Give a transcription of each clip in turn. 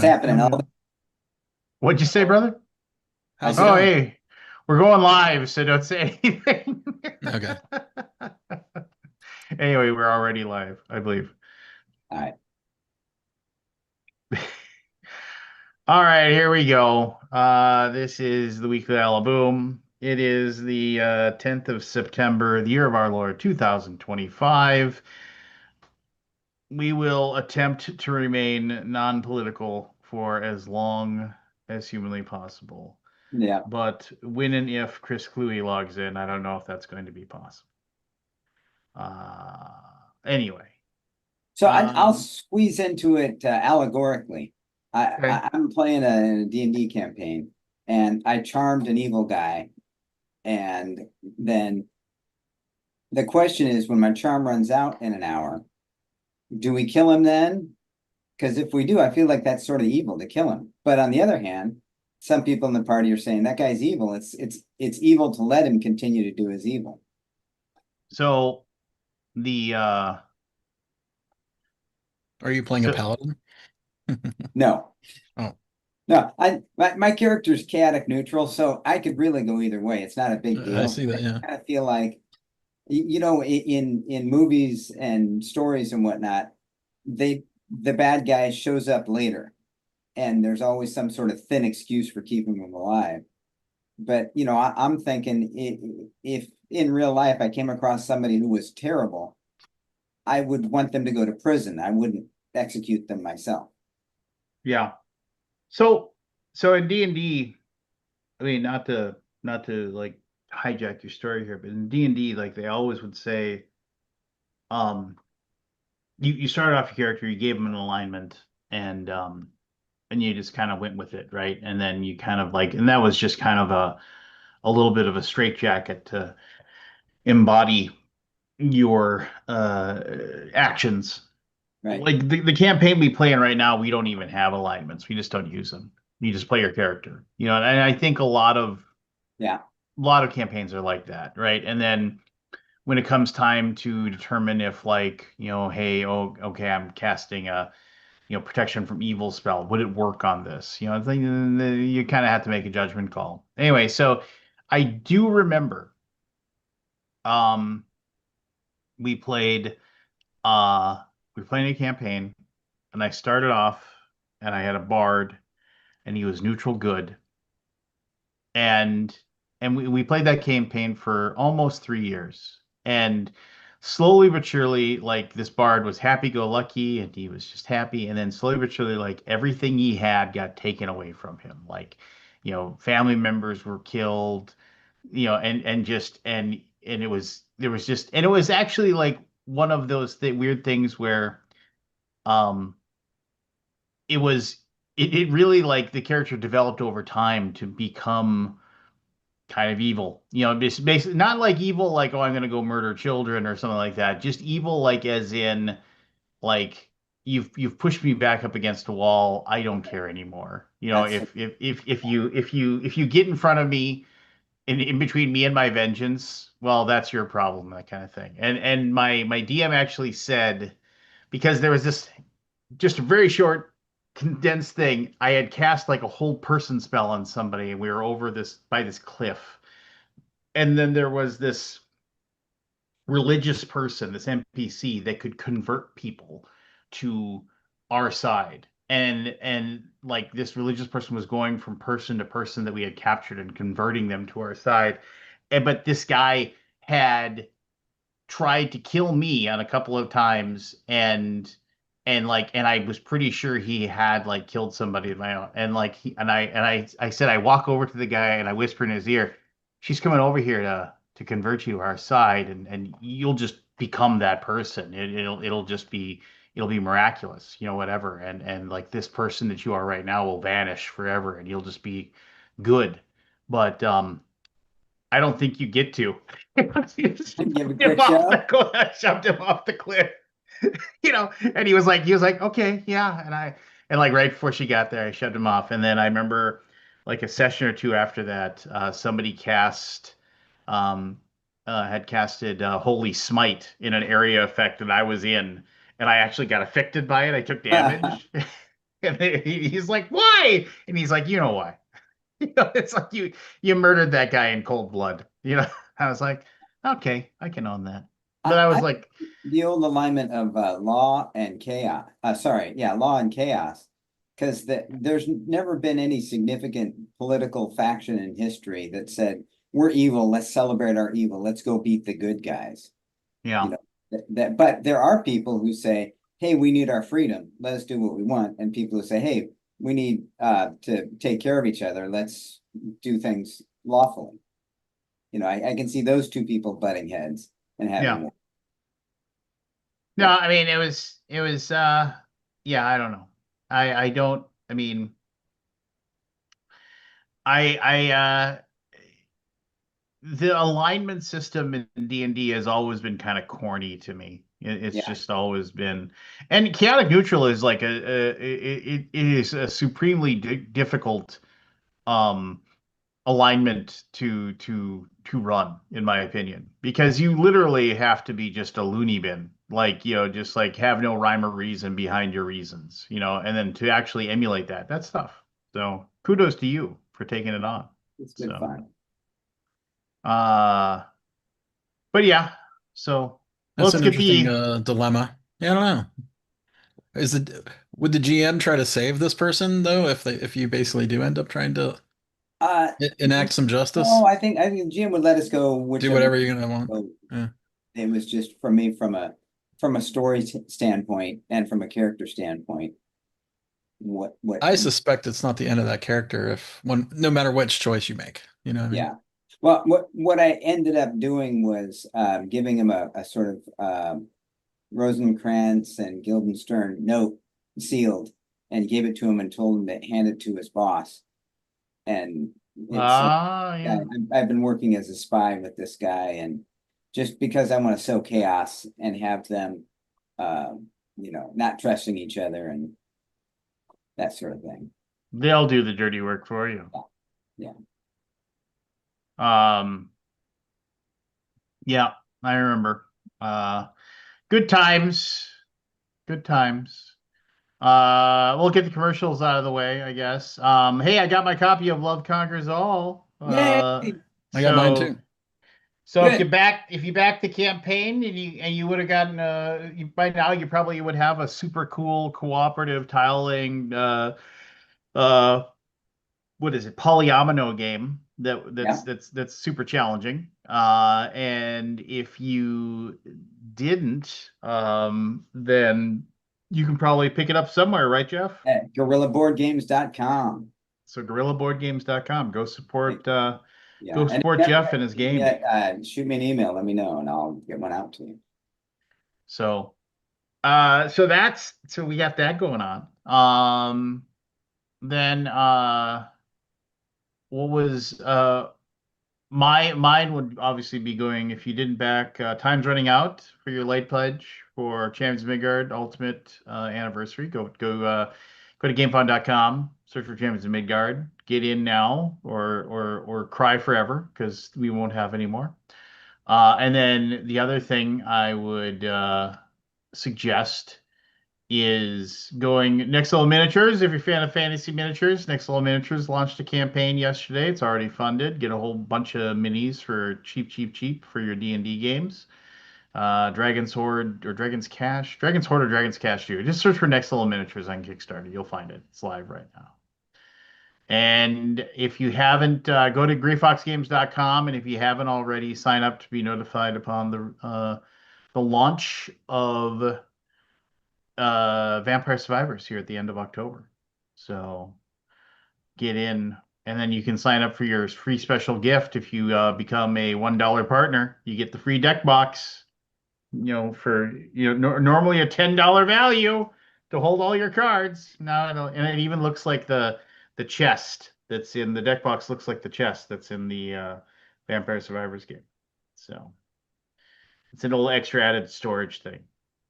What's Anyway, happening? what'd you say, brother? I How's it said, Oh, going? hey, we're going live, so don't say anything. Okay. Anyway, we're already live, I believe. all right. All right, here we go. This is the weekly Alaboom. It is the 10th of September, the year of our Lord, 2025. We will attempt to remain non-political for as long as humanly possible. Yeah. But when and if Chris Cluey logs in, I don't know if that's going to be possible. Anyway, So I'll um, squeeze into it allegorically. okay. I'm playing a D&D campaign, and I charmed an evil guy. And then the question is, when my charm runs out in an hour, do we kill him then? Because if we do, I feel like that's sort of evil to kill him. But on the other hand, some people in the party are saying that guy's evil. It's evil to let him continue to do his evil. So the Are you playing a so paladin? No. Oh, No, my character's chaotic neutral, so I could really go either way. It's not a big I deal. see that. I Yeah. kind of feel like, in movies and stories and whatnot, the bad guy shows up later, and there's always some sort of thin excuse for keeping him alive. But I'm thinking, if in real life I came across somebody who was terrible, I would want them to go to prison. I wouldn't execute them myself. yeah. So so in D&D, I mean not to like hijack your story here, but in D&D, like they always would say, um, you started off your character, you gave him an alignment, and you just kind of went with it, right? And then you kind of like, and that was just kind of a little bit of a straitjacket to embody your actions. Right. Like the campaign we play in right now, we don't even have alignments. We just don't use them. You just play your character, and I think Yeah. a lot of campaigns are like that, right? And then when it comes time to determine if like, hey, oh, okay, I'm casting a, protection from evil spell, would it work on this? It's like you kind of have to make a judgment call. Anyway, so I do remember um we played uh we were playing a campaign, and I started off and I had a bard, and he was neutral good. And we played that campaign for almost 3 years. And slowly but surely, like this bard was happy-go-lucky and he was just happy. And then slowly but surely, like everything he had got taken away from him. Like, family members were killed, and it was there was just and it was actually like one of those weird things where um it was it really, like, the character developed over time to become kind of evil. It's basically not like evil like, oh, I'm gonna go murder children or something like that. Just evil like as in like you've pushed me back up against a wall. I don't care anymore. That's If you get in front of me in between me and my vengeance, well, that's your problem, that kind of thing. And my DM actually said, because there was this just a very short condensed thing. I had cast like a whole person spell on somebody, and we were over this by this cliff, and then there was this religious person, this NPC that could convert people to our side. And like this religious person was going from person to person that we had captured and converting them to our side. But this guy had tried to kill me on a couple of times, and I was pretty sure he had like killed somebody of my own. And like I said, I walk over to the guy and I whisper in his ear, she's coming over here to convert you to our side, and you'll just become that person. It'll be miraculous, whatever. And like this person that you are right now will vanish forever, and you'll just be good. But I don't think you get to. You just give a shoved him quick off the shove. cliff, shoved him off the cliff. And he was like, okay, yeah. And like right before she got there, I shoved him off. And then I remember like a session or two after that, somebody um, had casted Holy Smite in an area effect that I was in, and I actually got affected by it. I took damage. And he's like, why? And he's like, you know why? It's like you murdered that guy in cold blood. I was like, okay, I can own that. But I I was like, the old alignment of law and chaos. Sorry, yeah, law and chaos. Because there's never been any significant political faction in history that said, we're evil, let's celebrate our evil, let's go beat the good guys. You yeah, know, but there are people who say, hey, we need our freedom, let us do what we want. And people who say, hey, we need to take care of each other, let's do things lawfully. I can see those two people butting heads and having yeah. war. No, But I mean it was yeah, I don't know. I don't I mean I the alignment system in D&D has always been kind of corny to me. It's yeah, just always been, and chaotic neutral is like it is a supremely difficult um alignment to run, in my opinion, because you literally have to be just a loony bin, like just like have no rhyme or reason behind your reasons, and then to actually emulate that's tough. So kudos to you for taking it on. it's good So fun. uh but yeah, so That's let's an get interesting the dilemma. Yeah, I don't know. Is it would the GM try to save this person though if you basically do end up trying to Uh, enact some no, justice? I think Jim would let us go Do whichever. whatever you're gonna want. So Yeah. it was just for me from a story standpoint and from a character standpoint. What I suspect it's not the end of that character if one no matter which choice you make. You know what I mean? Yeah. Well, what I ended up doing was giving him a sort of Rosencrantz and Guildenstern note sealed and gave it to him and told him to hand it to his boss. And it's yeah, I've been working as a spy with this guy, and just because I want to sow chaos and have them, uh, not trusting each other and that sort of thing. they'll do the dirty work for you. Yeah. um yeah, I remember. Good times, good times. We'll get the commercials out of the way, I guess. Hey, I got my copy of Love Conquers All. Yay! I got mine So too. so if Good. you back the campaign and you would have gotten by now you probably would have a super cool cooperative tiling uh what is it, polyomino game Yeah. that's super challenging. And if you didn't, then you can probably pick it up somewhere, right, Jeff? At GorillaBoardGames.com. So gorillaboardgames.com. Yeah. Go And if support you haven't Jeff got and a his game game. yet, shoot me an email. Let me know, and I'll get one out to you. So so we got that going on. Then what was mine would obviously be going, if you didn't back, time's running out for your late pledge for Champions of Midgard Ultimate Anniversary. Go to GameFound.com, search for Champions of Midgard, get in now or cry forever because we won't have any more. And then the other thing I would suggest is going Next Level Miniatures. If you're a fan of fantasy miniatures, Next Level Miniatures launched a campaign yesterday. It's already funded. Get a whole bunch of minis for cheap, cheap, cheap for your D&D games. Dragon's Horde or Dragon's Cash. Dragon's Horde or Dragon's Cash too. Just search for Next Level Miniatures on Kickstarter. You'll find it. It's live right now. And if you haven't, go to greyfoxgames.com, and if you haven't already, sign up to be notified upon the launch of Vampire Survivors here at the end of October. So get in, and then you can sign up for your free special gift if you become a $1 partner. You get the free deck box, for normally a $10 value to hold all your cards. Now, and it even looks like the chest that's in the deck box looks like the chest that's in the Vampire Survivors game. So it's a little extra added storage thing,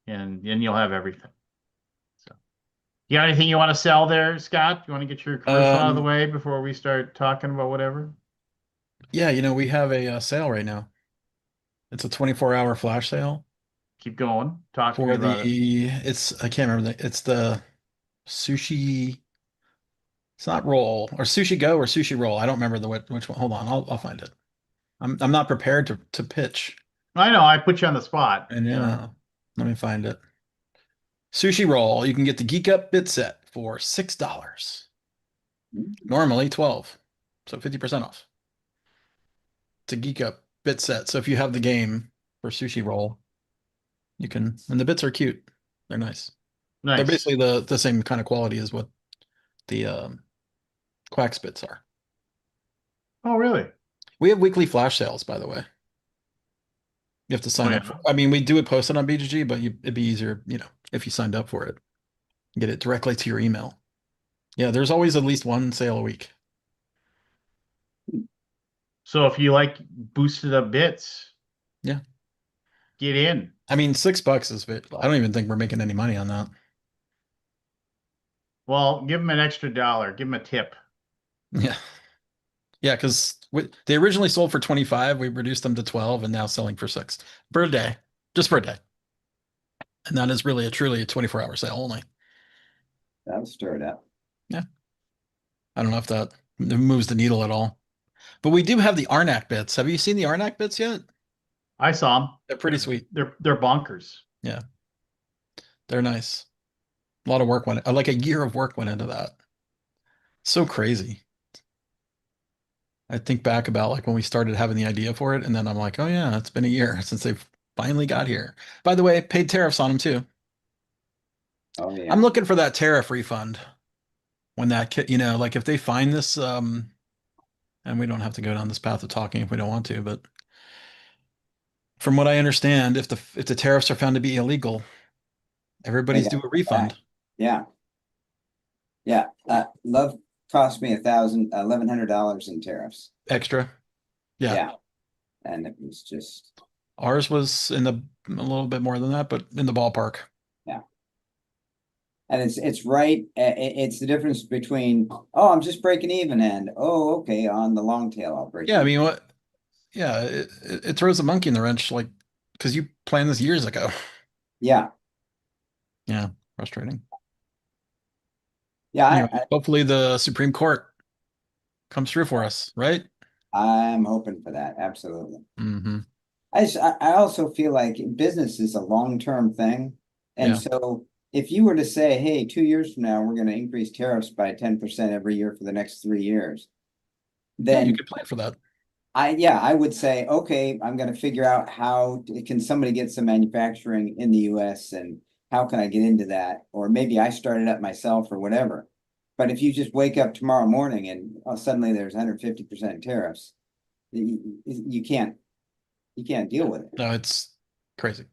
and you'll have everything. So, you got anything you want to sell there, Scott? You want to get your commercial out of the Um, way before we start talking about whatever? yeah, we have a sale right now. It's a 24-hour flash sale Keep going. Talk to me for about it. the it's I can't remember it's the Sushi. It's not roll or sushi go or sushi roll. I don't remember which one. Hold on, I'll find it. I'm not prepared to pitch. I know I put you on the spot. And yeah, let me find it. Sushi roll. You can get the Geek Up bit set for $6. Normally 12. So 50% off. It's a Geek Up bit set. So if you have the game for sushi roll, you can, and the bits are cute. They're nice. They're Nice. basically the same kind of quality as what the Quacks bits are. Oh, really? We have weekly flash sales, by the way. You have to Oh, sign up yeah. for. I mean, we do it posted on BGG, but it'd be easier, if you signed up for it, get it directly to your email. Yeah, there's always at least one sale a week. So if you like boosted up bits, Yeah, get in. I mean, $6 is. I don't even think we're making any money on that. Well, give them an extra $1. Give them a tip. Yeah, yeah, because they originally sold for 25. We reduced them to 12, and now selling for 6 per day, just per day. And that is really truly a 24-hour sale only. That'll stir it up. Yeah, I don't know if that moves the needle at all. But we do have the Arnak bits. Have you seen the Arnak bits yet? I saw them. They're pretty sweet. They're bonkers. Yeah, they're nice. A lot of work went, like a year of work went into that. So crazy. I think back about like when we started having the idea for it, and then I'm like, oh yeah, it's been a year since they've finally got here. By the way, paid tariffs on them too. Oh, yeah. I'm looking for that tariff refund when like if they find this, and we don't have to go down this path of talking if we don't want to, but from what I understand, if the tariffs are found to be illegal, They everybody's got due a refund. Yeah. Yeah. Love cost me $1,100 in tariffs. Extra. Yeah. Yeah. And it was just, Ours was a little bit more than that, but in the ballpark. yeah. And it's right. It's the difference between, oh, I'm just breaking even, and oh, okay, on the long tail, I'll break Yeah, I even. mean, what? Yeah, it throws a monkey in the wrench, like because you planned this years ago. Yeah. Yeah, frustrating. Yeah. Anyway, hopefully the Supreme Court comes through for us, right? I'm hoping for that. Absolutely. Mm-hmm. I also feel like business is a long-term thing. And Yeah. so if you were to say, hey, 2 years from now, we're going to increase tariffs by 10% every year for the next 3 years, Yeah, you then could plan for that. I would say, okay, I'm going to figure out how can somebody get some manufacturing in the US and how can I get into that? Or maybe I start it up myself or whatever. But if you just wake up tomorrow morning and suddenly there's 150% tariffs, you can't deal with it. No, it's crazy.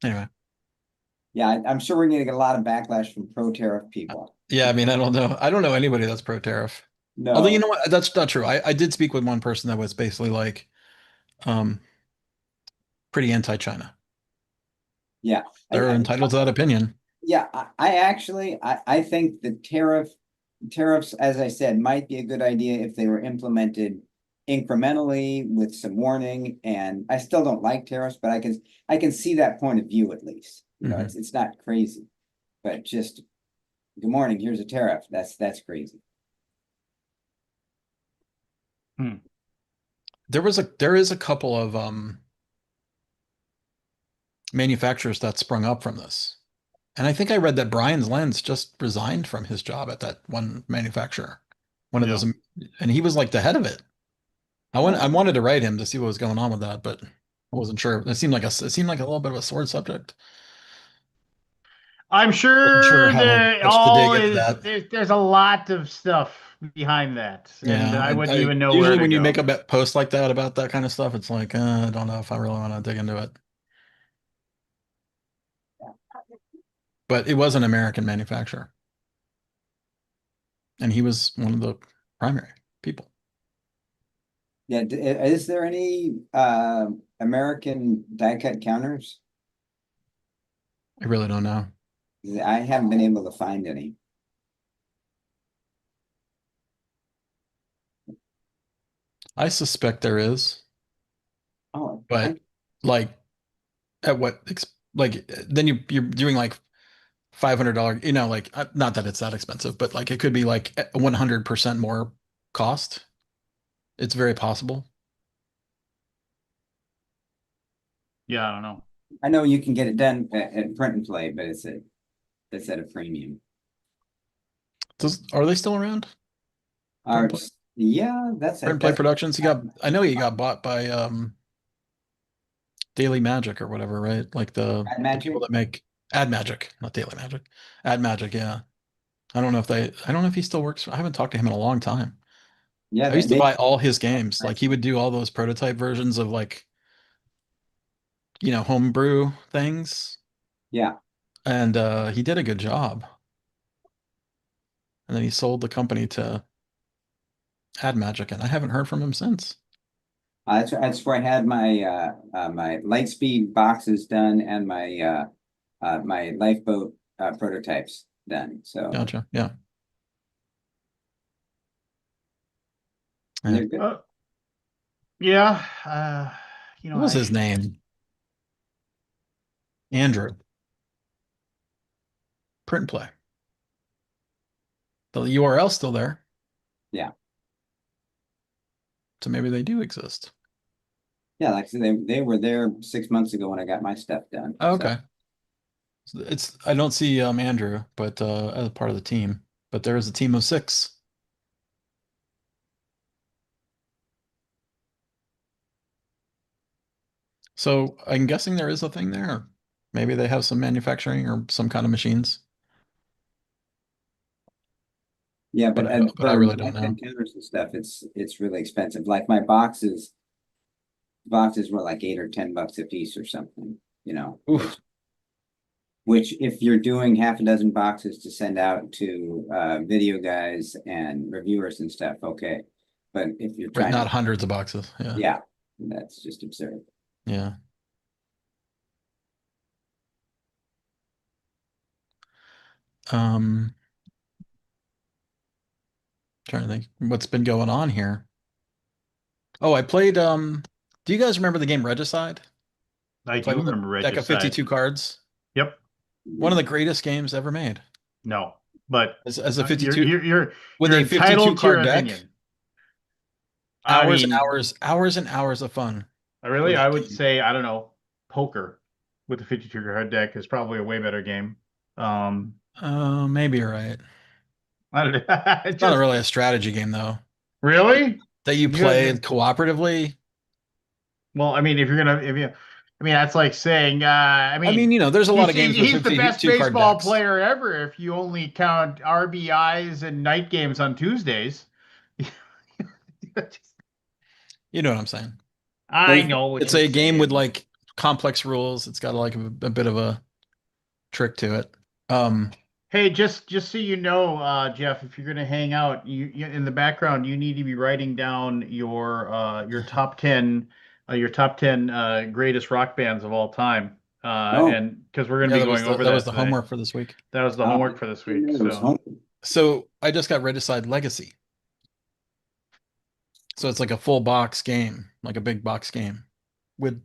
Anyway, Yeah, I'm sure we're going to get a lot of backlash from pro-tariff people. yeah, I mean, I don't know. I don't know anybody that's pro-tariff. Although you No, know what, that's not true. I did speak with one person that was basically like, um, pretty anti-China. yeah, They're entitled to that opinion. yeah. I actually, I think the tariffs, as I said, might be a good idea if they were implemented incrementally with some warning. And I still don't like tariffs, but I can see that point of view at least. Mhm. It's not crazy, but just good morning. Here's a tariff. That's crazy. Hmm. There is a couple of manufacturers that sprung up from this. And I think I read that Brian's Lens just resigned from his job at that one manufacturer. One of Yeah. those, and he was like the head of it. I Oh, wanted to write him to see what was going on with that, but I wasn't sure. It seemed like a little bit of a sore subject. I'm Wasn't sure sure how there much to dig all into is that. there's a lot of stuff behind that, and Yeah, I wouldn't I even know where usually to when you make go. a post like that about that kind of stuff, it's like I don't know if I really want to dig into it. But it was an American manufacturer, and he was one of the primary people. yeah. Is there any American die cut counters? I really don't know. I haven't been able to find any. I suspect there is, Oh, but like at what like then you're doing like $500, like not that it's that expensive, but like it could be like 100% more cost. It's very possible. Yeah, I don't know. I know you can get it done at print and play, but it's at a premium. Are they still around? Print and Our, Play, yeah, that's Print it. and Play That's Productions. I know he got bought by Daily Magic or whatever, right? Like Ad the people Magic. that make Ad Magic, not Daily Magic. Ad Magic, yeah. I don't know if he still works. I haven't talked to him in a long time. Yeah, I used to they buy all his games. Like he would do all those prototype versions of like, homebrew things. yeah. And he did a good job. And then he sold the company to Ad Magic, and I haven't heard from him since. That's where I had my Lightspeed boxes done and my lifeboat prototypes done. So Gotcha. Yeah. Yeah. they're good. Yeah, What was his name? Andrew. Print and Play. The URL's still there, Yeah, so maybe they do exist. yeah. Like I said, they were there 6 months ago when I got my stuff done. Oh, So okay. I don't see Andrew, but as part of the team. But there is a team of 6. So I'm guessing there is a thing there. Or maybe they have some manufacturing or some kind of machines, yeah, but I for really don't know. counters and stuff, it's really expensive. Like my boxes were like $8 or $10 a piece or something. Oof. Which if you're doing half a dozen boxes to send out to video guys and reviewers and stuff, okay. But if you're Right, trying not to, hundreds of boxes. Yeah. yeah, that's just absurd. Yeah. Um, Trying to think what's been going on here. Oh, I played do you guys remember the game Regicide? I Play do with a remember deck of Regicide. 52 cards. Yep. One of the greatest games ever made. No, but As a you're 52 you're you're with you're a 52 entitled to your card deck, opinion. I hours and mean, hours, hours and hours of fun with I that would game. say I don't know, poker with the 52 card deck is probably a way better game. Um, Maybe you're right. I don't know. It's not Just really a strategy game though. really, That you you play got cooperatively. well. I mean, if you, I mean, that's like saying, I I mean, mean, there's a lot of games with he's the best 52 card baseball decks. player ever if you only count RBIs and night games on Tuesdays. You know what I'm saying? I know what It's you're a game with saying. like complex rules. It's got like a bit of a trick to it. Um, Hey, just so you know, Jeff, if you're gonna hang out, you in the background, you need to be writing down your top 10 greatest rock bands of all time. Oh, And because we're gonna yeah, be going over that was that the today. homework for this week. That was the I homework for this didn't week. know there was So, home. So I just got Regicide Legacy. So it's like a full box game, like a big box game with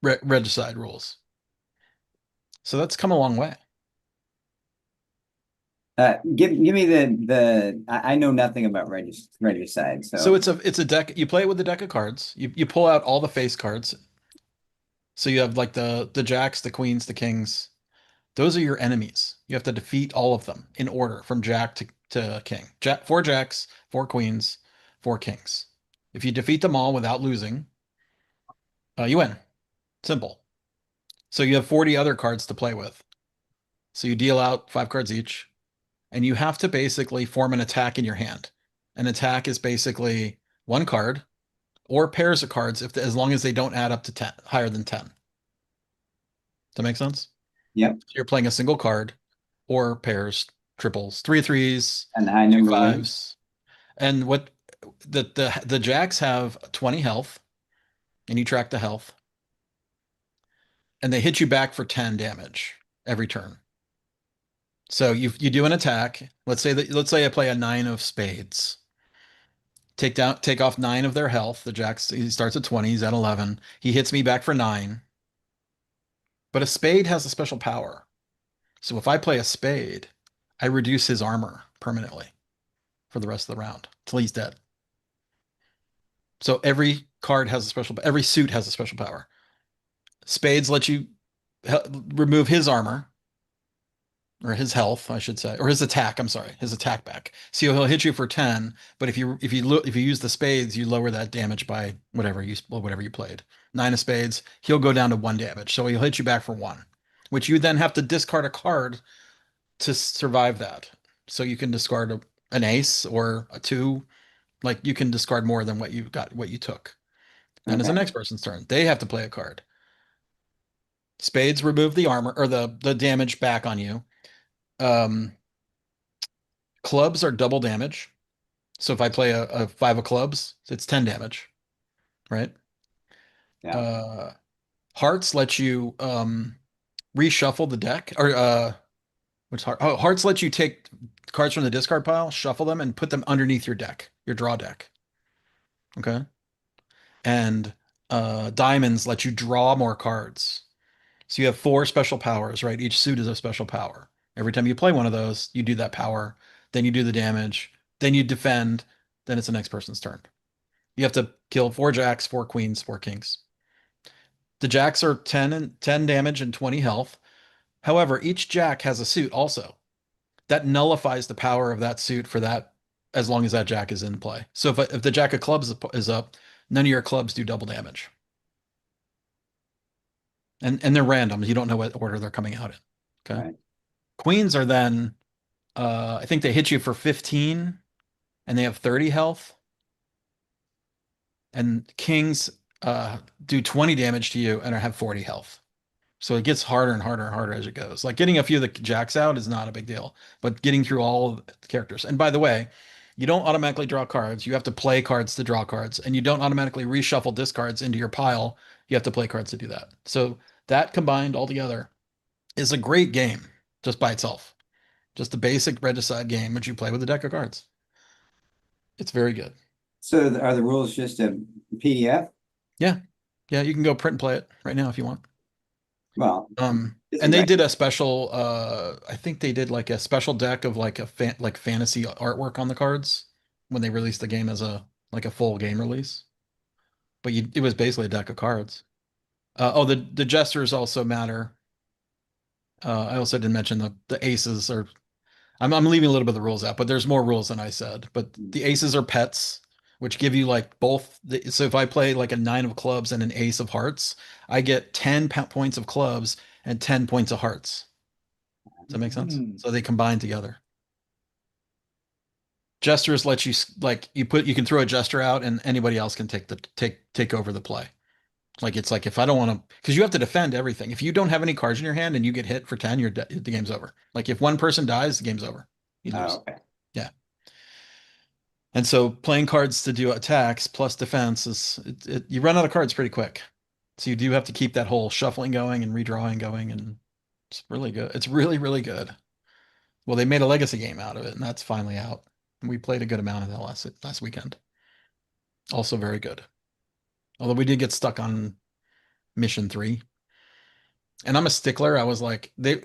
Regicide rules. So that's come a long way. Give me I know nothing about Regicide, So so it's a deck. You play it with a deck of cards. You pull out all the face cards. So you have like the jacks, the queens, the kings. Those are your enemies. You have to defeat all of them in order from jack to king. 4 jacks, 4 queens, 4 kings. If you defeat them all without losing, you win. Simple. So you have 40 other cards to play with. So you deal out 5 cards each, and you have to basically form an attack in your hand. An attack is basically 1 card or pairs of cards as long as they don't add up to 10, higher than 10. Does that make sense? yep, You're playing a single card or pairs, triples, 3 threes, and the high two number wins. fives. And what the jacks have 20 health, and you track the health, and they hit you back for 10 damage every turn. So you do an attack. Let's say I play a 9 of spades. Take off 9 of their health. The jacks, he starts at 20, he's at 11. He hits me back for 9. But a spade has a special power. So if I play a spade, I reduce his armor permanently for the rest of the round till he's dead. So every card has a every suit has a special power. Spades let you remove his armor or his health, I should say, or his attack. I'm sorry, his attack back. So he'll hit you for 10, but if you use the spades, you lower that damage by whatever you played. Nine of spades, he'll go down to 1 damage, so he'll hit you back for 1, which you then have to discard a card to survive that. So you can discard an ace or a 2. Like you can discard more than what you took. Then it's the Okay. next person's turn. They have to play a card. Spades remove the armor or the damage back on you. Um, Clubs are double damage. So if I play a 5 of clubs, it's 10 damage, right? Yeah. Uh, Hearts let you reshuffle the deck, or which heart? Oh, hearts let you take cards from the discard pile, shuffle them, and put them underneath your deck, your draw deck. Okay, and diamonds let you draw more cards. So you have 4 special powers, right? Each suit is a special power. Every time you play one of those, you do that power, then you do the damage, then you defend, then it's the next person's turn. You have to kill 4 jacks, 4 queens, 4 kings. The jacks are 10 damage and 20 health. However, each jack has a suit also. That nullifies the power of that suit for that as long as that jack is in play. So if the jack of clubs is up, none of your clubs do double damage. And they're random. You don't know what order they're coming out in. Okay. Right. Queens are then I think they hit you for 15 and they have 30 health. And kings do 20 damage to you and have 40 health. So it gets harder and harder and harder as it goes. Like getting a few of the jacks out is not a big deal, but getting through all of the characters. And by the way, you don't automatically draw cards. You have to play cards to draw cards, and you don't automatically reshuffle discards into your pile. You have to play cards to do that. So that combined all together is a great game just by itself. Just a basic regicide game which you play with a deck of cards. It's very good. So are the rules just a PDF? Yeah. Yeah, you can go print and play it right now if you want. Well, And isn't they right. did a special I think they did like a special deck of like like fantasy artwork on the cards when they released the game as a full game release. But it was basically a deck of cards. The gestures also matter. I also didn't mention the aces are I'm leaving a little bit of the rules out, but there's more rules than I said. But the aces are pets, which give you like so if I play like a 9 of clubs and an ace of hearts, I get 10 points of clubs and 10 points of hearts. Does that make sense? Hmm. So they combine together. Gestures let you like you can throw a gesture out and anybody else can take over the play. Like it's like if I don't want to, because you have to defend everything. If you don't have any cards in your hand and you get hit for 10, the game's over. Like if one person dies, the game's over. You Oh, lose. okay. Yeah. And so playing cards to do attacks plus defense you run out of cards pretty quick. So you do have to keep that whole shuffling going and redrawing going, and it's really good. It's really, really good. Well, they made a legacy game out of it, and that's finally out. And we played a good amount of that last weekend. Also very good. Although we did get stuck on mission 3. And I'm a stickler. I was like, the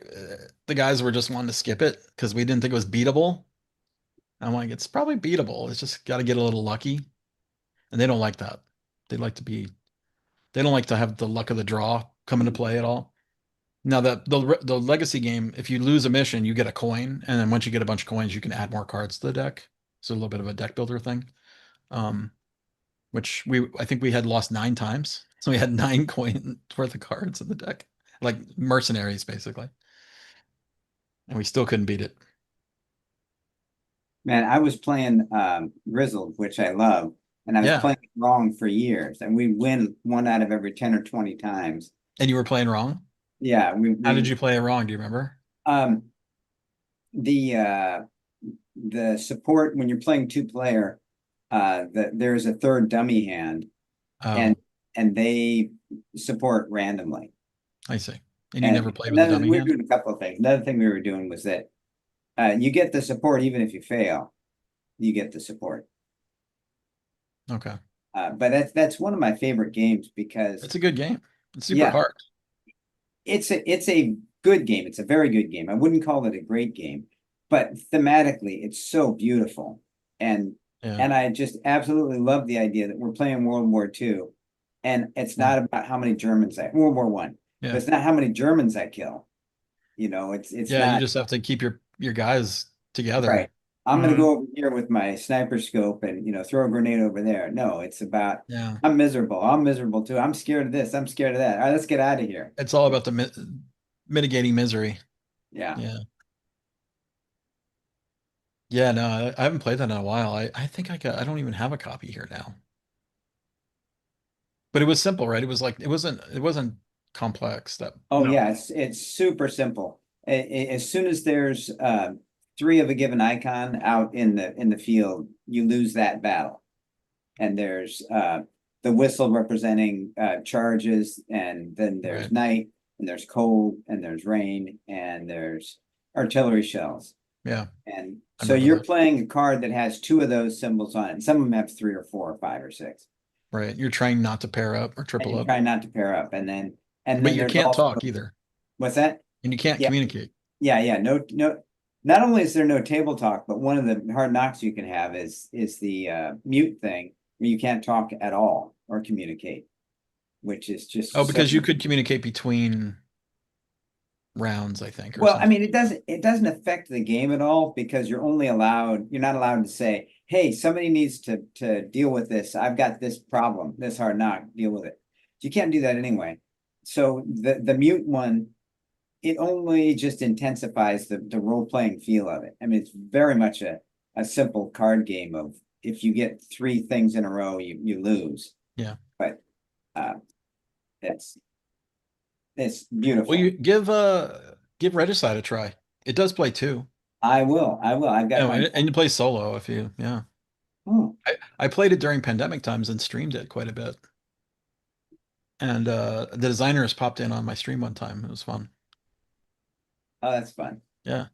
guys were just wanting to skip it because we didn't think it was beatable. I'm like, it's probably beatable. It's just got to get a little lucky. And they don't like that. They like to be They don't like to have the luck of the draw come into play at all. Now the legacy game, if you lose a mission, you get a coin, and then once you get a bunch of coins, you can add more cards to the deck. So a little bit of a deck builder thing. Um, which I think we had lost 9 times. So we had 9 coin worth of cards in the deck. Like mercenaries, basically. And we still couldn't beat it. Man, I was playing Grizzled, which I love, and I was Yeah. playing it wrong for years, and we win 1 out of every 10 or 20 times. And you were playing wrong? Yeah, How did you play it wrong? Do you remember? um the the support when you're playing 2 player, there's a third dummy hand, and Oh, they support randomly. I see. And you And never played with a another, dummy we were hand? doing a couple of things. Another thing we were doing was that you get the support even if you fail, you get the support. Okay. But that's one of my favorite games because It's a good game. It's super yeah, hard. it's a good game. It's a very good game. I wouldn't call it a great game, but thematically, it's so beautiful. And Yeah. and I just absolutely love the idea that we're playing World War II, and it's Yeah. not about how many Germans World War One, but Yeah. it's not how many Germans I kill. It's Yeah. You not just have to keep your guys together. right. I'm gonna Mhm. go over here with my sniper scope and throw a grenade over there. No, it's about Yeah. I'm miserable. I'm miserable too. I'm scared of this. I'm scared of that. All right, let's get out of here. It's all about the mitigating misery. Yeah. Yeah. Yeah, no, I haven't played that in a while. I think I don't even have a copy here now. But it was simple, right? It was like it wasn't complex. That Oh No. yeah, it's super simple. As soon as there's three of a given icon out in the field, you lose that battle. And there's the whistle representing charges, and then there's right. night, and there's cold, and there's rain, and there's artillery shells. Yeah, And I so remember you're that. playing a card that has two of those symbols on it. And some of them have three or four or five or six. Right. You're trying not to pair up or And triple you're up. trying not to pair up. And But then you there's can't also talk either. what's that? And you can't Yeah, communicate. yeah. No. Not only is there no table talk, but one of the hard knocks you can have is the mute thing where you can't talk at all or communicate, which is Oh, just so because you could communicate between rounds, I think, or well, I something. mean, it doesn't affect the game at all because you're not allowed to say, hey, somebody needs to deal with this. I've got this problem, this hard knock, deal with it. You can't do that anyway. So the mute one, it only just intensifies the role-playing feel of it. I mean, it's very much a simple card game of if you get three things in a row, you lose. Yeah. But uh it's it's Well, beautiful. you give Regicide a try. It does play too. I will. I've got Yeah, my and you play solo if you yeah. oh, I played it during pandemic times and streamed it quite a bit. And the designers popped in on my stream one time. It was fun. oh, that's fun. Yeah.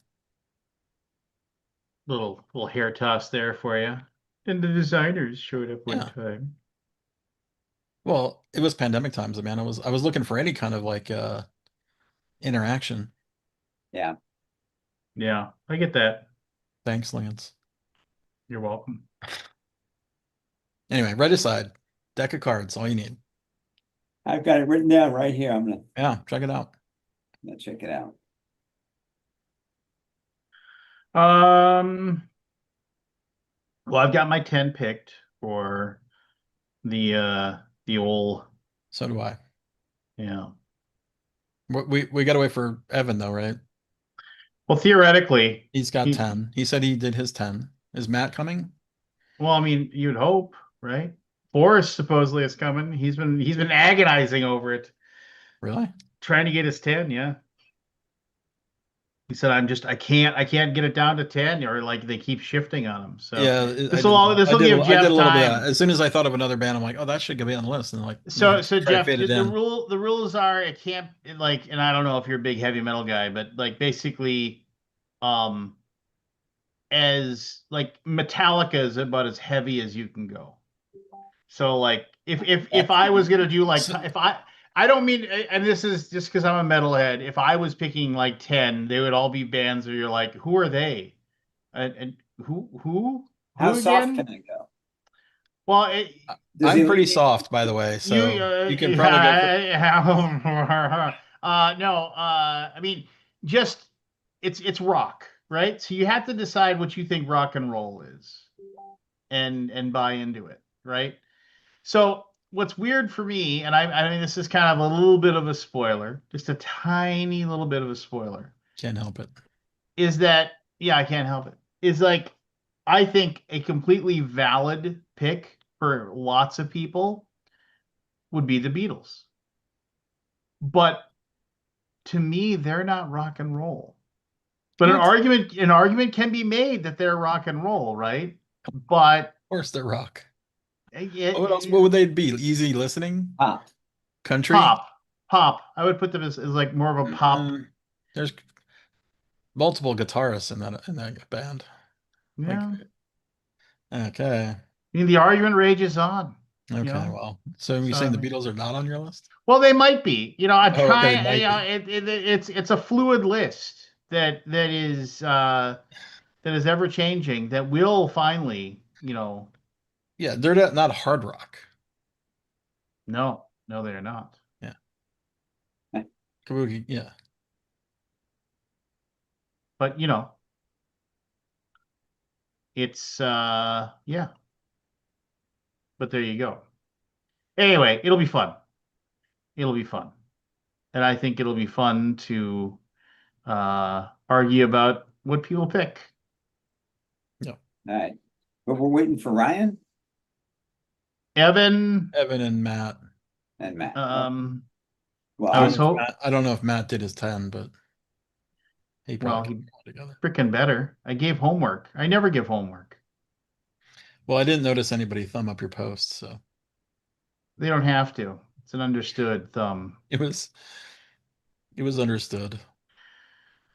Little hair toss there for you. And the designers showed up one Yeah. time. Well, it was pandemic times, man. I was looking for any kind of like interaction. Yeah. Yeah, I get that. Thanks, Lance. You're welcome. Anyway, Regicide, deck of cards, all you need. I've got it written down right here. Yeah, check it out. Gonna check it out. Um, well, I've got my 10 picked for the old, So do I. yeah. We got to wait for Evan though, right? Well, theoretically, He's got he 10. He said he did his 10. Is Matt coming? well, I mean, you'd hope, right? Forrest supposedly is coming. He's been agonizing over it, Really? trying to get his 10, yeah. He said, I can't get it down to 10, or like they keep shifting on him. So Yeah, this will all this will give I did Jeff a little bit of that. time. As soon as I thought of another band, I'm like, oh, that should be on the list. And like, So try to Jeff, fade it the in. rules are it can't like, and I don't know if you're a big heavy metal guy, but like basically, um, as like Metallica is about as heavy as you can go. So like if That's I was gonna do like So, if I don't mean, and this is just because I'm a metalhead. If I was picking like 10, they would all be bands where you're like, who are they? And who how soft can again? I go? Well, Does I'm he pretty leave me? soft, by the way, you so you can probably go for no, I mean, just it's rock, right? So you have to decide what you think rock and roll is, and buy into it, right? So what's weird for me, and I mean, this is kind of a little bit of a spoiler, just a tiny little bit of a spoiler, can't help it. is that, yeah, I can't help it. Is like, I think a completely valid pick for lots of people would be the Beatles. But to me, they're not rock and roll. But an What? Of argument can be made that they're rock and roll, right? But course they're rock. What else? What it, would they be? Easy listening? Ah, Country? pop, pop. I would put them as like more of a pop. There's multiple guitarists in that band. Like, Yeah. okay. I mean, the argument rages on. Okay, know? well, so you're saying the Sorry. Beatles are not on your list? Well, they might be. I'm Oh, okay, they trying. might be. It's a fluid list that is ever changing. That will finally, Yeah, they're not hard rock. no, no, they're not. Yeah. Kabuki, yeah. But it's yeah. But there you go. Anyway, it'll be fun. It'll be fun, and I think it'll be fun to argue about what people pick. Yeah. All right. But we're waiting for Ryan Evan, Evan and Matt. and Matt. I I Well, don't was know if hope. I don't know if Matt did his 10, but he Well, probably could he put it all together. freaking better. I gave homework. I never give homework. Well, I didn't notice anybody thumb up your post, so They don't have to. It's an understood thumb. it was it was understood.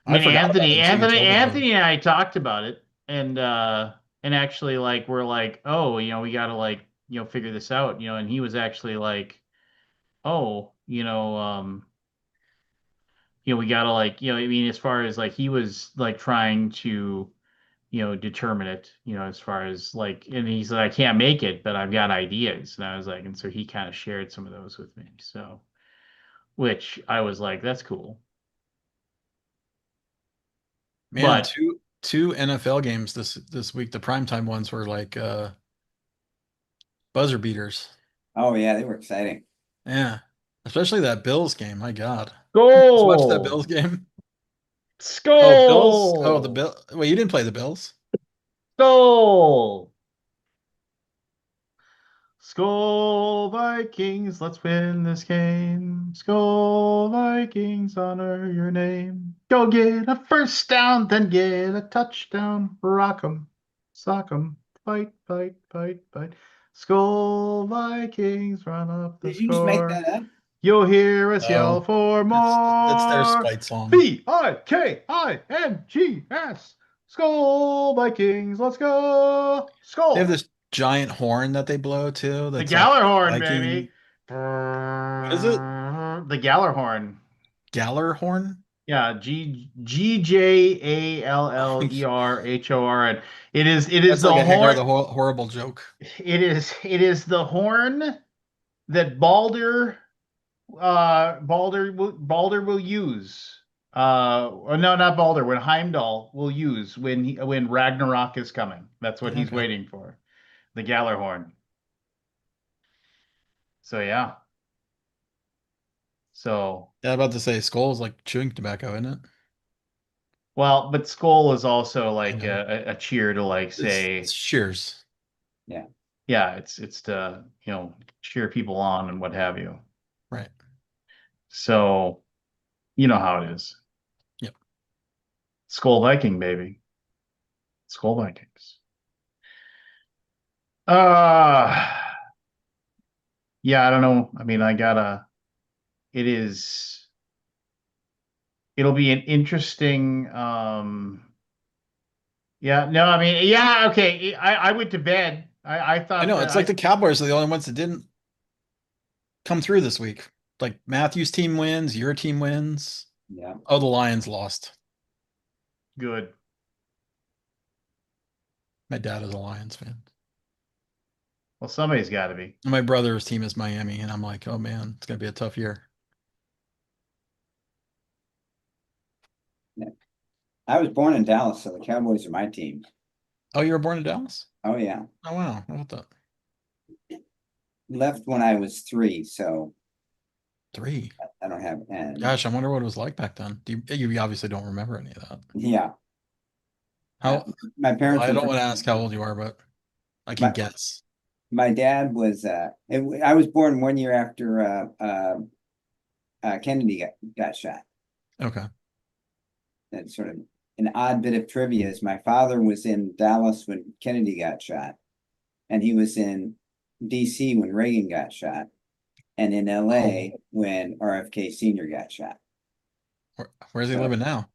I I mean, forgot about it Anthony, until you Anthony, told me about it. Anthony, and I talked about it, and actually, like, we're like, oh, we got to like, figure this out, and he was actually like, oh, we got to like, I mean, as far as like, he was like trying to, determine it, as far as like, and he said, I can't make it, but I've got ideas, and I was like, and so he kind of shared some of those with me, so, which I was like, that's cool, Man, but. two NFL games this week. The primetime ones were like buzzer beaters. oh yeah, they were exciting. Yeah. Especially that Bills game. My God. Did you watch that Goal! Bills game? Oh, Bills. Oh, the Skull! Bill. Wait, you didn't play the Bills? Skull! Skull Vikings, let's win this game. Skull Vikings, honor your name. Go get a first down, then get a touchdown. Rock 'em, sock 'em, fight, fight, fight, fight. Skull Vikings, run up the Did you just make that score. up? You'll hear us yell Oh, for it's their more. spite song. Vikings. Skull Vikings. Let's go. They have Skull. this giant horn that they blow too. The That's like Gallerhorn, Viking. baby. What is it? The Gallerhorn. Galler horn? Yeah, Gallerhorn. It is That's the like a Hagar horn. the horrible joke. It is the horn that Balder will use. Or no, not Balder. When Heimdall will use when Ragnarok is coming. That's what he's Okay. waiting for. The Gallerhorn. So yeah. So Yeah, I'm about to say Skull's like chewing tobacco, isn't it? well, but Skull is also I like know. a cheer to like It's say, shears. Yeah. yeah, it's to cheer people on and what have you. Right. So you know how it is. Yep. Skull Viking, baby. Skull Vikings. Uh yeah, I don't know. I mean, it is, it'll be an interesting, yeah, no, I mean, yeah, okay. I went to bed. I I thought know. that It's like the Cowboys are the only ones that didn't come through this week. Like Matthew's team wins, your team wins. Yeah. Oh, the Lions lost. good. My dad is a Lions fan. Well, somebody's got to be. And my brother's team is Miami, and I'm like, oh man, it's gonna be a tough year. Yeah. I was born in Dallas, so the Cowboys are my team. Oh, you were born in Dallas? Oh yeah. Oh wow, how about that? Left when I was 3, so 3. I don't have and Gosh, I wonder what it was like back then. You obviously don't remember any of that. yeah. How? My Well, parents I were don't want to ask how old you are, but I can my guess. my dad was I was born 1 year after Kennedy got shot. Okay. And sort of an odd bit of trivia is my father was in Dallas when Kennedy got shot, and he was in DC when Reagan got shot, and in LA when RFK Sr. got shot. Where's he So living now?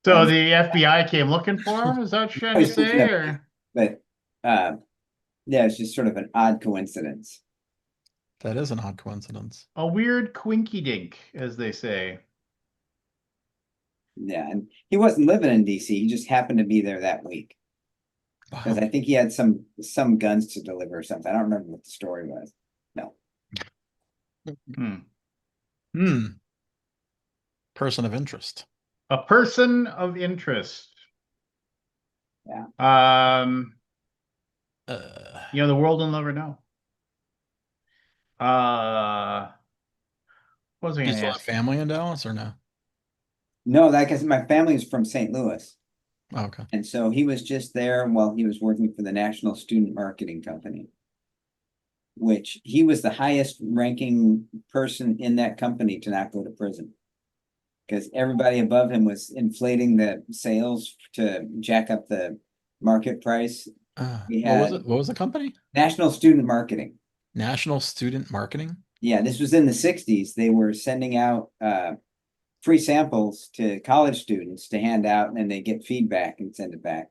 So the FBI came looking for him. Is that what you're trying to say? Or but yeah, it's just sort of an odd coincidence. That is an odd coincidence. A weird quinky dink, as they say. Yeah, and he wasn't living in DC. He just happened to be there that week because Wow. I think he had some guns to deliver or something. I don't remember what the story was. No. Hmm. Hmm. Person of interest. A person of interest. Yeah. The world will never know. What was I Do you going to still have ask? family in Dallas or no? No, that because my family is from St. Louis. Oh, okay. And so he was just there while he was working for the National Student Marketing Company, which he was the highest ranking person in that company to not go to prison. Because everybody above him was inflating the sales to jack up the market price. We What was had it? What was the company? National Student Marketing. National Student Marketing? Yeah, this was in the 60s. They were sending out free samples to college students to hand out, and then they get feedback and send it back.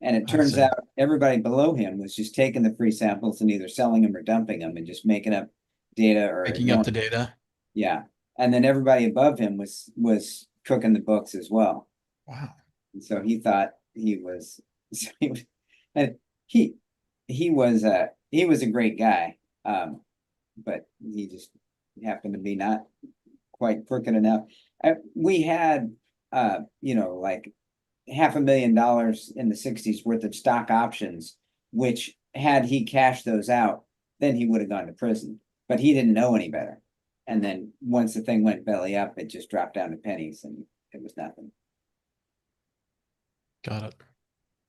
And it I turns see. out everybody below him was just taking the free samples and either selling them or dumping them and just making up data or Making up the data. Yeah. And then everybody above him was cooking the books as well. Wow. And so he thought he was and he he was a great guy. But he just happened to be not quite crooked enough. We had like $500,000 in the 60s worth of stock options, which had he cashed those out, then he would have gone to prison. But he didn't know any better. And then once the thing went belly up, it just dropped down to pennies and it was nothing. Got it.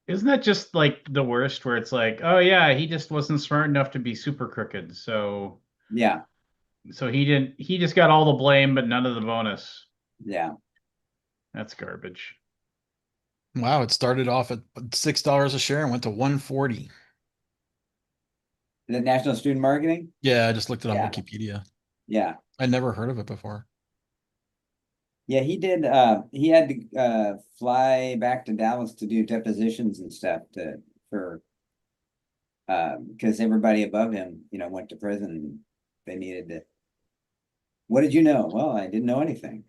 Isn't that just like the worst where it's like, oh yeah, he just wasn't smart enough to be super crooked. So Yeah, he just got all the blame, but none of the bonus. yeah. That's garbage. Wow, it started off at $6 a share and went to 140. The National Student Marketing? Yeah, I just looked it on Yeah, Wikipedia. yeah. I'd never heard of it before. Yeah, he did he had to fly back to Dallas to do depositions and stuff for because everybody above him, went to prison and they needed to. What did you know? Well, I didn't know anything.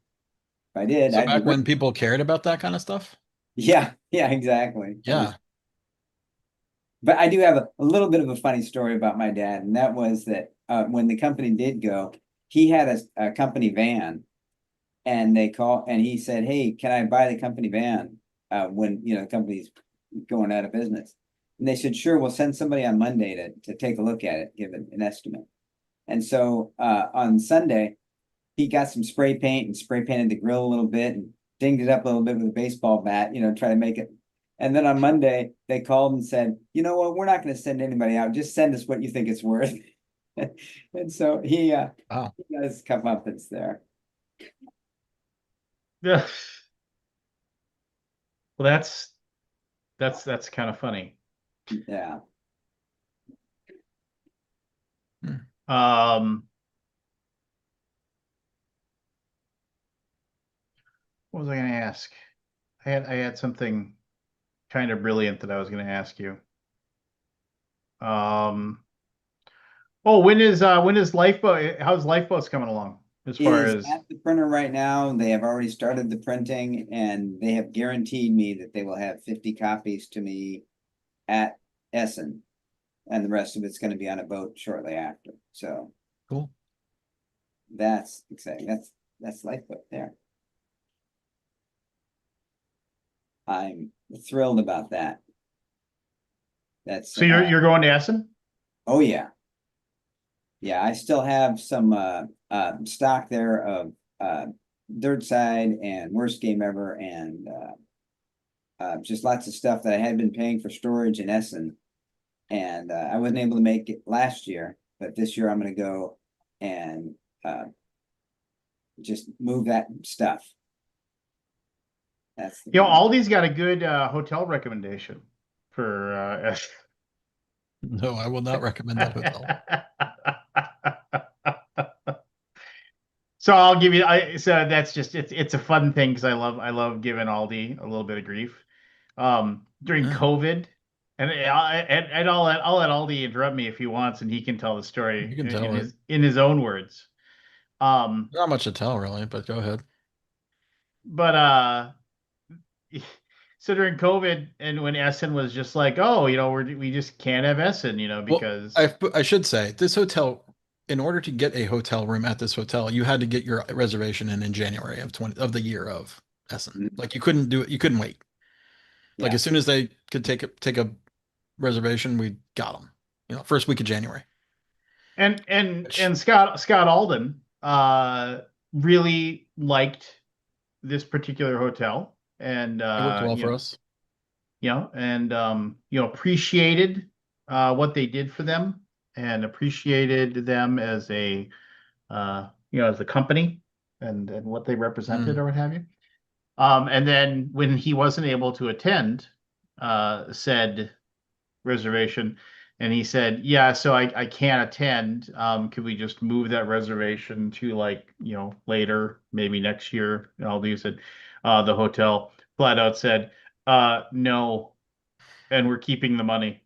If I did, So I'd be back when people cared about that kind of stuff? Yeah, yeah, exactly. Yeah. But I do have a little bit of a funny story about my dad, and that was that when the company did go, he had a company van, and he said, "Hey, can I buy the company van when the company's going out of business?" And they said, "Sure, we'll send somebody on Monday to take a look at it, give it an estimate." And so on Sunday, he got some spray paint and spray painted the grill a little bit and dinged it up a little bit with a baseball bat, try to make it. And then on Monday, they called and said, "You know what? We're not going to send anybody out. Just send us what you think it's worth." And so he Wow. he got his comeuppance there. Yeah. Well, that's kind of funny. Yeah. Um, what was I going to ask? I had something kind of brilliant that I was going to ask you. Oh, when is Lifeboat? How's Lifeboats coming along as It far is as at the printer right now. They have already started the printing and they have guaranteed me that they will have 50 copies to me at Essen. And the rest of it's going to be on a boat shortly after. So Cool. that's exciting. That's Lifeboat there. I'm thrilled about that. That's so you're going to Essen? oh yeah. Yeah, I still have some stock there of Dirt Side and Worst Game Ever and just lots of stuff that I had been paying for storage in Essen. And I wasn't able to make it last year, but this year I'm going to go and just move that stuff. That's the plan. Aldi's got a good hotel recommendation for Essen. No, I will not recommend that hotel. So I'll give you. So that's just it's a fun thing because I love giving Aldi a little bit of grief. During Yeah. COVID, And I'll let Aldi interrupt me if he wants, and he can tell the story You can tell it. in his own words. Not much to tell, really, but go ahead. But so during COVID, and when Essen was just like, oh, we just can't have Essen, Well, because I should say this hotel, in order to get a hotel room at this hotel, you had to get your reservation in January of the year of Essen. Mhm. Like you couldn't do it, you couldn't wait. Like Yeah. as soon as they could take a reservation, we got them. First week of January. Which and Scott Alden really liked this particular hotel, and it worked well for us. appreciated what they did for them, and appreciated them as as a company, and what they represented, Mm. or what have you. And then when he wasn't able to attend said reservation, and he said, yeah, so I can't attend. Could we just move that reservation to, like, later, maybe next year? And all these said, the hotel flat out said, no, and we're keeping the money.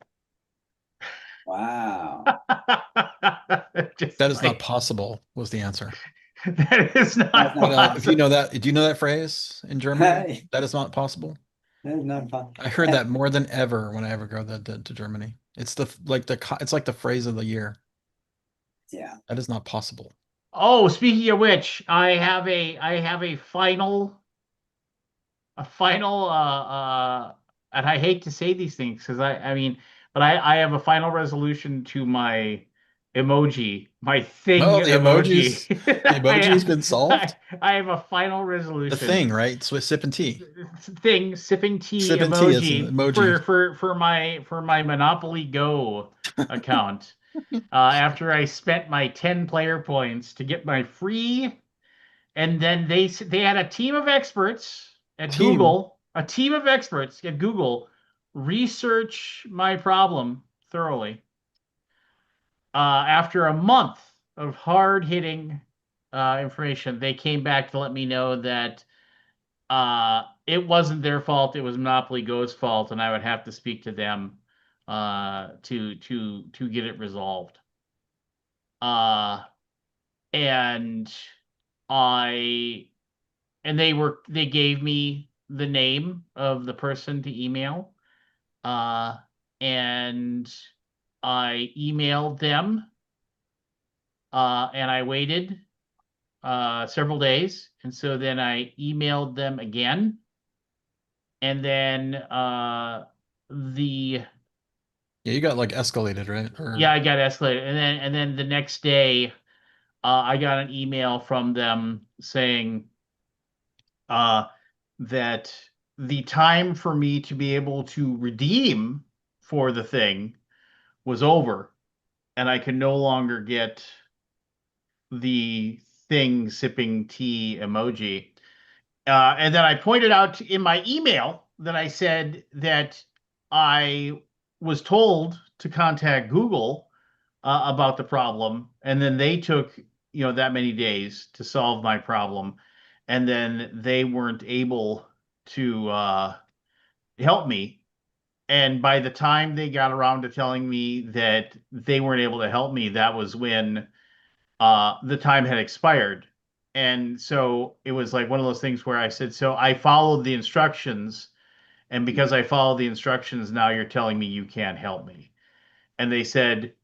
Wow. Just That is not like, possible, was the answer. that is That's not not If you possible. know that, do you know that phrase in Germany? Hey, That is not possible. that's not fun. I heard that more than ever when I ever go to Germany. It's it's like the phrase of the year. Yeah. That is not possible. Oh, speaking of which, I have a final and I hate to say these things, because I mean, but I have a final resolution to my emoji, my thing Oh, the emoji. emojis. The emoji's been I, solved. I have a final The resolution thing, right? Sipping tea. thing, sipping tea Sipping tea is an emoji emoji. for my Monopoly Go account. After I spent my 10 player points to get my free, and then they had a team of experts at Team. Google, research my problem thoroughly. After a month of hard hitting information, they came back to let me know that it wasn't their fault; it was Monopoly Go's fault, and I would have to speak to them to get it resolved. Uh, and I they gave me the name of the person to email. Uh, and I emailed them, and I waited several days, and so then I emailed them again, and then the Yeah, you got like escalated, right? yeah, Or I got escalated, and then the next day, I got an email from them saying uh, that the time for me to be able to redeem for the thing was over, and I could no longer get the thing sipping tea emoji. And then I pointed out in my email that I said that I was told to contact Google about the problem, and then they took that many days to solve my problem, and then they weren't able to help me. And by the time they got around to telling me that they weren't able to help me, that was when the time had expired. And so it was like one of those things where I said, so I followed the instructions, and because I followed the instructions, now you're telling me you can't help me. And they said,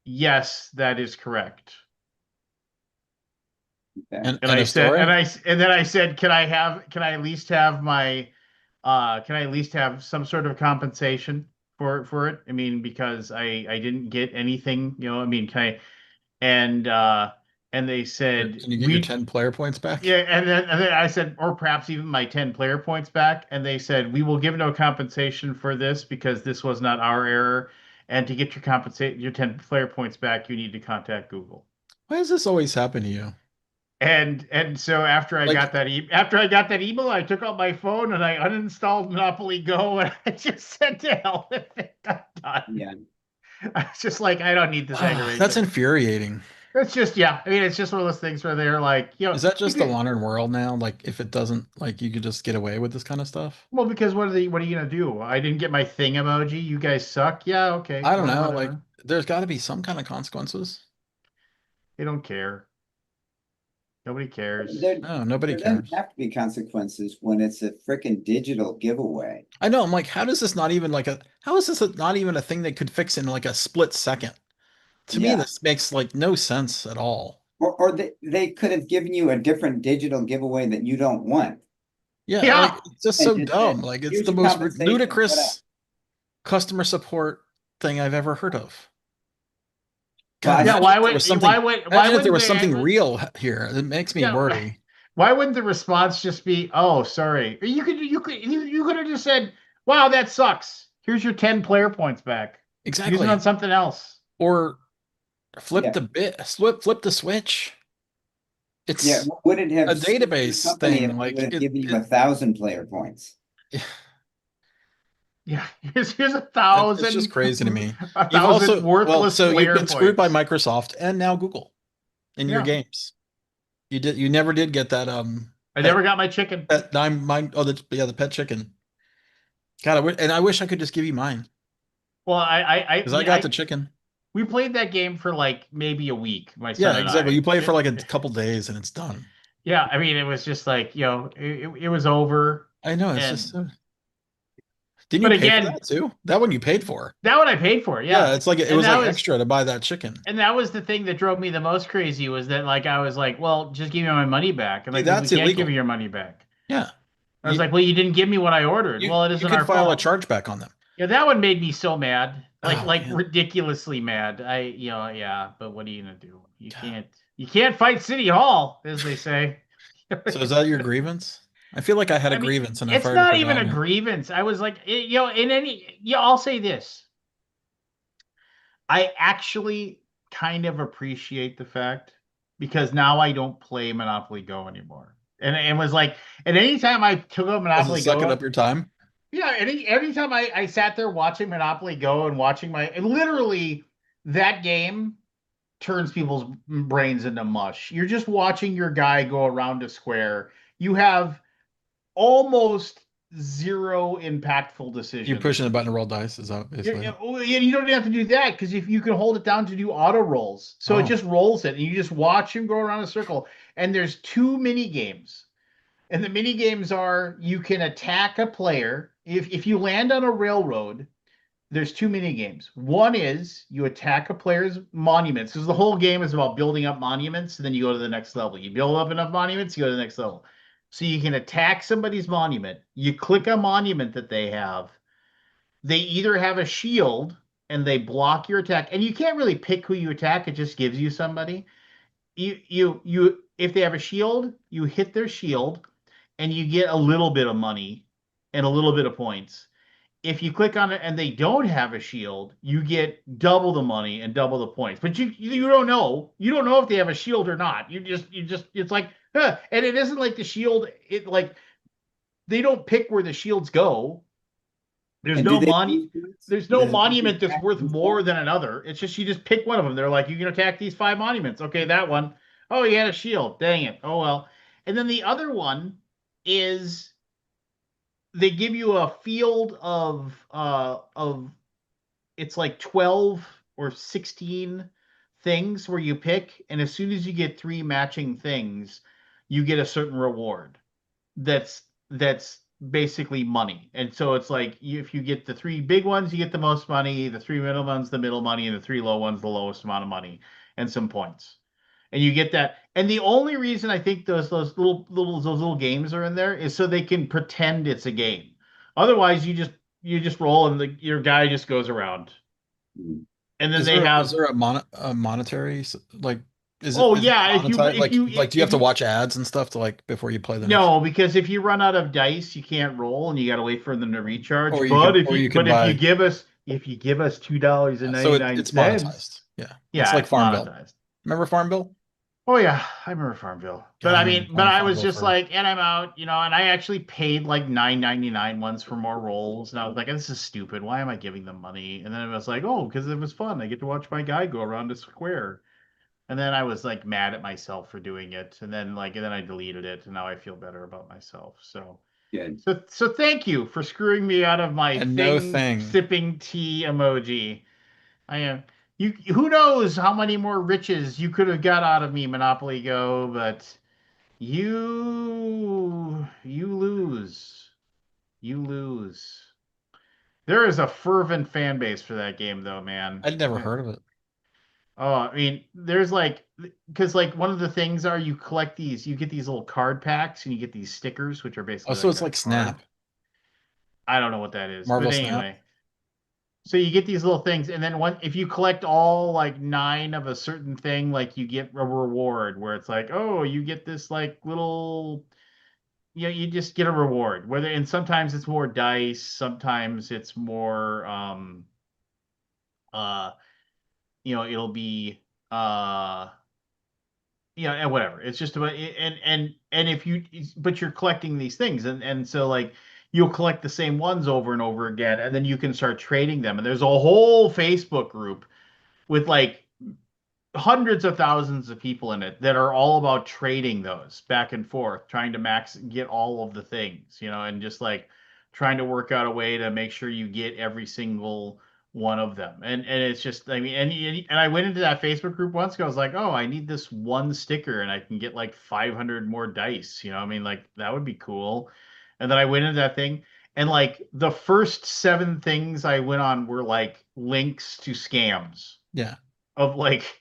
yes, that is correct. Okay. and And and I a said, story. and then I said, can I at least have my, can I at least have some sort of compensation for it? I mean, because I didn't get anything, I mean, and uh, and they said, Can you get your 10 player points back? yeah, and then I said, or perhaps even my 10 player points back, and they said, we will give no compensation for this because this was not our error, and to get your 10 player points back, you need to contact Google. Why does this always happen to you? And so Like, after I got that email, I took out my phone and I uninstalled Monopoly Go, and I just said, to hell with it. I'm done. Yeah. I was just like, I don't need this that's aggravation. infuriating. It's just, yeah. I mean, it's just one of those things where they're like, Is that you just the could, modern world now? Like, if it doesn't, like, you could just get away with this kind of stuff? well, because what are you gonna do? I didn't get my thing emoji. You guys suck. Yeah, okay. I don't Well, know. Like, whatever. there's got to be some kind of consequences. They don't care. Nobody cares. There, No, nobody there doesn't cares. have to be consequences when it's a freaking digital giveaway. I know. I'm like, how does this not even like a, how is this not even a thing they could fix in like a split second? To me, Yeah. this makes like no sense at all. Or they could have given you a different digital giveaway that you don't want Yeah, like Yeah. it's just and so just said, dumb. Like it's here's the your most compensation. What else? ludicrous customer support thing I've ever heard of. Well, God, I Yeah. saw, Why imagine if there wouldn't was they? something real here. It makes me Yeah. worry. Why wouldn't the response just be, "Oh, sorry"? You could have just said, "Wow, that sucks. Here's your 10 player points back. Use it on Exactly. something else." Or yeah, flip the switch. yeah. It's Would it a have served your database company if thing. they would Like have given you 1,000 player points? Yeah. Here's it's just crazy to me. a You've thousand also, well, worthless so you've player been screwed by points. Microsoft and now Google in your Yeah. games. You never did get that I pet never got my chicken. nine mine oh the pet chicken. God, I wish I could just give you mine Well, because I got the chicken. we played that game for like maybe a week, my son Yeah, and exactly. I. You play it for like a couple days and it's done. Yeah, I mean, it was just like, it was over. I know, it's just And, didn't you but pay for again, that too? That one you paid for. that one I paid for, Yeah, yeah. it's like it And was that like was, extra to buy that chicken. and that was the thing that drove me the most crazy was that like, I was like, well, just give me my money back. And See, like, well, we that's can't give you illegal. your money back. Yeah. I was You like, well, you didn't give me what I ordered. Well, it you isn't could our file a fault. chargeback on them. Yeah, that one made me so mad. Oh Like man. ridiculously mad. Yeah, but what are you gonna do? God. You can't fight City Hall, as they say. So is that your grievance? I feel like I had a I mean, grievance and I've it's already not even a forgotten it. grievance. I was like, in any, I'll say this. I actually kind of appreciate the fact because now I don't play Monopoly Go anymore. And it was like, and anytime I took a Doesn't Monopoly suck it Go, up your time? yeah, anytime I sat there watching Monopoly Go and watching and literally that game turns people's brains into mush. You're just watching your guy go around a square. You have almost zero impactful You're pushing the decisions. button to roll dice, is that basically? You don't even have to do that because if you can hold it down to do auto rolls, so it Oh, just rolls it, and you just watch him go around a circle. And there's two mini games, and the mini games are you can attack a player if you land on a railroad. There's two mini games. One is you attack a player's monuments because the whole game is about building up monuments, and then you go to the next level. You build up enough monuments, you go to the next level. So you can attack somebody's monument. You click a monument that they have. They either have a shield and they block your attack, and you can't really pick who you attack. It just gives you somebody. If they have a shield, you hit their shield, and you get a little bit of money and a little bit of points. If you click on it and they don't have a shield, you get double the money and double the points. But you don't know. You don't know if they have a shield or not. You just it's like, huh. And it isn't like the shield. It like they don't pick where the shields go. There's And do no they mon lose points? there's no Do the monument that's attack worth lose more points? than another. It's just you just pick one of them. They're like, you can attack these five monuments. Okay, that one. Oh, he had a shield. Dang it. Oh well. And then the other one is they give you a field of it's like 12 or 16 things where you pick, and as soon as you get three matching things, you get a certain reward that's basically money. And so it's like if you get the three big ones, you get the most money, the three middle ones, the middle money, and the three low ones, the lowest amount of money, and some points. And you get that. And the only reason I think those little games are in there is so they can pretend it's a game. Otherwise, you just roll and your guy just goes around. Hmm. And then they is have, there a monetary like oh is it yeah, monetized like do you have if to you watch ads and stuff to like before you play the next no, because if you run out of dice, you can't roll and you got to wait for them to recharge. or you can But buy if you give us $2 and it's 99 cents, monetized. Yeah. It's yeah, like it's Farmville. monetized. Remember Farmville? Oh yeah, I remember Farmville. But God, I I remember mean, but playing I was Farmville just for like, and I'm out, and I actually paid like 9.99 once for more rolls, and I was like, this is stupid. Why am I giving them money? And then it was like, oh, because it was fun. I get to watch my guy go around a square. And then I was like mad at myself for doing it, and then I deleted it, and now I feel better about myself. So Good. so thank you for screwing me out of my And no thing thing. sipping tea emoji. I am you. Who knows how many more riches you could have got out of me, Monopoly Go, but you lose. You lose. There is a fervent fan base for that game, though, man. I'd never heard of it. Oh, I mean, there's like, because like one of the things are you collect these, you get these little card packs and you get these stickers, which are Oh, basically so like it's a like card. Snap, I don't know what that is, but Marvel Snap. anyway. So you get these little things, and then if you collect all like 9 of a certain thing, like you get a reward where it's like, oh, you get this like little, you just get a reward. And sometimes it's more dice, sometimes it's more, uh, it'll be, uh, and whatever. It's just about and if you but you're collecting these things and so like you'll collect the same ones over and over again and then you can start trading them. And there's a whole Facebook group with like hundreds of thousands of people in it that are all about trading those back and forth, trying to get all of the things, and just like trying to work out a way to make sure you get every single one of them. And it's just, I mean, and I went into that Facebook group once. 'Cause I was like, oh, I need this one sticker, and I can get like 500 more dice. I mean, like that would be cool. And then I went into that thing, and like the first 7 things I went on were like links to scams Yeah. of like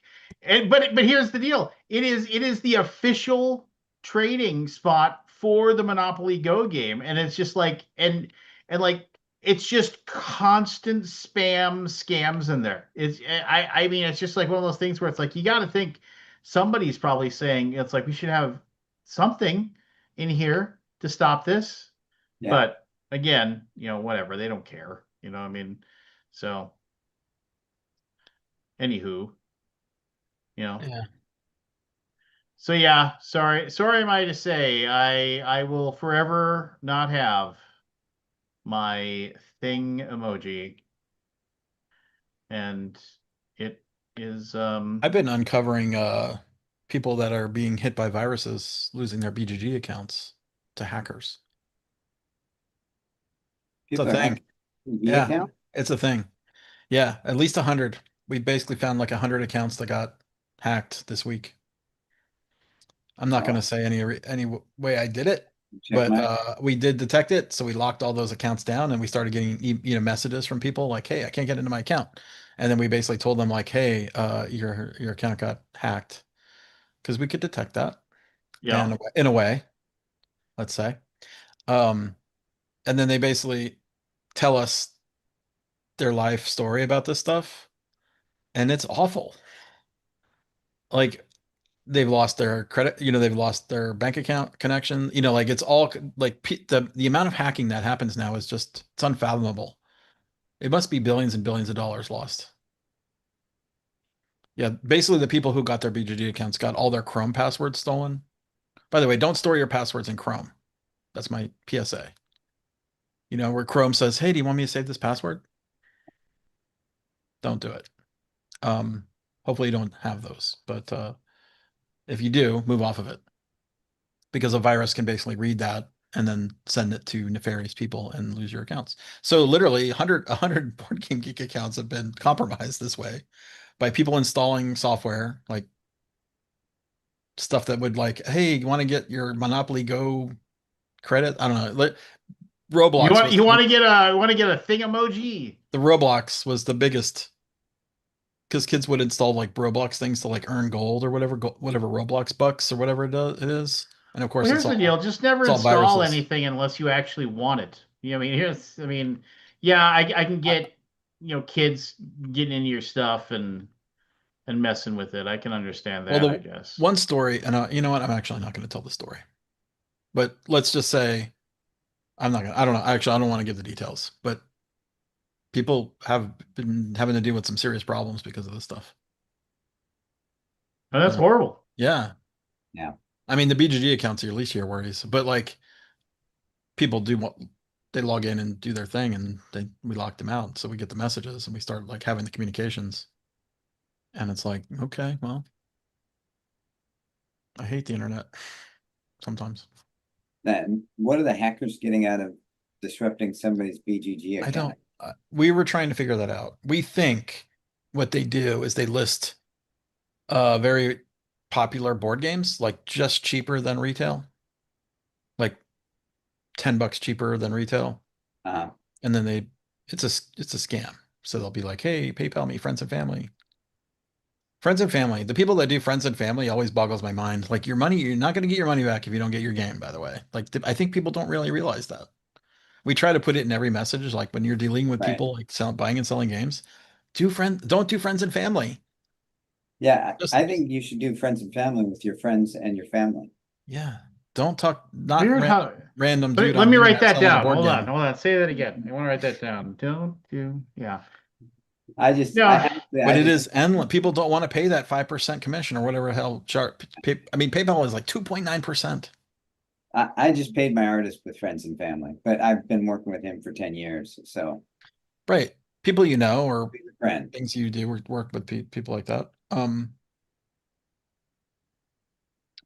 but here's the deal. It is the official trading spot for the Monopoly Go game, and it's just like and like it's just constant spam scams in there. I mean it's just like one of those things where it's like you got to think somebody's probably saying it's like we should have something in here to stop this. Yeah. But again, whatever, they don't care. I mean, so anywho, you know. Yeah. So yeah, sorry am I to say, I will forever not have my thing emoji, and it is I've been uncovering people that are being hit by viruses losing their BGG accounts to hackers. It's a People are thing. hacking the Yeah, account. it's a thing. Yeah, at least 100. We basically found like 100 accounts that got hacked this week. I'm not going to Oh, say any way I did it, check but my. we did detect it, so we locked all those accounts down, and we started getting messages from people like, "Hey, I can't get into my account," and then we basically told them like, "Hey, your account got hacked," because we could detect that yeah. and in a way, let's say, um, and then they basically tell us their life story about this stuff, and it's awful. Like they've lost their credit, they've lost their bank account connection, like it's all like the amount of hacking that happens now is just it's unfathomable. It must be billions and billions of dollars lost. Yeah, basically the people who got their BGG accounts got all their Chrome passwords stolen. By the way, don't store your passwords in Chrome. That's my PSA. Where Chrome says, "Hey, do you want me to save this password?" Don't do it. Um, Hopefully you don't have those, but if you do, move off of it because a virus can basically read that and then send it to nefarious people and lose your accounts. So literally 100 Board Game Geek accounts have been compromised this way by people installing software like stuff that would like, hey, you want to get your Monopoly Go credit? I don't know. You Roblox want was you want to get a thing emoji? the Roblox was the biggest because kids would install like Roblox things to like earn gold or whatever Roblox bucks or whatever it is. And of Well, course here's the deal. Just never it's all install viruses. anything unless you actually want it. I mean, yeah, I can get, kids getting into your stuff and messing with it. I can understand Well, that, I the guess. one story, and you know what? I'm actually not going to tell the story. But let's just say I'm not going to, I don't know. Actually, I don't want to give the details, but people have been having to deal with some serious problems because of this stuff. Oh, that's Uh, horrible. yeah. Yeah. I mean, the BGG accounts are your least of your worries, but like people do what they log in and do their thing and we lock them out. So we get the messages and we start like having the communications. And it's like, okay, well. I hate the internet sometimes. Then what are the hackers getting out of disrupting somebody's BGG I don't. account? We were trying to figure that out. We think what they do is they list very popular board games, like just cheaper than retail, like $10 cheaper than retail, Uh, and then it's a scam. So they'll be like, "Hey, PayPal me, friends and family." Friends and family. The people that do friends and family always boggles my mind. Like your money, you're not going to get your money back if you don't get your game, by the way. Like I think people don't really realize that. We try to put it in every message, like when you're dealing with right. people like buying and selling games, don't do friends and family. Yeah, Just I think you should do friends and family with your friends and your family. yeah. Don't talk not Weird random how. random Let me, dude let on me the write internet that selling a down. board Hold on, game. hold on. Say that again. I want to write that down. Don't do. Yeah. I Yeah. actually, But I it just, is endless. People don't want to pay that 5% commission or whatever the hell I mean, PayPal is like 2.9%. I just paid my artist with friends and family, but I've been working with him for 10 years, so Right. People you know or he's a friend. things you do work with people like that.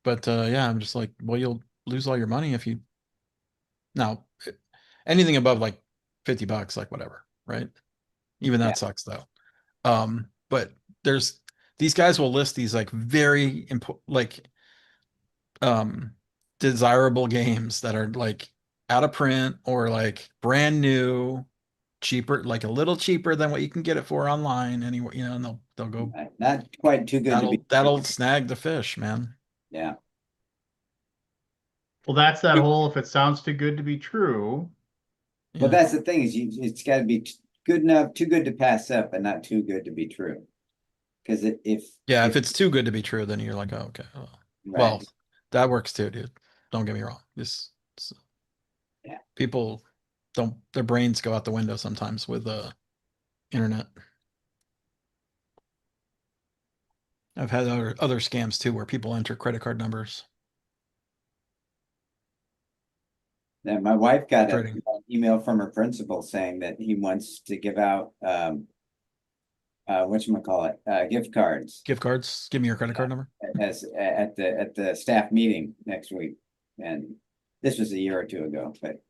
But yeah, I'm just like, well, you'll lose all your money if you now anything above like $50, like whatever, right? Even Yeah, that sucks though. But there's these guys will list these like very important like um desirable games that are like out of print or like brand new, cheaper, like a little cheaper than what you can get it for online anywhere, and they'll go not quite too good to be true. that'll snag the fish, man. Yeah. Well, that's that whole. If it sounds too good to be true. Well, Yeah. that's the thing is it's got to be good enough, too good to pass up, but not too good to be true. Because Yeah, if if it's too good to be true, then you're like, oh, okay. Oh. right, Well, that works too, dude. Don't get me wrong. yeah, People don't their brains go out the window sometimes with internet. I've had other scams too where people enter credit card numbers now my wife got trading an email from her principal saying that he wants to give out whatchamacallit, gift cards gift cards. Give me your credit card number. as at the staff meeting next week. And this was a year or two ago, but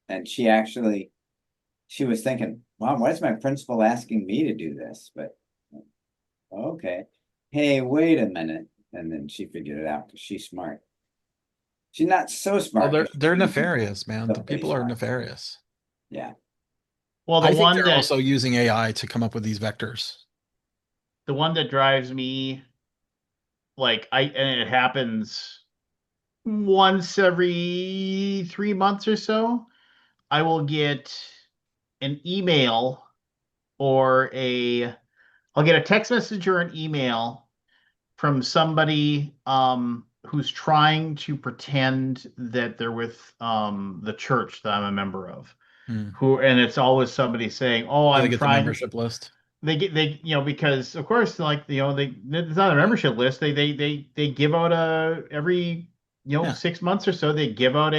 and she was thinking, Mom, why is my principal asking me to do this? But okay. Hey, wait a minute. And then she figured it out because she's smart. She's not so Oh, smart, but they're she's nefarious, man. still The pretty people are smart. nefarious. Yeah. Well, I think they're also using AI to come up with these vectors. the one that drives me, like and it happens once every 3 months or so. I will get an email or I'll get a text message or an email from somebody who's trying to pretend that they're with the church that I'm a member of. Hmm. And it's always somebody saying, "Oh, Do they I'm get the trying." membership list? Because of course, like, it's not a membership list. They give out every Yeah. 6 months or so, they give out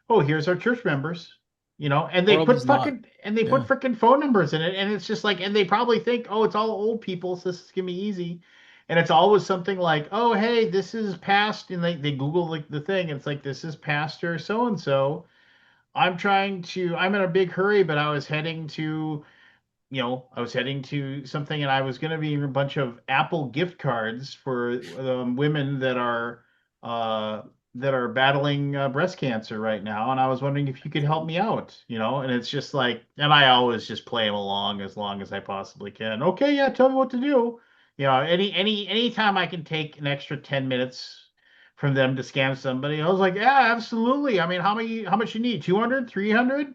oh, here's our church members, and they World put is not. fucking and they put Yeah. freaking phone numbers in it, and it's just like, and they probably think, oh, it's all old people, so this is gonna be easy. And it's always something like, oh, hey, this is past, and they Google like the thing, and it's like, this is Pastor so and so. I'm in a big hurry, but I was heading to something, and I was going to be in a bunch of Apple gift cards for women uh, that are battling breast cancer right now, and I was wondering if you could help me out, And it's just like, and I always just play them along as long as I possibly can. Okay, yeah, tell me what to do. Anytime I can take an extra 10 minutes from them to scam somebody, I was like, yeah, absolutely. I mean, how much you need? 200, 300?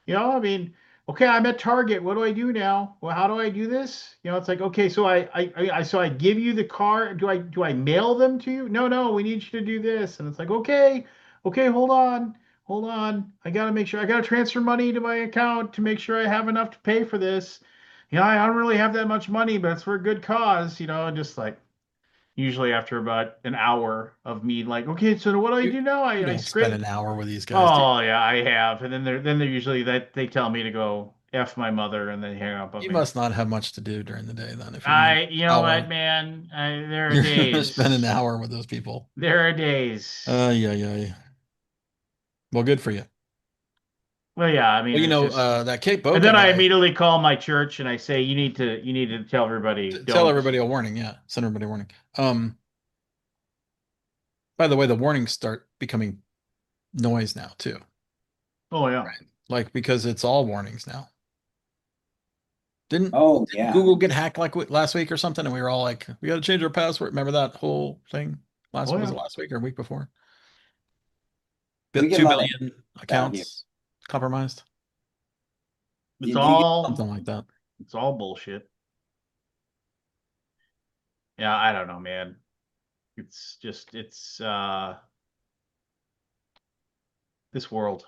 I mean. Okay, I'm at Target. What do I do now? Well, how do I do this? It's like, okay, so I give you the car. Do I mail them to you? No, no, we need you to do this. And it's like, okay, okay, hold on. I gotta make sure I gotta transfer money to my account to make sure I have enough to pay for this. I don't really have that much money, but it's for a good cause. Just like usually after about an hour of me like, okay, so what do I You do now? you I don't spend scrape. an hour with these guys, do you? Oh yeah, I have, and then they're usually that they tell me to go F my mother and then hang up on You me. must not have much to do during the day then. If you're gonna You know what, man? There are you're gonna days. spend an hour with those people. There are days. Yeah, yeah. Well, good for you. Well, yeah, I mean, Well, it's just, that Kate and Boca then I guy, immediately call my church and I say, you need to tell everybody, tell don't. everybody a warning. Yeah, send everybody a warning. By the way, the warnings start becoming noise now too. Oh yeah. Right. Like because it's all warnings now. Didn't Oh, didn't yeah. Google get hacked like last week or something, and we were all like, we got to change our password. Remember that whole thing? Oh Was yeah. it last week or a week before? We get a Two lot of billion out here. accounts compromised. It's Do you get, Something like that. it's all bullshit. Yeah, I don't know, man. It's just, this world.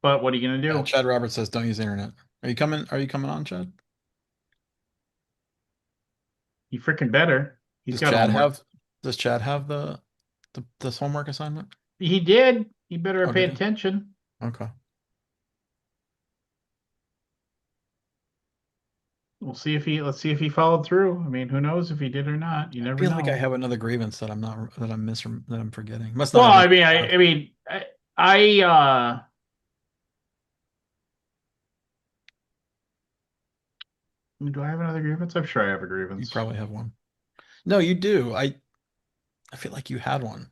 But what are you gonna do? Chad Roberts says, "Don't use the internet." Are you coming? Are you coming on, Chad? You freaking better. He's Does got Chad homework. have? Does Chad have the this homework assignment? He did. He better Oh, pay did he? attention. Okay. Let's see if he followed through. I mean, who knows if he did or not? You I never feel like I know. have another grievance that I'm not that I'm that I'm forgetting. Must not Well, have been. I do I have another grievance? I'm sure I have a You grievance. probably have one. No, you do. I feel like you had one.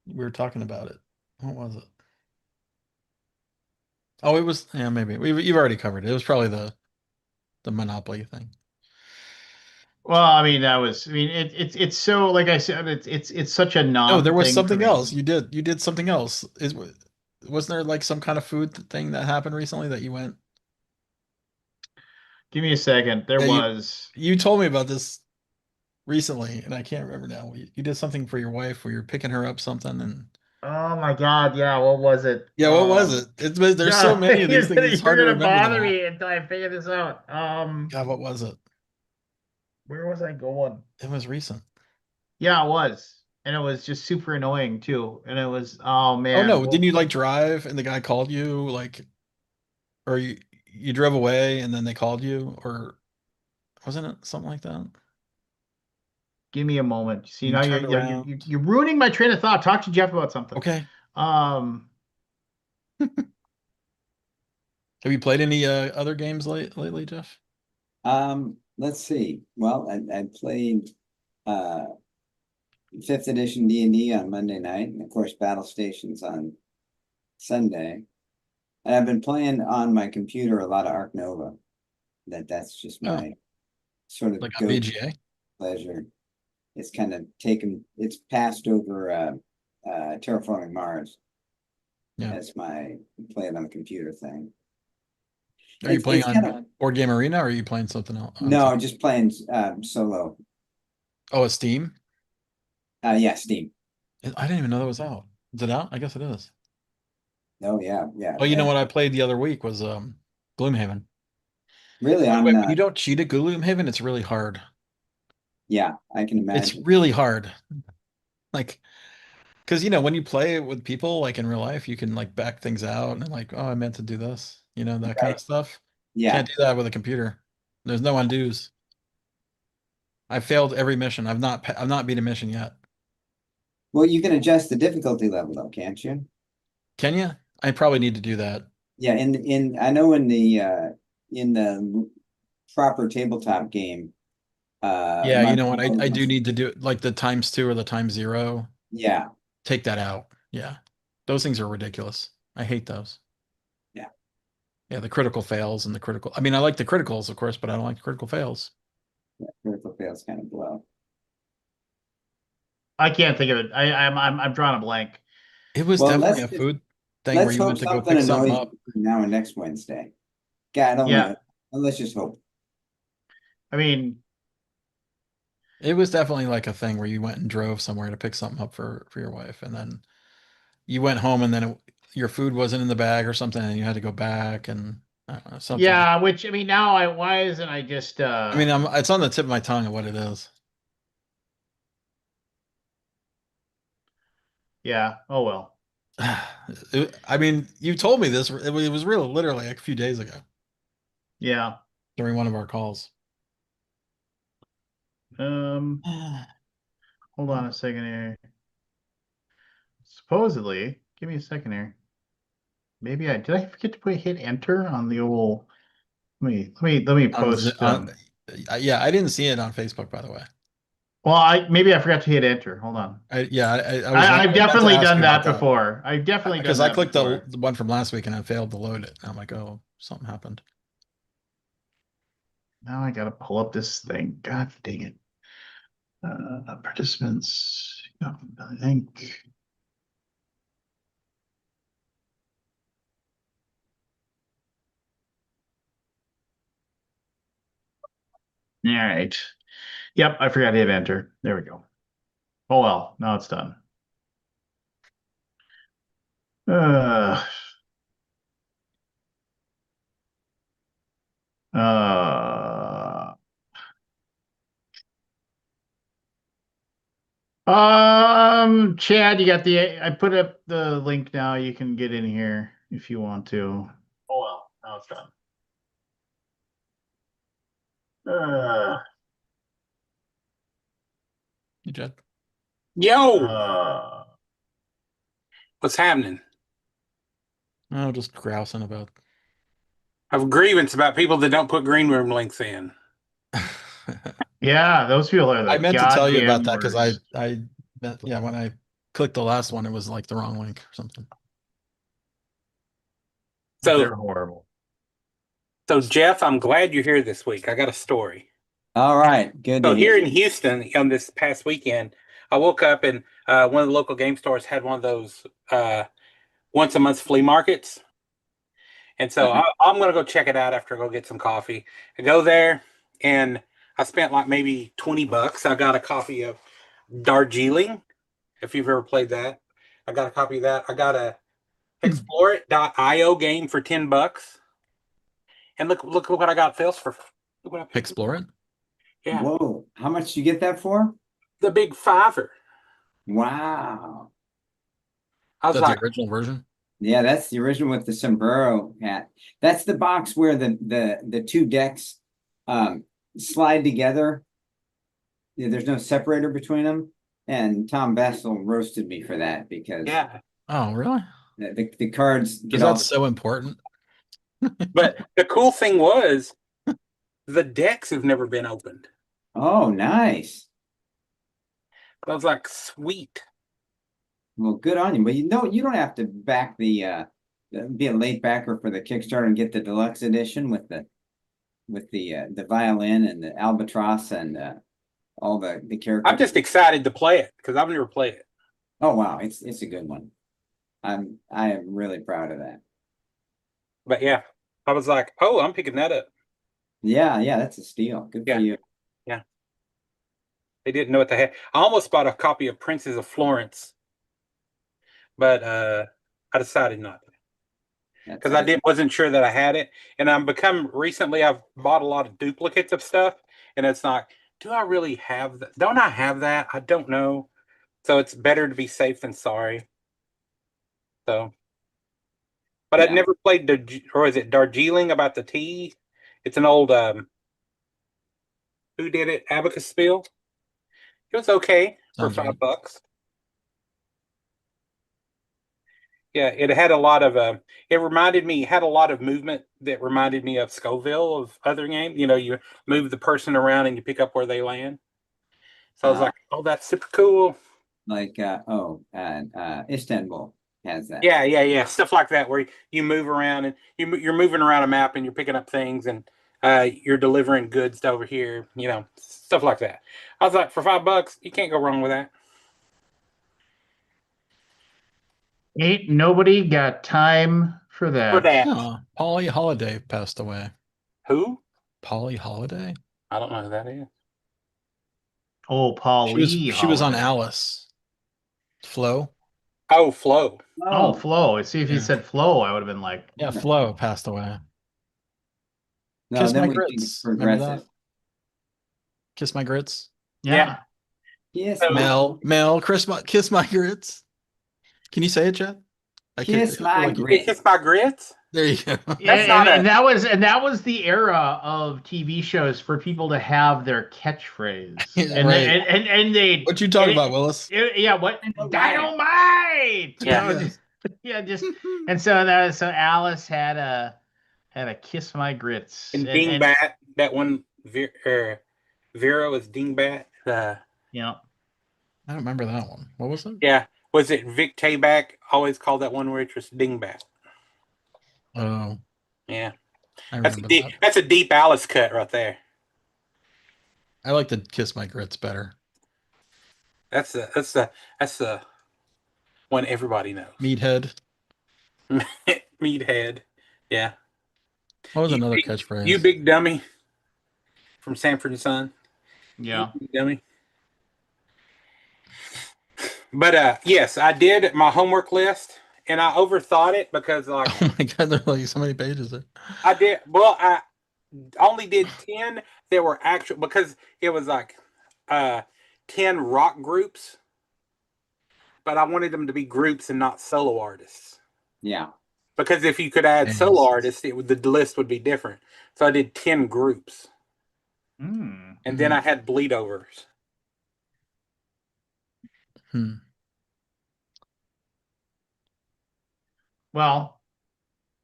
We were talking about it. What was it? Oh, it was. Yeah, maybe you've already covered it. It was probably the Monopoly thing. Well, I mean, it's so like I said, it's such a No, there non was thing for something me. else. You did something else. Wasn't there like some kind of food thing that happened recently that you went? Give me a second. There Yeah, was. you told me about this recently, and I can't remember now. You did something for your wife where you're picking her up something, and Oh my God, yeah, what was it? yeah, what was it? There's so No, many of these things. It's you're hard to gonna remember them bother all. me until I figure this out. God, what was it? Where was I going? It was recent. Yeah, it was. And it was just super annoying too. And it was, oh Oh man. no, Well, didn't you like drive and the guy called you like, or you drove away and then they called you, or wasn't it something like that? give me a moment. See, You now turned around. you're ruining my train of thought. Talk to Jeff about something. Okay. Um, Have you played any other games lately, Jeff? let's see. Well, I played uh fifth edition D&D on Monday night, and of course Battle Stations on Sunday. And I've been playing on my computer a lot of Arc Nova. That's just Oh, my sort of like on go VGA? pleasure. It's kind of it's passed over Terraforming Mars Yeah. as my play it on the computer thing. Are you playing It's kind on of Board Game Arena or are you playing something else on no, something? just playing solo. Oh, it's Steam? Yeah, Steam. I didn't even know that was out. Is it out? I guess it is. Oh yeah, yeah. Oh, you know what I played the other week was Gloomhaven. Really By the way, on when you don't cheat at Gloomhaven, it's really hard. yeah, I can It's imagine. really hard. Like, because when you play with people like in real life, you can like back things out and like, oh, I meant to do this, that kind of Right. stuff. Yeah. Can't do that with a computer. There's no undos. I failed every mission. I've not beat a mission yet. Well, you can adjust the difficulty level though, can't you? Can you? I probably need to do that. Yeah, in I know in the proper tabletop game, Yeah, you my know what? I do need to do it like the times two or the times zero. yeah, Take that out. Yeah. Those things are ridiculous. I hate those. yeah, Yeah, the critical fails and the critical. I mean, I like the criticals, of course, but I don't like the critical fails. yeah, critical fails kind of blow. I can't think of it. I'm drawing a blank. It was Well, definitely a food thing where let's you hope went to go something pick something annoys up. you between now and next Wednesday. God Yeah. only, let's just hope. I mean, It was definitely like a thing where you went and drove somewhere to pick something up for your wife, and then you went home, and then your food wasn't in the bag or something, and you had to go back and something like. yeah, which I mean now why isn't I just I mean, it's on the tip of my tongue of what it is. yeah, oh well. I mean, you told me this. It was really literally like a few days ago Yeah. during one of our calls. Hold on a second here. Supposedly, give me a second here. Maybe did I forget to hit enter on the old. Let me post. Yeah, I didn't see it on Facebook, by the way. Well, maybe I forgot to hit enter. Hold on. I was I've I meant to definitely ask done you about that before. I've definitely done because I that clicked before. the one from last week and I failed to load it. I'm like, oh, something happened. Now I gotta pull up this thing. God dang it. Participants. I think. All right. Yep, I forgot to hit enter. There we go. Oh well, now it's done. Uh, uh, Chad, you got I put up the link now. You can get in here if you want to. Oh well, now it's done. Uh, You Jed? Yo, uh, what's happening? Oh, just grousing about. I have a grievance about people that don't put green room links in. yeah, those people are the I meant to tell you about goddamn that because worst. yeah, when I clicked the last one, it was like the wrong link or something. They're So, horrible. so Jeff, I'm glad you're here this week. I got a story. All right, good to So here hear. in Houston, on this past weekend, I woke up and one of the local game stores had one of those once a month flea markets, and so I'm gonna go check it out after I go get some coffee. I go there, and I spent like maybe $20. I got a copy of Darjeeling, if you've ever played that. I got a copy of that. I got a Explorit.io game for $10. And look what I got Phils for. Look what I picked. Explore it. Yeah. Whoa, how much did you get that for? The big fiver. Wow. I Is was that the like, original version? Yeah, that's the original with the sombrero hat. That's the box where the two decks slide together. Yeah, there's no separator between them. And Tom Bessel roasted me for that because yeah. Oh, really? the cards Is get that all so important? But the cool thing was the decks have never been opened. oh nice. I was like, sweet. Well, good on you. But you don't have to back be a late backer for the Kickstarter and get the deluxe edition with the violin and the albatross and all the I'm characters. just excited to play it because I've never played it. Oh wow, it's a good one. I am really proud of that. But yeah, I was like, oh, I'm picking that up. Yeah, that's a steal. Good for Yeah. you. Yeah. They didn't know what they had. I almost bought a copy of Princes of Florence, but I decided not to. That's Because I good. wasn't sure that I had it. And I've bought a lot of duplicates of stuff, and it's like, do I really have that? Don't I have that? I don't know. So it's better to be safe than sorry. So, but I'd Yeah. never played or is it Darjeeling about the tea? It's an old who did it? Abacus spiel. It was okay for Sounds right. $5. Yeah, it had a lot of it had a lot of movement that reminded me of Scoville of other games. You know, you move the person around and you pick up where they land. So I was like, oh, that's super cool. Like Istanbul has that. Yeah. Stuff like that where you move around and you're moving around a map and you're picking up things and you're delivering goods to over here, you know, stuff like that. I was like, for $5, you can't go wrong with that. Ain't nobody got time for For that. that. Oh, Polly Holiday passed away. Who? Polly Holiday? I don't know who that is. Oh, Paul Lee She was on Holiday. Alice. Flo? Oh, Flo. Oh, Flo. See, if he Yeah. said Flo, I would have been like, Yeah, Flo passed away. No, Kiss then My we think Grits. Remember progressive. that? Kiss My Grits. yeah. Yes, So- Mel, Kiss My Grits. Can you say it, Chad? I Kiss I feel my like you- grits. Kiss my grits. There you go. That's not and a- that was the era of TV shows for people to have their catchphrase. Yeah, And right. and they What you talking about, Willis? yeah, what dynamite? You know, Yeah. just yeah, just and so Alice had a kiss my grits. And And Dingbat, that one, Vera was Dingbat. you know, I don't remember that one. What was it? Yeah, was it Vic Tayback? Always called that one waitress Dingbat. Oh, Yeah, I remember that. that's a deep Alice cut right there. I like to kiss my grits better. That's the one everybody knows. Meathead. Meathead. Yeah. What was You another big- catchphrase? You big dummy from Sanford and Son. yeah. You big dummy. But yes, I did my homework list and I overthought it because like Oh my god, there are like so many pages there. I only did 10 that were actual because it was like 10 rock groups, but I wanted them to be groups and not solo artists. Yeah. Because if you could add Yes. solo artists, the list would be different. So I did 10 groups. Hmm. And then I had bleed overs. Hmm. Well,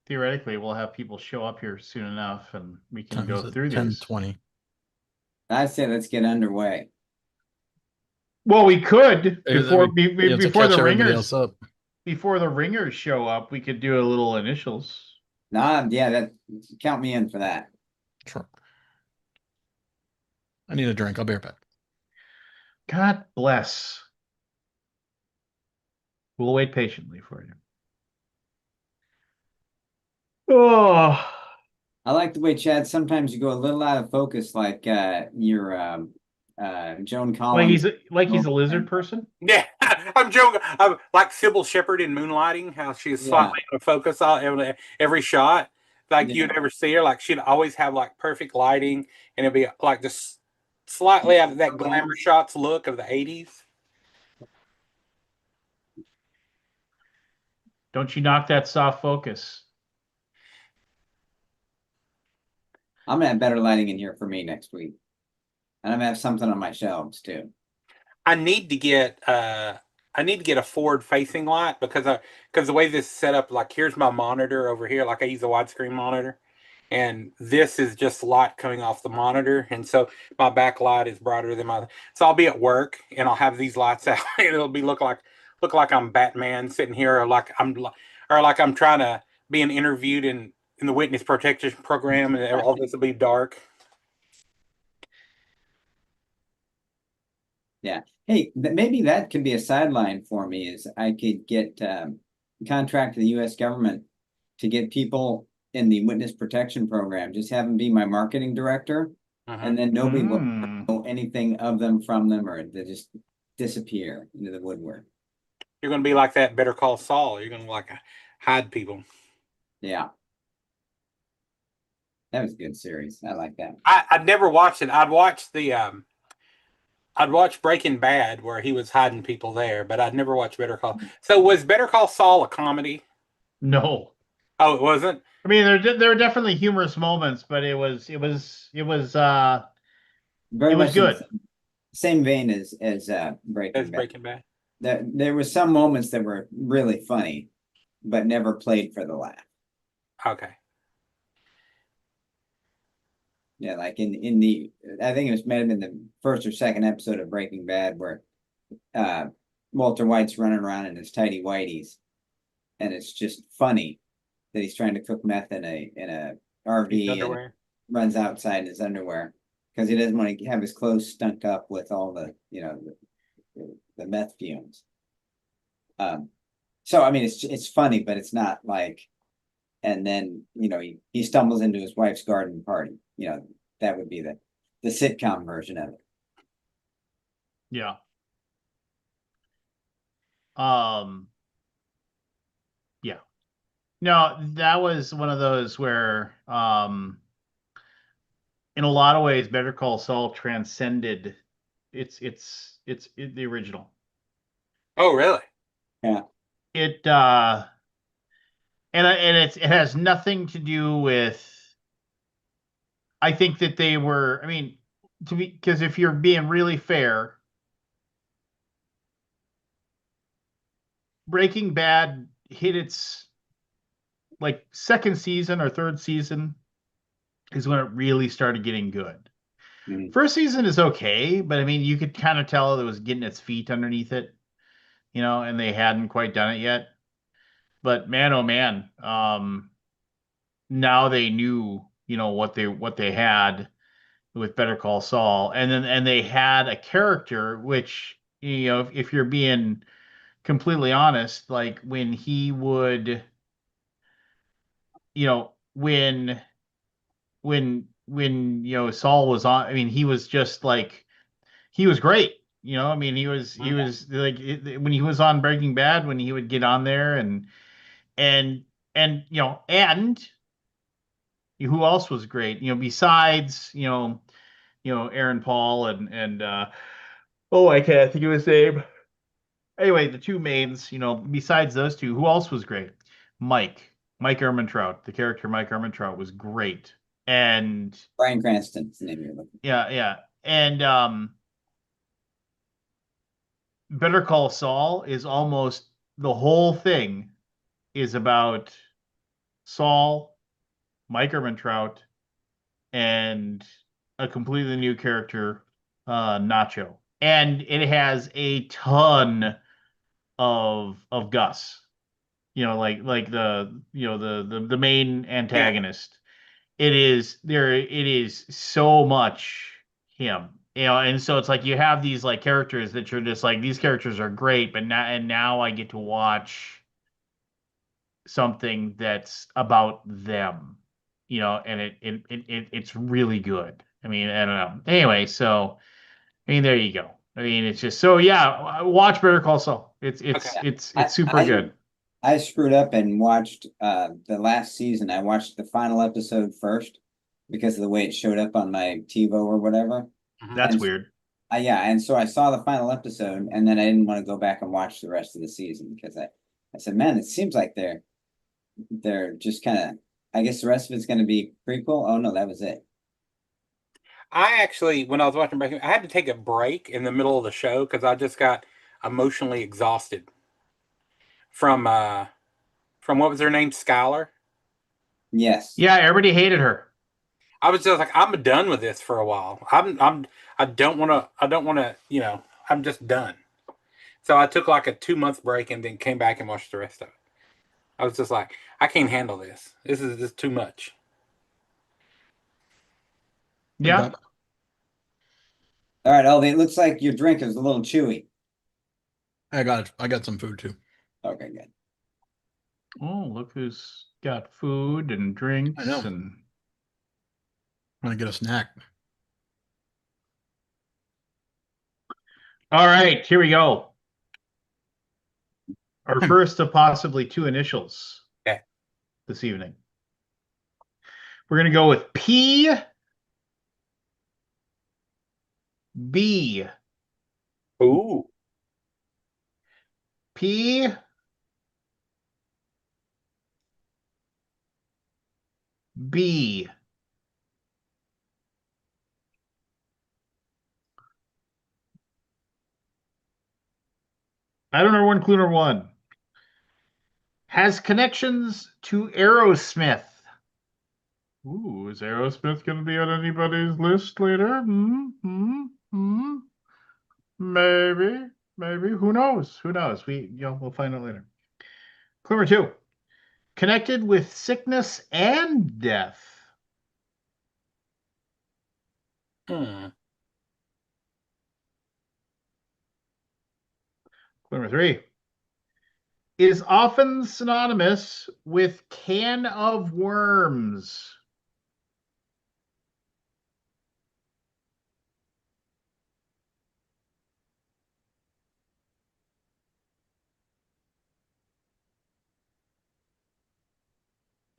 theoretically, we'll have people show up here soon enough, and we can Times go it, through 10, these. 20. I say let's get underway. Well, we could Yeah, before to before catch the everybody ringers else up. before the ringers show up. We could do a little initials. Nah, yeah, that count me in for that. Sure. I need a drink. I'll be right back. God bless. We'll wait patiently for you. Oh, I like the way, Chad, sometimes you go a little out of focus, like your Joan Collins. like he's a lizard person. Yeah, I'm joking. I'm like Sybil Shepherd in Moonlighting, how she's slightly out of focus all every shot. Like Yeah. you'd ever see her, like she'd always have like perfect lighting, and it'd be like just slightly out of that glamour shots look of the '80s. Don't you knock that soft focus. I'm gonna have better lighting in here for me next week. And I'm gonna have something on my shelves too. I need to get a forward facing light because the way this is set up, like here's my monitor over here, like I use a widescreen monitor, and this is just light coming off the monitor, and so my backlight is brighter than my. So I'll be at work and I'll have these lights out, and it'll be look like I'm Batman sitting here, or like I'm trying to being interviewed in the witness protection program, and all this will be dark. Yeah. Hey, maybe that could be a sideline for me. Is I could get contract to the U.S. government to get people in the witness protection program. Just have them be my marketing director, and then nobody will know anything of them from them, or they just disappear into the woodwork. You're going to be like that Better Call Saul. You're going to like hide people. Yeah. That was a good series. I like that. I'd never watched it. I'd watched Breaking Bad where he was hiding people there, but I'd never watched Better Call. So was Better Call Saul a comedy? No. Oh, it wasn't? I mean, there are definitely humorous moments, but it was Very it much was good. Same vein as Breaking That's Bad. Breaking Bad. There were some moments that were really funny, but never played for the laugh. Okay. Yeah, like in the I think it was might have been the first or second episode of Breaking Bad where Walter White's running around in his tidy whities, and it's just funny that he's trying to cook meth in a RV and runs outside in his underwear because he doesn't want to have his clothes stunk up with all the the meth fumes. So I mean it's funny, but it's not like. And then he stumbles into his wife's garden party. That would be the sitcom version of it. Yeah. Yeah. No, that was one of those where in a lot of ways Better Call Saul transcended the original. Oh, really? Yeah. It and it has nothing to do with. I think that they were. I mean, to be because if you're being really fair, Breaking Bad hit its like second season or third season is when it really started getting good. Mhm. First season is okay, but I mean, you could kind of tell it was getting its feet underneath it, and they hadn't quite done it yet. But man, oh man, now they knew, what they had with Better Call Saul, and they had a character which, if you're being completely honest, like when he would, when Saul was on, I mean, he was just like he was great. I mean, he was like when he was on Breaking Bad, when he would get on there and and who else was great? Besides Aaron Paul and oh, I can't think of his name. Anyway, the two mains, besides those two, who else was great? Mike Ehrmantraut, the character Mike Ehrmantraut was great, and Bryan Cranston's the name you're looking yeah, yeah, and Better Call Saul is almost the whole thing is about Saul, Mike Ehrmantraut, and a completely new character, Nacho. And it has a ton of Gus. Like the main Yeah. antagonist. It is so much him. And so it's like you have these like characters that you're just like these characters are great, but now I get to watch something that's about them, and it's really good. I mean, I don't know. Anyway, so I mean, there you go. I mean, it's just so yeah. Watch Better Call Saul. It's Okay. it's it's I it's super I good. I screwed up and watched the last season. I watched the final episode first because of the way it showed up on my TiVo or whatever. Mhm. That's And weird. yeah, and so I saw the final episode, and then I didn't want to go back and watch the rest of the season because I said, man, it seems like they're just kind of. I guess the rest of it's going to be prequel. Oh no, that was it. I actually, when I was watching Breaking, I had to take a break in the middle of the show because I just got emotionally exhausted from what was her name, Skylar. Yes. Yeah, everybody hated her. I was just like, I'm done with this for a while. I don't want to. I don't want to. I'm just done. So I took like a 2 month break and then came back and watched the rest of it. I was just like, I can't handle this. This is just too much. Hey, Yeah. Bob. All right, Elvie. It looks like your drink is a little chewy. I got it. I got some food too. Okay, good. Oh, look who's got food and I know. drinks I'm and gonna get a snack. all right, here we go. Our first of possibly two initials Okay. this evening. We're gonna go with B. Ooh. P. B. I don't know one clue number one. Has connections to Aerosmith. Ooh, is Aerosmith going to be on anybody's list later? Maybe, maybe. Who knows? Who knows? We'll find out later. Clue number two. Connected with sickness and death. Hmm. Clue number three. Is often synonymous with can of worms.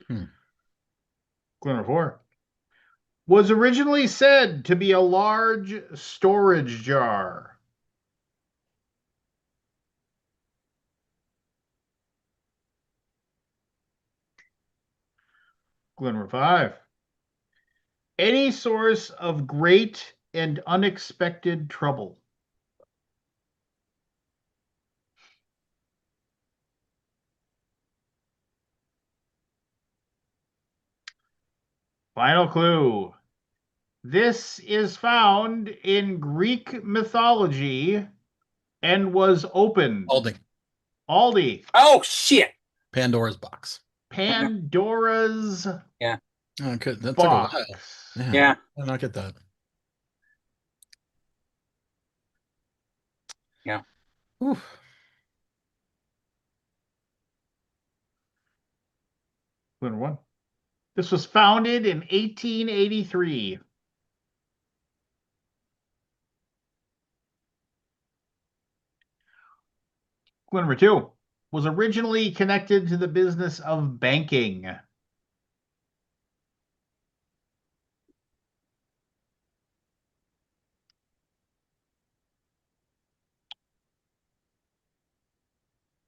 Hmm. Clue number four. Was originally said to be a large storage jar. Clue number 5. Any source of great and unexpected trouble. Final clue. This is found in Greek mythology and was opened. Aldi. Aldi. Oh shit! Pandora's box. Pandora's Yeah. Oh, good. That took a box. while. Yeah. Yeah. I did not get that. Yeah. Ooh. Clue number 1. This was founded in 1883. Clue number 2. Was originally connected to the business of banking.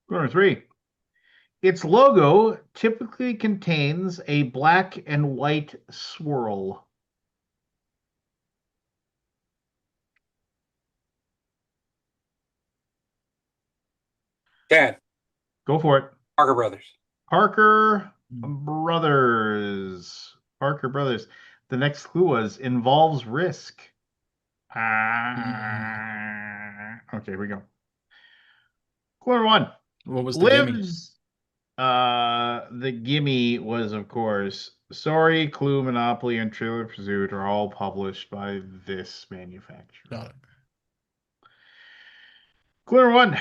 Clue number 3. Its logo typically contains a black and white swirl. Dad. Go for it. Parker Brothers. Parker Brothers. Parker Brothers. The next clue was involves risk. Okay, here we go. Clue number 1. What was the gimme? Lives. The gimme was, of course, Sorry, Clue, Monopoly, and Trivial Pursuit are all published by this manufacturer. Got it. Clue number 1.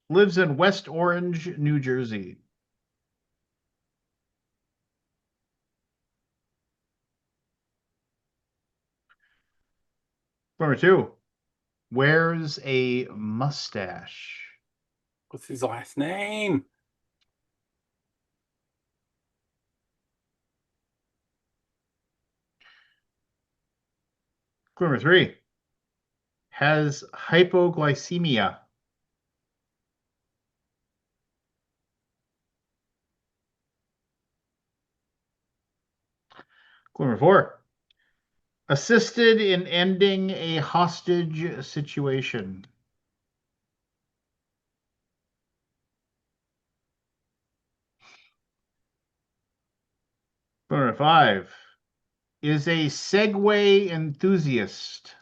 Lives in West Orange, New Jersey. Number 2. Wears a mustache. What's his last name? Clue number 3. Has hypoglycemia. Clue number 4. Assisted in ending a hostage situation. Clue number 5. Is a Segway enthusiast.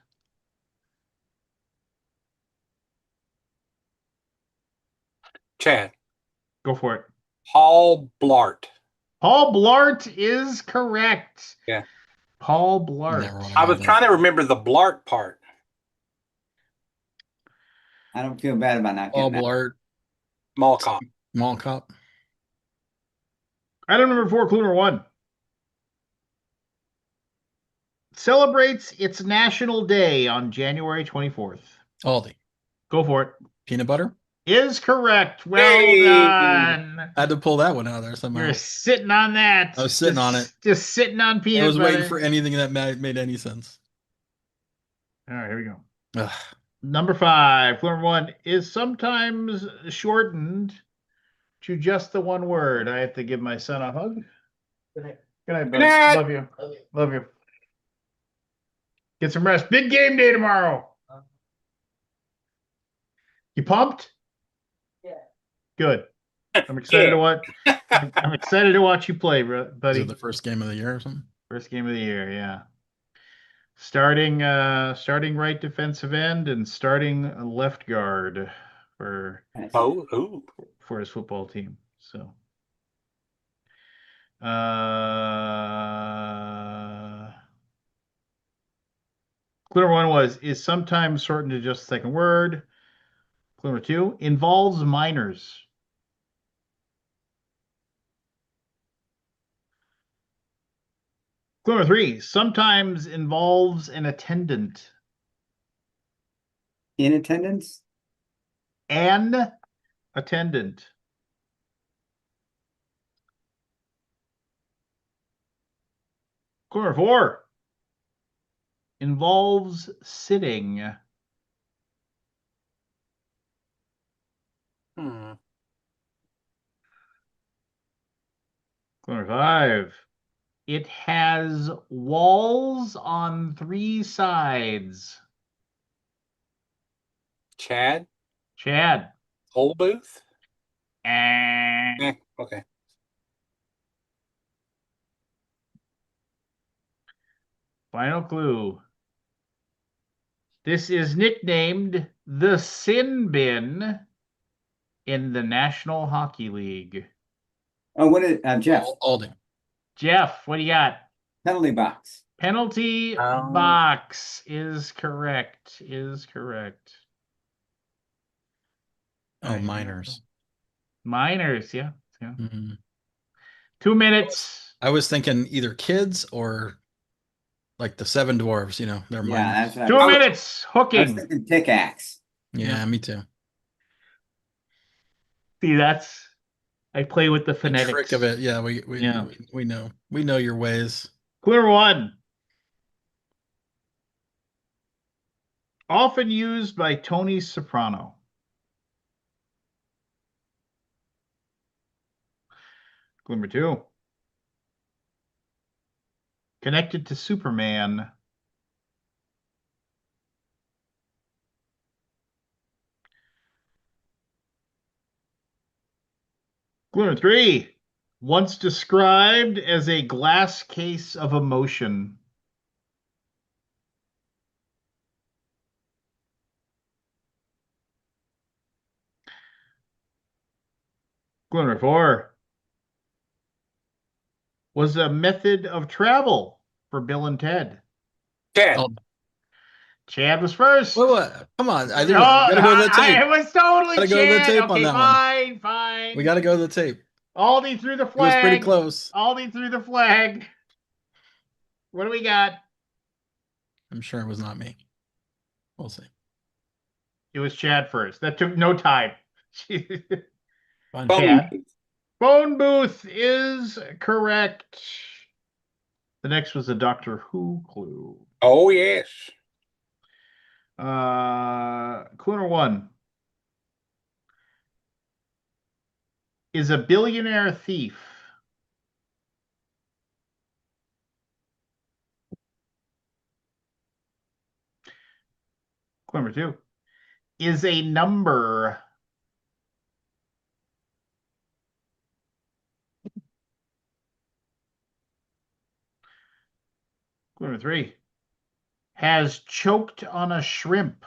Chad. Go for it. Paul Blart. Paul Blart is correct. Yeah. Paul Blart. Never would have I had was that. trying to remember the Blart part. I don't feel bad about not All getting that. Blart, Mall Cop. Mall Cop. Item number 4, clue number 1. Celebrates its National Day on January 24th. Aldi. Go for it. Peanut butter. Is correct. Well Hey! done. I had to pull that one out of there somehow. You're sitting on that. I was sitting on it. Just sitting on I peanut was butter. waiting for anything that made any sense. All right, here we go. Ugh. Number 5, clue number 1 is sometimes shortened to just the one word. I have to give my son a hug. Good night. Good night, buddy. night. Love you. Love you. Get some rest. Big game day tomorrow. You pumped? Yeah. Good. I'm excited to watch. I'm excited to watch you play, Is buddy. it the first game of the year or something? First game of the year, yeah. Starting right defensive end and starting left guard for Oh, ooh. his football team. So clue number 1 was is sometimes shortened to just the second word. Clue number 2 involves minors. Clue number 3 sometimes involves an attendant. In attendance? An attendant. Clue number 4 involves sitting. Hmm. Number 5. It has walls on 3 sides. Chad, Chad. Old Booth. Eh. Okay. Final clue. This is nicknamed the Sin Bin in the National Hockey League. Oh, what is Jeff? Alding. Jeff, what do you got? Penalty box. Penalty box is correct. Is correct. Oh, minors. Minors, yeah. Mhm. 2 minutes. I was thinking either kids or like the Seven Dwarves. They're Yeah, minors. that's what 2 I was, minutes. I was Hooking. thinking pickaxe. Yeah, me too. See, I play with the The phonetics. trick of it. Yeah, we Yeah. we know. We know your ways. Clue 1. Often used by Tony Soprano. Clue number 2. Connected to Superman. Clue number 3. Once described as a glass case of emotion. Clue number 4. Was a method of travel for Bill and Ted. Chad. Oh, Chad was first. what? Come on. I think Oh, we gotta go to the tape. it was totally Gotta go to the Chad. tape on Okay, that one. fine, fine. We gotta go to the tape. Aldi threw the It was pretty flag. close. Aldi threw the flag. What do we got? I'm sure it was not me. We'll see. It was Chad first. That took no time. Fine. Chad. Phone booth is correct. The next was a Doctor Who clue. Oh yes. Clue number 1 is a billionaire thief. Clue number 2 is a number. Clue number 3 has choked on a shrimp.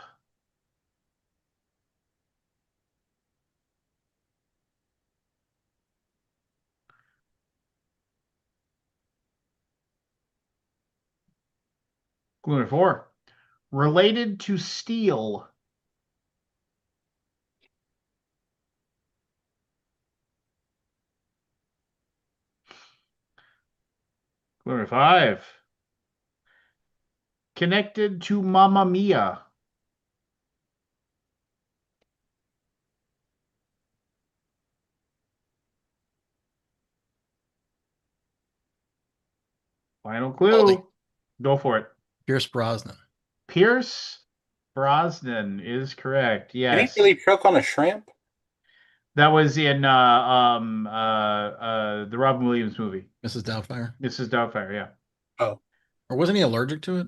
Clue number 4 related to steel. Clue number 5 connected to Mamma Mia. Final clue. Aldi. Go for it. Pierce Brosnan. Pierce Brosnan is correct. Did he Yes. really choke on a shrimp? That was in the Robin Williams movie. Mrs. Doubtfire. Mrs. Doubtfire, yeah. Oh. Or wasn't he allergic to it?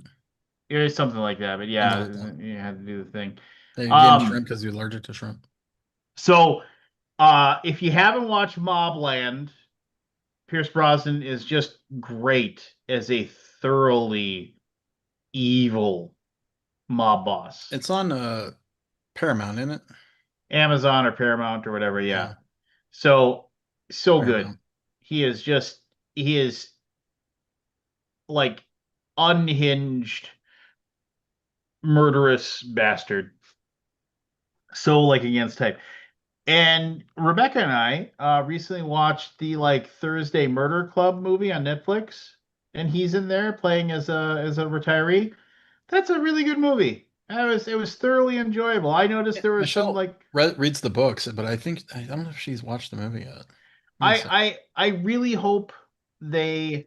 It was something like that, but yeah, Something like that. you had to do the thing. They gave him shrimp because he was allergic to shrimp. So, if you haven't watched Mobland, Pierce Brosnan is just great as a thoroughly evil mob boss. It's on Paramount, isn't it? Amazon or Paramount or whatever, yeah. Yeah. So good. Paramount. He is like unhinged, murderous bastard. So like against type. And Rebecca and I recently watched the Thursday Murder Club movie on Netflix, and he's in there playing as a retiree. That's a really good movie. It was thoroughly enjoyable. I noticed there was some Michelle reads the books, but I don't know if she's watched the movie yet. I really hope they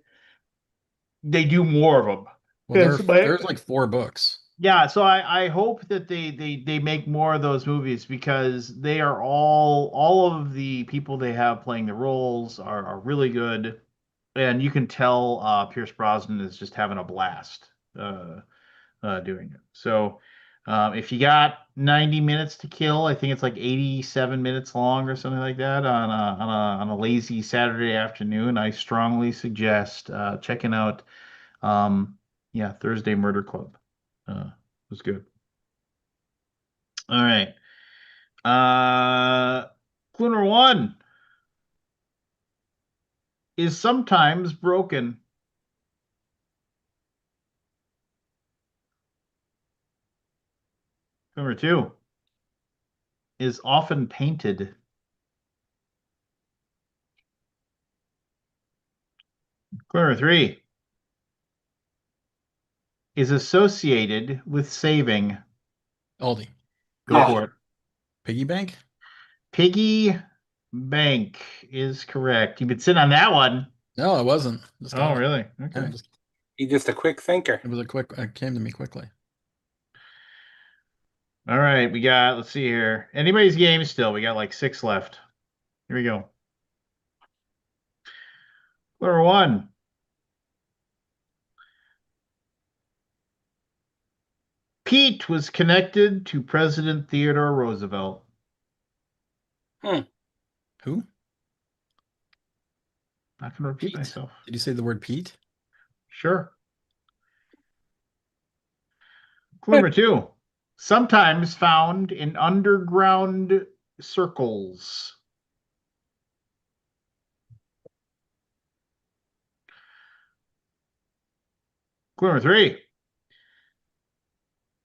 do more of them. Well, there's like 4 books. Yeah, so I hope that they make more of those movies because they are all of the people they have playing the roles are really good. and you can tell Pierce Brosnan is just having a blast doing it. So if you got 90 minutes to kill, I think it's like 87 minutes long or something like that on a lazy Saturday afternoon, I strongly suggest checking out Thursday Murder Club. It was good. All right. Clue number one is sometimes broken. Number two is often painted. Clue number three is associated with saving. Aldi. Go Yeah. for it. Piggy bank? Piggy bank is correct. You've been sitting on that one. No, it wasn't. Just Oh, got it. really? Yeah, Okay. He's just a quick thinker. it was a quick. It came to me quickly. All right, we got, let's see here. Anybody's game still. We got like 6 left. Here we go. Number one. Pete was connected to President Theodore Roosevelt. Who? Not going to repeat Pete. myself. Did you say the word Pete? Sure. Clue number two. Sometimes found in underground circles. Clue number three.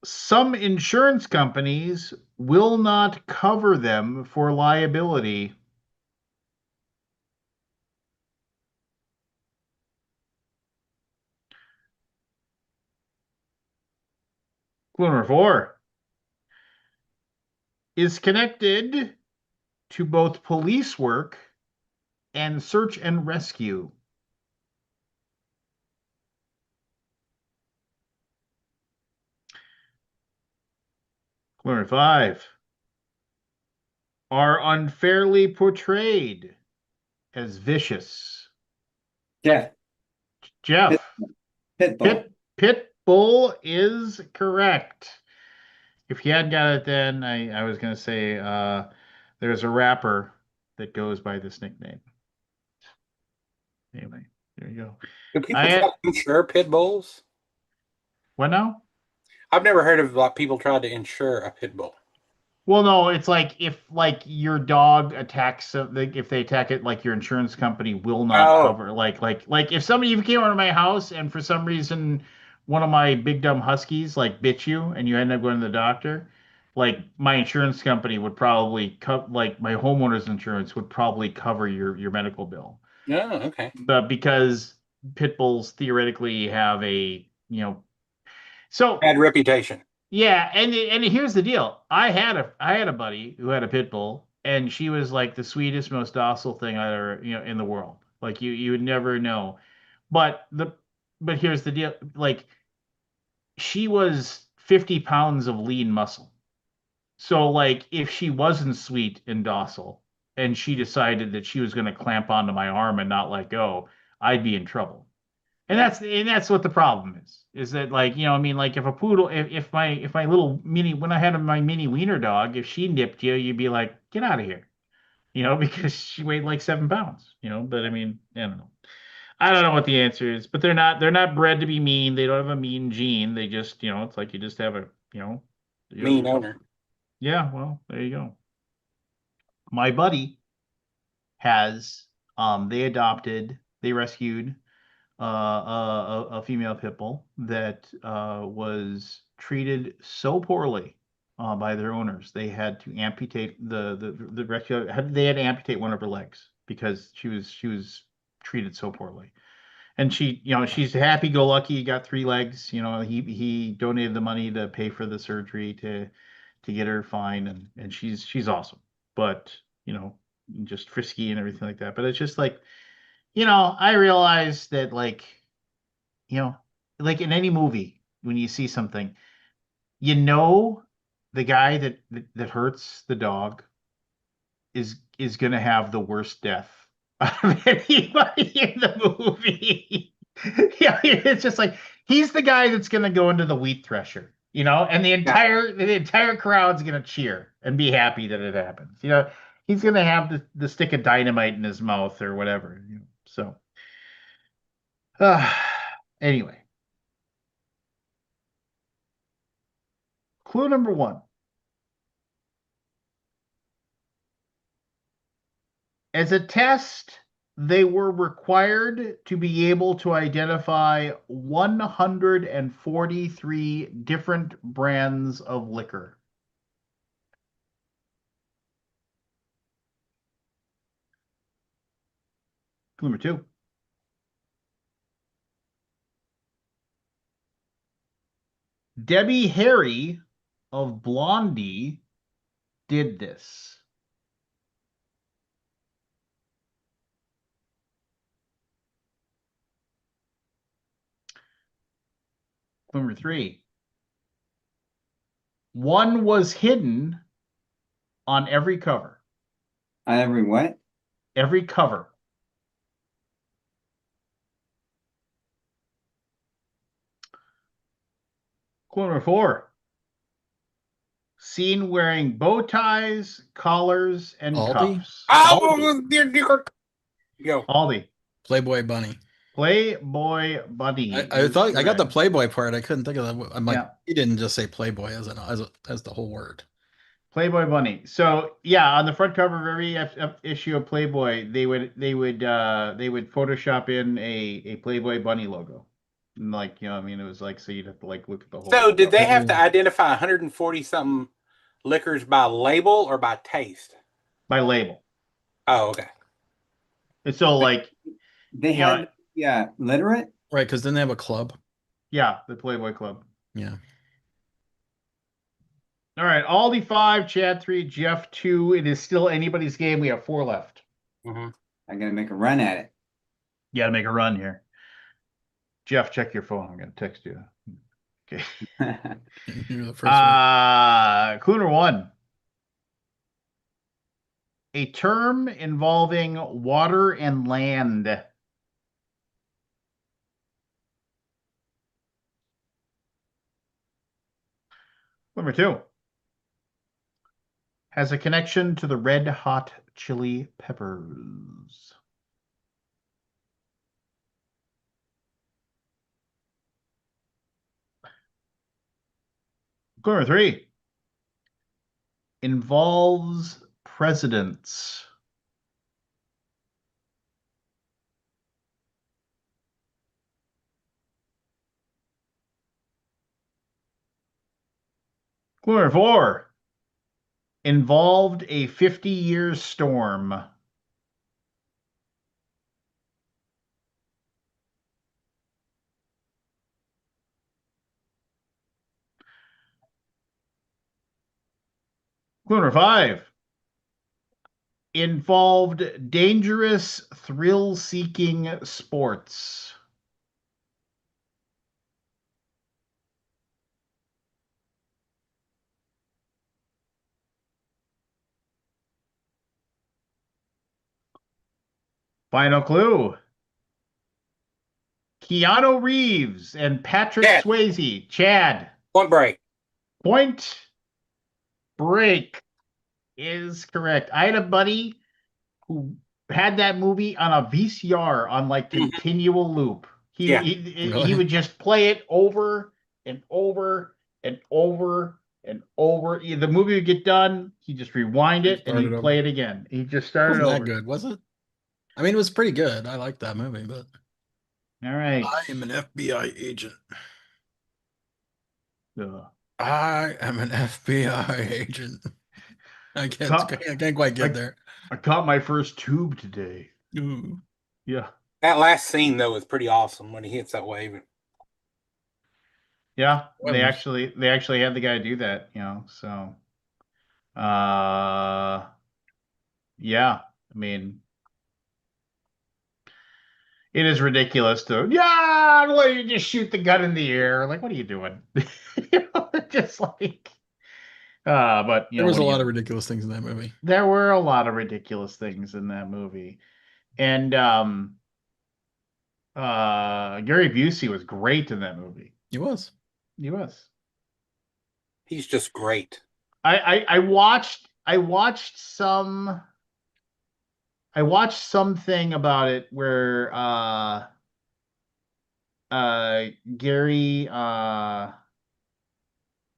Some insurance companies will not cover them for liability. Clue number four is connected to both police work and search and rescue. Clue number five are unfairly portrayed as vicious. Jeff, Jeff, Pitbull. Pitbull is correct. If you hadn't got it, then I was going to say there's a rapper that goes by this nickname. Anyway, there you go. Do people try to insure pit bulls? What now? I've never heard of people trying to insure a pit bull. Well, no, it's like if like your dog attacks if they attack it, like your insurance company will not cover. Like if somebody you came over to my house and for some reason one of my big dumb huskies like bit you and you end up going to the doctor, like my insurance company would probably like my homeowner's insurance would probably cover your medical bill. Oh, okay. But because pit bulls theoretically have so Bad reputation. yeah, and here's the deal. I had a buddy who had a pit bull, and she was like the sweetest, most docile thing I ever, in the world. Like you would never know. But here's the deal. Like she was 50 pounds of lean muscle. So like if she wasn't sweet and docile, and she decided that she was going to clamp onto my arm and not let go, I'd be in trouble. And that's what the problem is that like, I mean, like if a poodle, if my little mini, when I had my mini wiener dog, if she nipped you, you'd be like, get out of here, because she weighed like 7 pounds, but I mean, I don't know. I don't know what the answer is, but they're not bred to be mean. They don't have a mean gene. They just, it's like you just have a, Mean owner. yeah, well, there you go. My buddy has, they rescued a female pit bull that was treated so poorly by their owners. They had to amputate the rescue. They had to amputate one of her legs because she was treated so poorly. And she's happy-go-lucky. Got 3 legs. He donated the money to pay for the surgery to get her fine, and she's awesome. But just frisky and everything like that. But it's just like. I realize that you know, like in any movie, when you see something, the guy that hurts the dog is gonna have the worst death of anybody in the movie. Yeah, it's just like he's the guy that's gonna go into the wheat thresher, and the entire crowd's gonna cheer and be happy that it happens. He's gonna have the stick of dynamite in his mouth or whatever. So, anyway, clue number one. As a test, they were required to be able to identify 143 different brands of liquor. Number two. Debbie Harry of Blondie did this. Number three. One was hidden on every cover. On every what? Every cover. Clue number four. Seen wearing bow ties, collars, and Aldi? cuffs. Oh, yo. Aldi. Playboy Bunny. Playboy Bunny. I thought I got the correct. Playboy part. I couldn't think of that. I'm like, Yeah. he didn't just say Playboy as the whole word. Playboy Bunny. So yeah, on the front cover of every issue of Playboy, they would Photoshop in a Playboy Bunny logo. And it was like so you'd have to look at the whole. So did they have to Oh. identify 140 something liquors by label or by taste? By label? Oh, okay. And so They had literate. Right, because then they have a club. Yeah, the Playboy Club. Yeah. All right, Aldi 5, Chad 3, Jeff 2. It is still anybody's game. We have 4 left. Mm-hmm. I gotta make a run at it. You got to make a run here. Jeff, check your phone. I'm going to text you. Okay. You're the first one. Clue number 1. A term involving water and land. Number 2. Has a connection to the Red Hot Chili Peppers. Clue number 3. Involves presidents. Clue number 4. Involved a 50-year storm. Clue number 5. Involved dangerous, thrill-seeking sports. Final clue. Keanu Reeves and Patrick Chad. Swayze. Chad. Point Break. Point Break is correct. I had a buddy who had that movie on a VCR on continual loop. He Really? would just play it over and over and over and over. The movie would get done, he'd just rewind it and he'd play it again. He just It started wasn't over. that good, was it? I mean, it was pretty good. I liked that movie, but All right. I am an FBI agent. Ugh. I am an FBI agent. I can't quite get there. I caught my first tube today. Ooh. Yeah. That last scene though is pretty awesome when he hits that wave. Yeah, they Well, actually had the guy do that, so yeah, I mean it is ridiculous to let you just shoot the gun in the air. Like, what are you doing? Just but there was a lot of ridiculous things in that movie. There were a lot of ridiculous things in that movie. And Gary Busey was great in that movie. He was. He was. He's just great. I watched something about it where Gary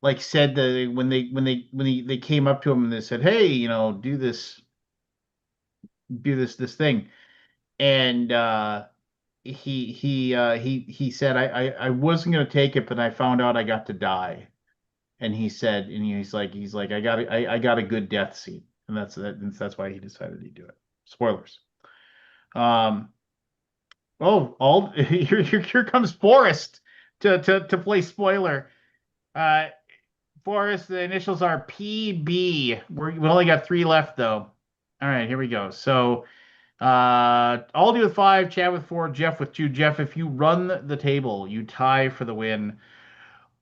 like said that when they came up to him and they said, "Hey, do this thing," and he said, I wasn't gonna take it, but I found out I got to die. And he said, and he's like, I got a good death scene, and that's why he decided to do it. Spoilers. Um. Oh, all here comes Forrest to play spoiler. Forrest, the initials are PB. We only got 3 left though. All right, here we go. So, Aldi with 5, Chad with 4, Jeff with 2. Jeff, if you run the table, you tie for the win.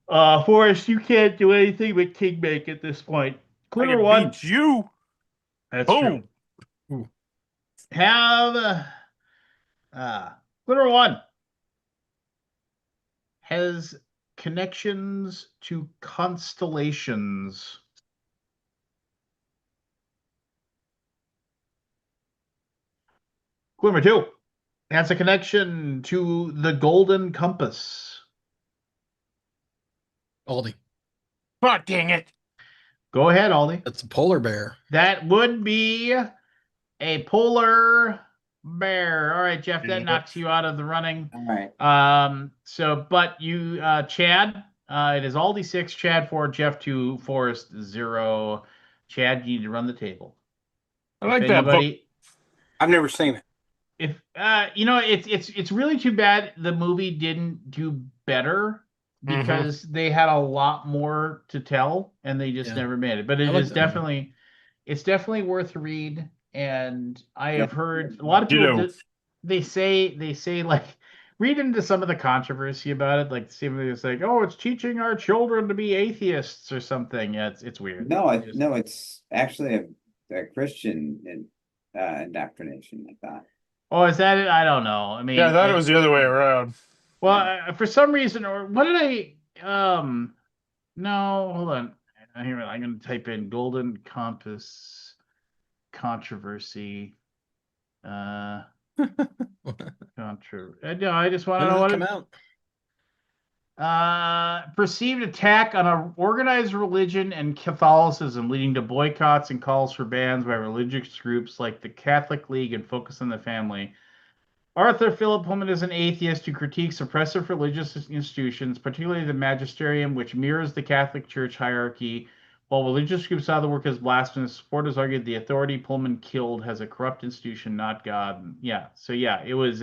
Forrest, you can't do anything but king make at this point. I Clue can one. beat you. That's true. Boom. Have clue one has connections to constellations. Clue number 2 has a connection to the Golden Compass. Aldi. Oh, dang it. Go ahead, Aldi. That's a polar bear. That would be a polar bear. All right, Jeff, that knocks you out of the running. All right. But you, Chad, it is Aldi 6, Chad 4, Jeff 2, Forrest 0. Chad, you need to run the table. I like that book. I've never seen it. If it's really too bad the movie didn't do better because they had a lot more to tell and they just never made it. But it is definitely worth a read. And I have heard a lot of people they say like read into some of the controversy about it, like it's like, oh, it's teaching our children to be atheists or something. Yeah, it's weird. No, it's actually a Christian indoctrination, I thought. Oh, is that it? I don't know. I mean, Yeah, I thought it was the other way around. Well, for some reason, or what did no, hold on. Here, I'm going to type in Golden Compass controversy. No, I just want to know what come out. perceived attack on an organized religion and Catholicism, leading to boycotts and calls for bans by religious groups like the Catholic League and Focus on the Family. Arthur Philip Pullman is an atheist who critiques oppressive religious institutions, particularly the magisterium, which mirrors the Catholic Church hierarchy. While religious groups saw the work as blasphemous, supporters argued the authority Pullman killed has a corrupt institution, not God. Yeah, so yeah, it was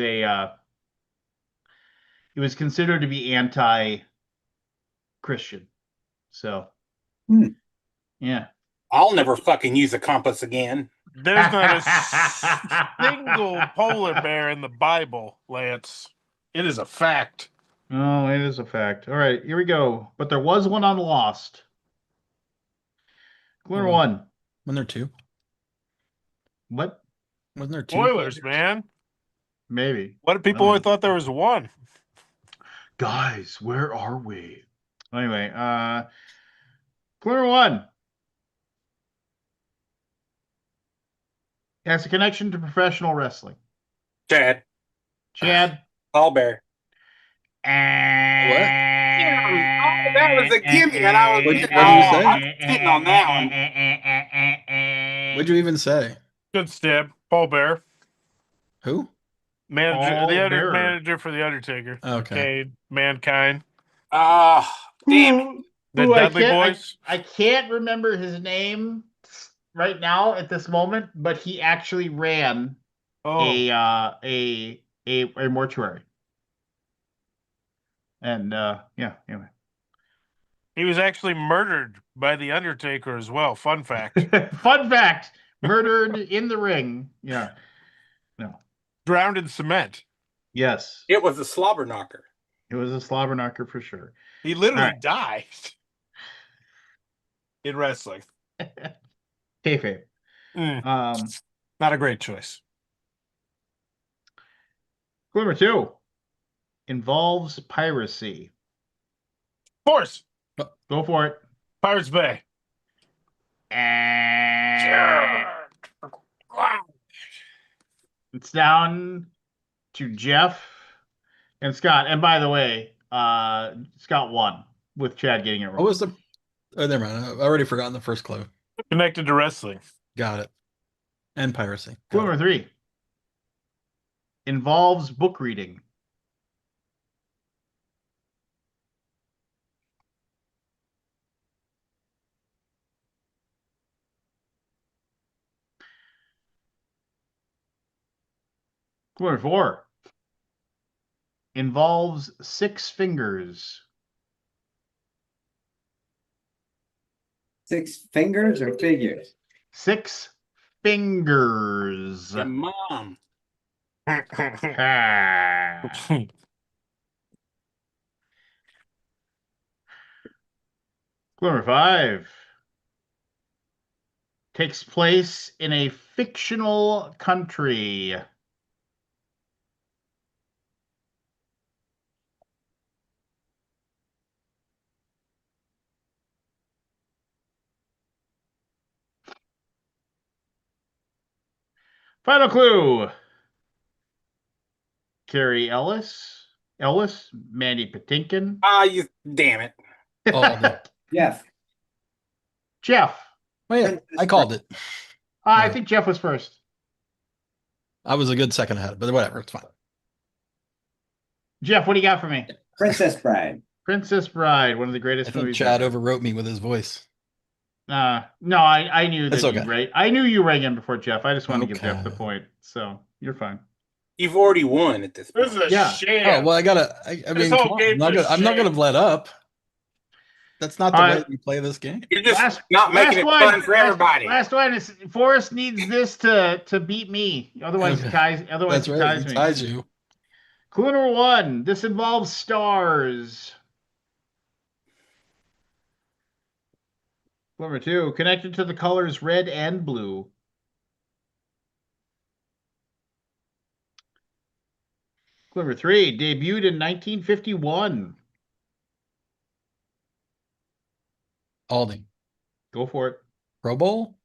considered to be anti-Christian. So, yeah. I'll never fucking use a compass again. There's not a single polar bear in the Bible, Lance. It is a fact. Oh, it is a fact. All right, here we go. But there was one on Lost. Clue one. Wasn't there 2? What? Wasn't there 2? Spoilers, man. Maybe. What if people only thought there was 1? Guys, where are we? Anyway, clue one has a connection to professional wrestling. Chad. Paul Bear. What? That was a gimme, and I was. What'd you say? I'm sitting on that one. What'd you even say? Good stab. Paul Bear. Who? Manager, Bear. manager for the Undertaker. Okay. Mankind. Damn. The Dudley Boys. I can't remember his name right now at this moment, but he actually ran a mortuary. And anyway. He was actually murdered by the Undertaker as well. Fun fact. Fun fact. Murdered in the ring. Yeah. No. Drowned in cement. Yes. It was a slobber knocker. It was a slobber knocker for sure. He literally died in wrestling. Kayfabe. Not a great choice. Clue number 2 involves piracy. Force. Go for it. Pirates Bay. And it's down to Jeff and Scott. And by the way, Scott won with Chad getting it What wrong. was the? Oh, never mind. I've already forgotten the first clue. Connected to wrestling. Got it. And piracy. Clue Got number it. 3 involves book reading. Clue number 4 involves 6 fingers. 6 fingers or figures? 6 fingers. Your mom. Ah. Clue number 5 takes place in a fictional country. Final clue. Carrie Ellis, Mandy Patinkin. You damn it. Alden. Jeff. Jeff. Oh, yeah, I called it. I No. think Jeff was first. I was a good second ahead, but whatever, it's fine. Jeff, what do you got for me? Princess Bride. Princess Bride, one of the I greatest think movies Chad ever. overwrote me with his voice. No, I knew that That's okay. you rang. I knew you rang in before Jeff. I just wanted to give Jeff the Okay. point, so you're fine. You've already won at this This point. is a Yeah. sham. Oh well, I This mean, whole come on. game's a I'm not gonna sham. let up. That's not the All way right. we play this game. You're just not making it fun for everybody. Last one is Forrest needs this to beat me. Otherwise, Okay. he ties. Otherwise, That's he right. ties He me. ties you. Clue number 1. This involves stars. Clue number 2. Connected to the colors red and blue. Clue number 3. Debuted in 1951. Alding. Go for it. Pro Bowl?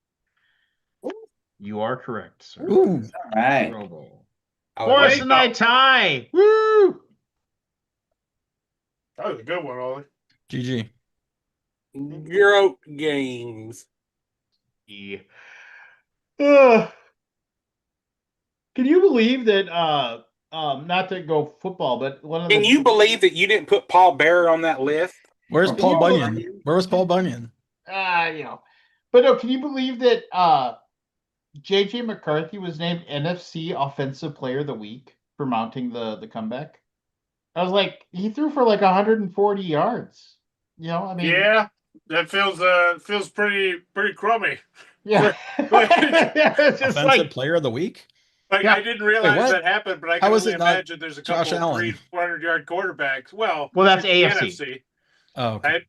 You are correct, sir. Ooh. All right. Pro Bowl. I was Forrest like, and I tie. Woo! That was a good one, Ollie. GG. Euro games. Yeah. Ugh. Can you believe that not to go football, but one of Can you believe that you didn't put Paul Bearer on that list? Where's Oh, Paul Paul Bunyan? Bunyan. Where was Paul Bunyan? But no, can you believe that JJ McCarthy was named NFC Offensive Player of the Week for mounting the comeback? I was like, he threw for like 140 yards. I mean, Yeah, that feels pretty crummy. yeah. It's just Offensive like, Player of the Week? Like Yeah. I didn't realize what? that happened, but I How can is only it not imagine there's a Josh couple of Allen? 400-yard quarterbacks. Well, that's it's the AFC. NFC. Oh, okay. Right?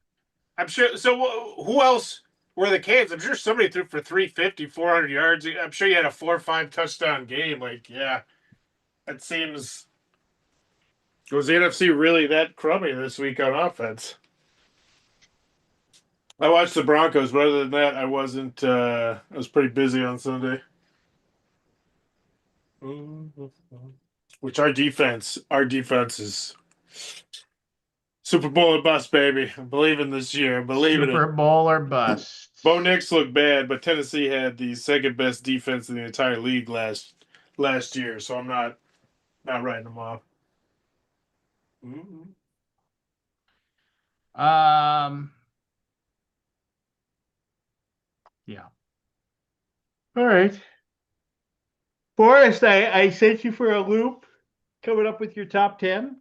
I'm sure. So who else were the Canes? I'm sure somebody threw for 350, 400 yards. I'm sure you had a 4 or 5 touchdown game. Like, yeah, that seems. Was the NFC really that crummy this week on offense? I watched the Broncos, but other than that, I wasn't. I was pretty busy on Sunday. Which our defense is Super Bowl or bust, baby. I'm believing this year. I'm believing Super it. Bowl or bust. Bo Nix looked bad, but Tennessee had the second best defense in the entire league last year, so I'm not writing them off. Yeah. All right. Forrest, I sent you for a loop coming up with your top 10.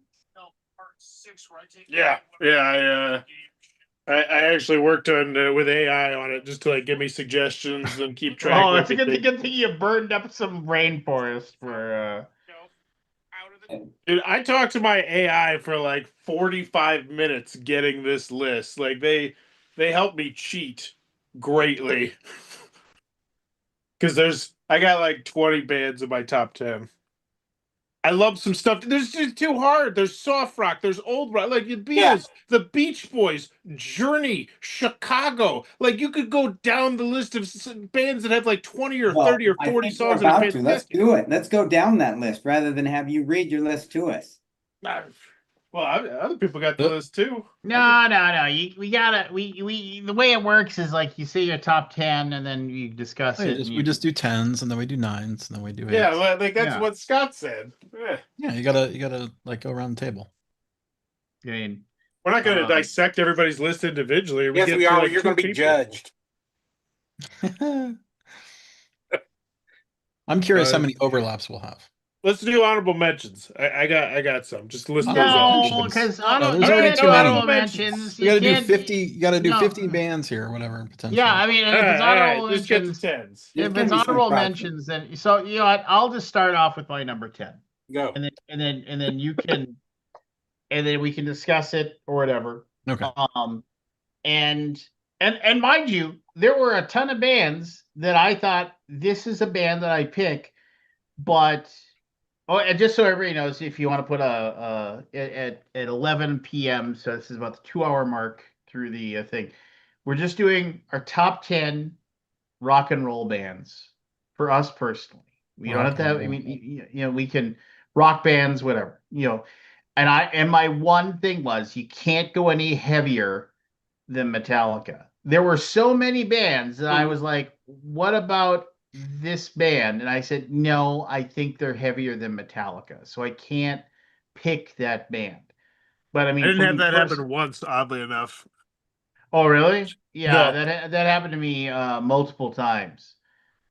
Yeah. I actually worked on with AI on it just to like give me suggestions and keep track. Oh, of that's a everything. good thing you burned up some rainforest for Dude, I talked to my AI for like 45 minutes getting this list. Like they helped me cheat greatly. Cuz I got like 20 bands in my top 10. I love some stuff. There's just too hard. There's soft rock. There's old rock. Like the Yeah. Beatles, the Beach Boys, Journey, Chicago. Like you could go down the list of bands that have like 20 or Well, 30 or I 40 think we're songs in a about to. Let's decade. do it. Let's go down that list rather than have you read your list to us. Well, other people got the list too. No. We gotta we the way it works is like you say your top 10 and then you discuss Oh, yeah, it. And we just do 10s and then we do 9s and then we do 8s. Yeah, like that's Yeah. what Scott said. Yeah. Yeah, you gotta like go around the table. I mean, We're not going to dissect everybody's list individually. Yes, get we to, are. like, You're going to two be people. judged. I'm curious how Uh, many overlaps we'll have. Let's do honorable mentions. I got some. Just list those Honorable off. no, mentions. because No, there's you already can't too do many. honorable mentions. We gotta do can't- 50. You gotta do no. 50 bands here, or whatever, potentially. Yeah, I mean, if it's honorable Just get to mentions, tens. There's if gonna it's be some honorable crossover. mentions, then so you know what? I'll just start off with my number 10, Go. and then you can, and then we can discuss it or whatever. Okay. And mind you, there were a ton of bands that I thought this is a band that I pick, but and just so everybody knows, if you want to put at 11 p.m., so this is about the 2 hour mark through the thing, we're just doing our top 10 rock and roll bands for us personally. We don't have to have. I mean, you know, we can rock bands, whatever, you know. And my one thing was you can't go any heavier than Metallica. There were so many bands that I was like, what about this band? And I said, no, I think they're heavier than Metallica. So I can't pick that band. But I mean, I didn't for have me that happen personally- once, oddly enough. Oh, really? Yeah, No. that happened to me multiple times.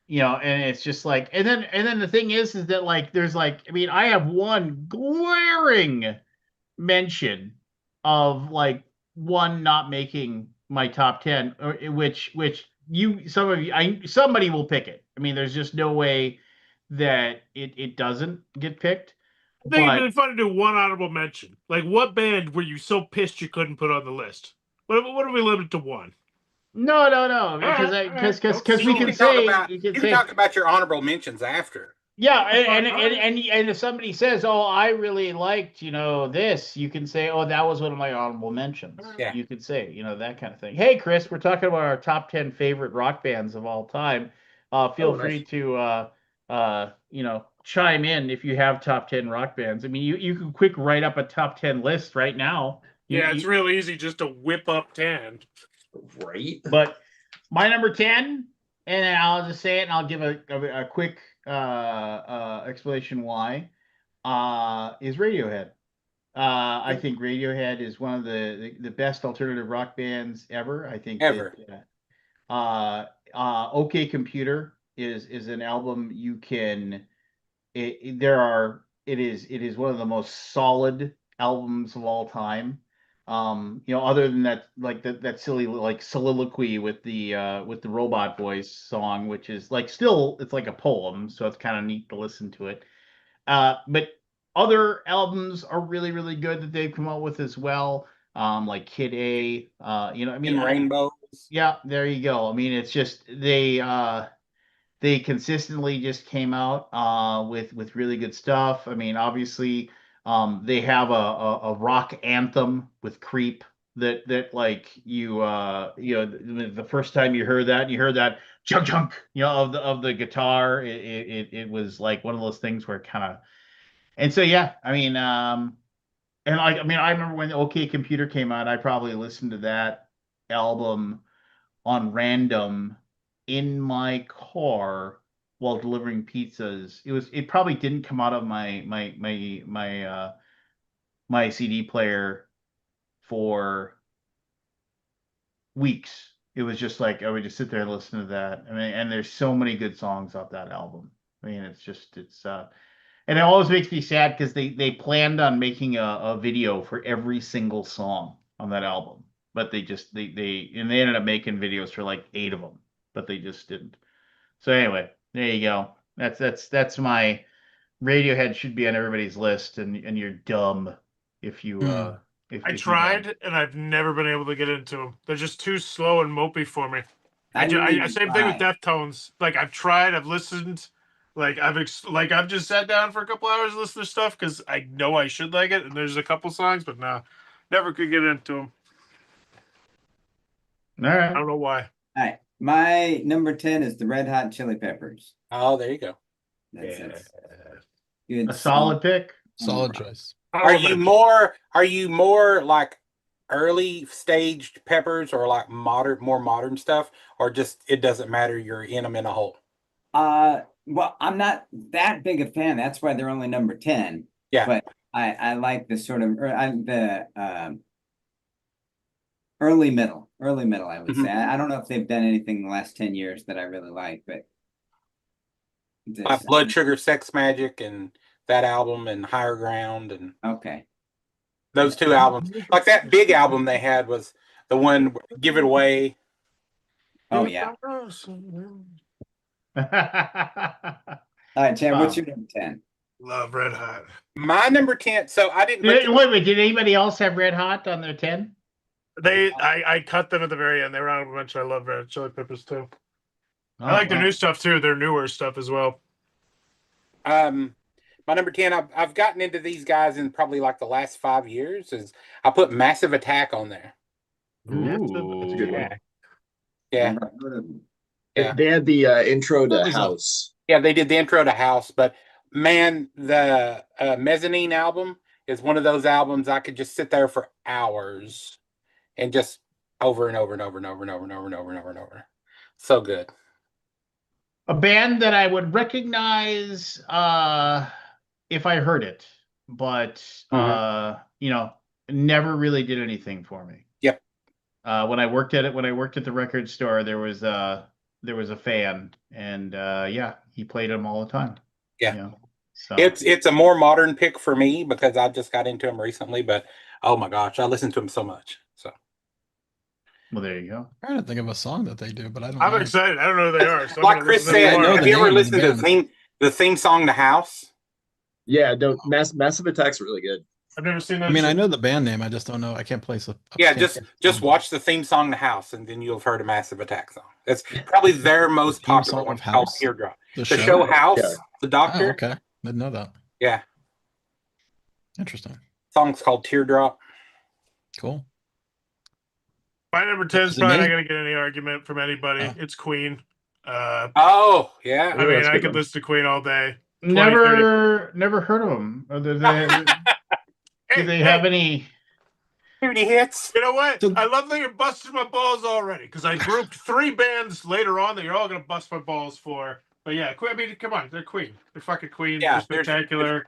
You know, and it's just like, and then the thing is that like, there's like, I mean, I have one glaring mention of like one not making my top 10, or which somebody will pick it. I mean, there's just no way that it doesn't get picked. I think it'd But be fun to do one honorable mention. Like, what band were you so pissed you couldn't put on the list? What are we limited to one? no, because All right. because we You can can talk say about you can you say can talk about your honorable mentions after. yeah, Fine, and if somebody says, "Oh, I really liked, you know, this," you can say, "Oh, that was one of my honorable mentions." Yeah. You could say, you know, that kind of thing. Hey, Chris, we're talking about our top 10 favorite rock bands of all time. Feel free to you know, chime in if you have top 10 rock bands. I mean, you can quick write up a top 10 list right now. Yeah, it's real easy just to whip up 10. Right. But my number 10, and then I'll just say it and I'll give a quick explanation why, is Radiohead. I think Radiohead is one of the best alternative rock bands ever. I think Ever. OK Computer is an album you can it is one of the most solid albums of all time. You know, other than that, like that silly like soliloquy with the robot voice song, which is like still it's like a poem, so it's kind of neat to listen to it. But other albums are really, really good that they've come out with as well. Like Kid A, you know, I mean, In rainbows. yeah, there you go. I mean, it's just they consistently just came out with really good stuff. I mean, obviously, they have a rock anthem with Creep that like you know the first time you heard that chunk chunk, you know, of the guitar, it was like one of those things where it kind of, and so yeah, I mean and I mean I remember when OK Computer came out, I probably listened to that album on random in my car while delivering pizzas. It probably didn't come out of my CD player for weeks. It was just like I would just sit there and listen to that. I mean, and there's so many good songs off that album. I mean, it's and it always makes me sad because they planned on making a video for every single song on that album, but they just they ended up making videos for like 8 of them, but they just didn't. So anyway, there you go. That's my Radiohead should be on everybody's list, and you're dumb if you if I if you tried, and I've never been able to get into them. They're just too slow and mopey for me. I didn't even Same thing with try. Deftones. Like I've tried, I've listened. Like I've just sat down for a couple hours and listened to stuff because I know I should like it, and there's a couple songs, but no, never could get into them. All I right. don't know why. All right, my number 10 is the Red Hot Chili Peppers. Oh, there you go. That's good. A solid pick. Solid choice. Are you more like early staged Peppers or like more modern stuff, or just it doesn't matter, you're in them in a hole? Well, I'm not that big a fan. That's why they're only number 10. Yeah. But I like the sort of early middle, I would Mhm. say. I don't know if they've done anything in the last 10 years that I really like, but Like Blood Sugar Sex Magic and that album and Higher Ground and okay. those two albums. Like that big album they had was the one Give It Away. Oh yeah. All All right, Chad, what's Wow. your number 10? Love Red Hot. My number 10. So I didn't put Wait, did anybody else have Red Hot on their 10? I cut them at the very end. They were on a bunch. I love Red Hot Chili Peppers too. I Oh, like their wow. new stuff too. Their newer stuff as well. my number 10. I've gotten into these guys in probably like the last 5 years. Is I put Massive Attack on there. Ooh. That's a good one. Yeah, Never heard of them. yeah. They had the intro What to was that? House. Yeah, they did the intro to House, but man, the Mezzanine album is one of those albums I could just sit there for hours and just over and over and over and over and over and over and over and over and over. So good. A band that I would recognize if I heard it, but never really did anything for me. Yep. When I worked at the record store, there was a fan, and he played them all the time. Yeah. So It's a more modern pick for me because I just got into him recently, but oh my gosh, I listen to him so much. So well, there you go. I'm trying to think of a song that they do, but I don't I'm know. excited. I don't know who they are. So I'm like gonna Chris listen to them said, I know more. have the you ever name of the listened to band. the theme song to House? Yeah, don't Massive Attack's really good. I've never seen that. I mean, I shit. know the band name. I just don't know. I can't place it. Yeah, just watch the theme song to House, and then you'll have heard a Massive Attack song. It's probably their most theme popular song one of called House? Teardrop. the The show House, Yeah. the Oh, Doctor. okay. Didn't know that. Yeah, Interesting. song's called Teardrop. Cool. My number 10 is Is it probably me? not going to get any argument from anybody. Oh. It's Queen. Oh, yeah. I mean, that's a I good could one. listen to Queen all day. Never heard of them. Do they have any? Beauty hits. You know what? So- I love that you're busting my balls already because I grouped 3 bands later on that you're all going to bust my balls for. But yeah, I mean, come on. They're Queen. They're fucking Queen. Yeah, they're spectacular.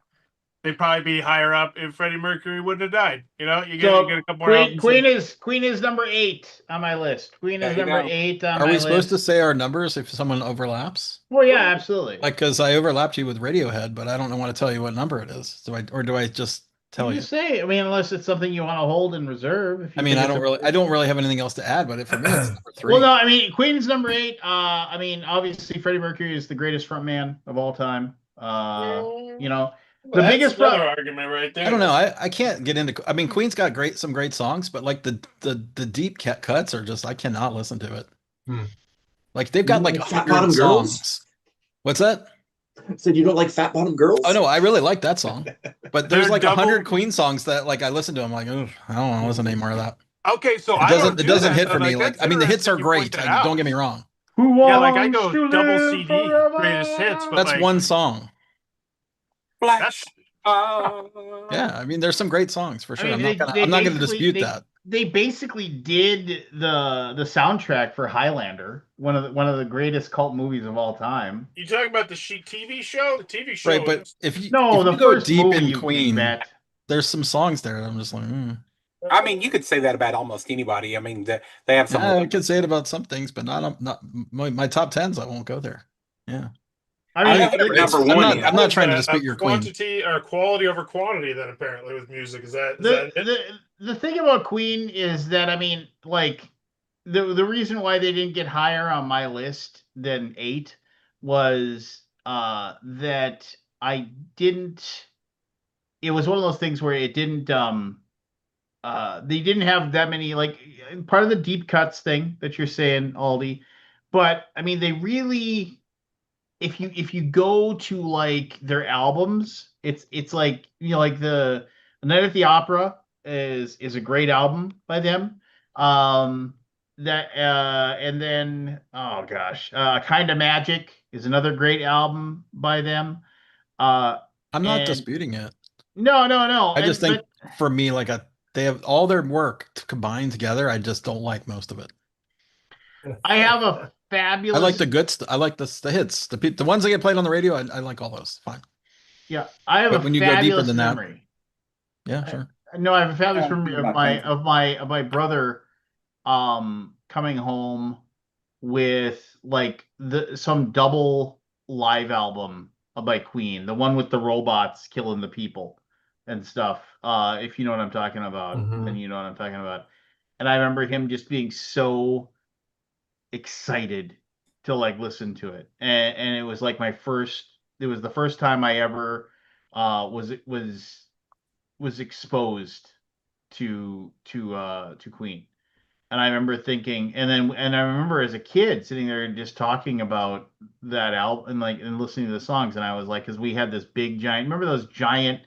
They'd probably be higher up if Freddie Mercury wouldn't have died. You know, you get a couple more Queen albums. Queen is number 8 on my list. Queen There is you number go. 8 on Are my we supposed to list. say our numbers if someone overlaps? Well, yeah, absolutely. Like, because I overlapped you with Radiohead, but I don't want to tell you what number it is. Do I just tell you you? say, I mean, unless it's something you want to hold in reserve. If you I mean, think I don't really have anything else to add, but for me, it's number 3. Well, no, I mean, Queen's number 8. I mean, obviously, Freddie Mercury is the greatest frontman of all time. Well, that's biggest another argument right there. I don't know. I can't get into. I mean, Queen's got some great songs, but like the deep cuts are just I cannot listen to it. Like they've got You like like Fat 100 Bottom Girls? songs. What's that? Said you don't like Fat Bottom Girls? Oh no, I really like that song. But there's They're like double- 100 Queen songs that like I listen to. I'm like, oh, I don't want to listen to any more of that. Okay, so It doesn't hit for me. Like I mean, the hits are great. Don't Don't get me wrong. Who Yeah, like I wants go to double live CD, forever? greatest hits, but That's like, one song. Black. That's Yeah, I mean, there's some great songs for I sure. mean, I'm not going to dispute that. They basically did the soundtrack for Highlander, one of the greatest cult movies of all time. you talking about the TV show? The TV show, Right, but if you The go first deep movie, in you Queen, bet. there's some songs there. I'm just like, I mean, you could say that about almost anybody. I mean, they have some. yeah, I could say it about some things, but not my top tens. I won't go there. Yeah, I mean, have it at number one yet. I'm not trying to dispute your Queen. Quantity or quality over quantity. Then apparently with music, is that it? the thing about Queen is that I mean, like the reason why they didn't get higher on my list than 8 was that I didn't. It was one of those things where it didn't. They didn't have that many, like part of the deep cuts thing that you're saying, Aldi, but I mean they really if you go to like their albums, it's like like the Night at the Opera is a great album by them. That and then oh gosh, Kind of Magic is another great album by them. Uh, I'm not and disputing it. no, I just and think but for me, like they have all their work combined together. I just don't like most of it. I have a I like fabulous the good stuff. I like the hits, the ones that get played on the radio. I like all those. Fine. yeah, I have But a when you go deeper fabulous than that, memory. yeah, sure. No, I have a fabulous Yeah, memory about country. of my brother coming home with like the some double live album by Queen, the one with the robots killing the people and stuff. If you know what I'm talking about, then you know what I'm talking about. And I remember him just being so excited to like listen to it. And it was like it was the first time I ever was exposed to Queen. And I remember thinking, and I remember as a kid sitting there and just talking about that album and like and listening to the songs, and I was like, because we had this big giant, remember those giant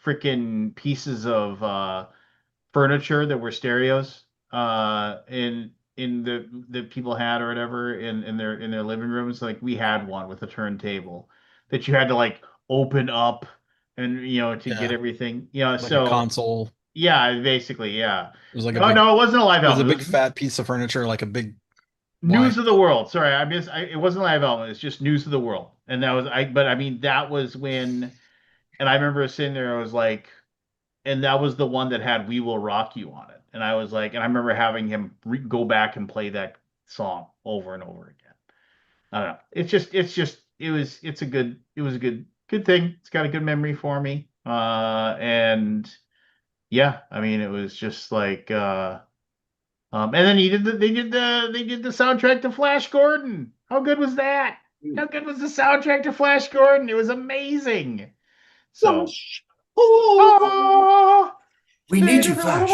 freaking pieces of furniture that were stereos in the people had or whatever in their living rooms. Like we had one with a turntable that you had to like open up and to get Yeah, everything. like a So console. yeah, basically, yeah. It was like a No, big. no, it wasn't a live It was a album. It big was fat piece of furniture, like a big News wide. of the World. Sorry, it wasn't a live album. It's just News of the World. And that was but I mean that was when and I remember sitting there, I was like, and that was the one that had "We Will Rock You" on it. And I was like, and I remember having him go back and play that song over and over again. I don't know. It was a good thing. It's got a good memory for me. And yeah, I mean, it was just like, and then they did the soundtrack to Flash Gordon. How good was that? How good was the soundtrack to Flash Gordon? It was amazing. So, Flash. Oh, oh, We need you, Flash.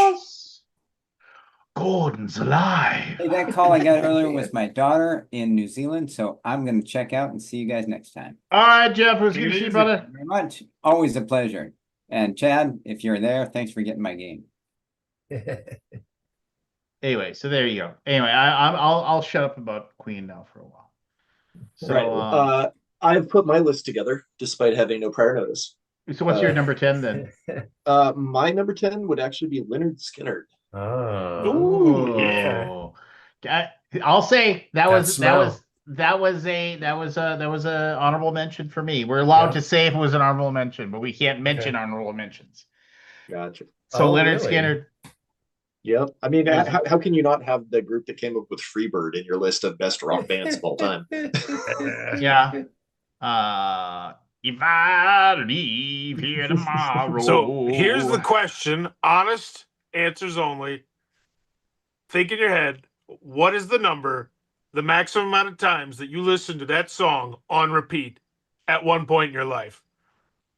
Gordon's alive. Hey, that call I got earlier was my daughter in New Zealand, so I'm gonna check out and see you guys next time. All right, Jeff, it was Take good it to see you, easy. brother. Thank you very much. Always a pleasure. And Chad, if you're there, thanks for getting my game. Anyway, so there you go. Anyway, I'll shut up about Queen now for a while. So, right. I've put my list together despite having no prior notice. so what's your number 10 then? My number 10 would actually be Leonard Skinner. Oh, Ooh, yeah. Oh, I'll say that That's was smell. that was a honorable mention for me. We're allowed Yeah. to say if it was an honorable mention, but we can't mention Okay. honorable mentions. Gotcha. So Oh, Leonard really? Skinner. Yep. I mean, Yes. how can you not have the group that came up with Freebird in your list of best rock bands of all time? Yeah. If I leave here tomorrow. So here's the question: honest answers only. Think in your head. What is the number, the maximum amount of times that you listen to that song on repeat at one point in your life?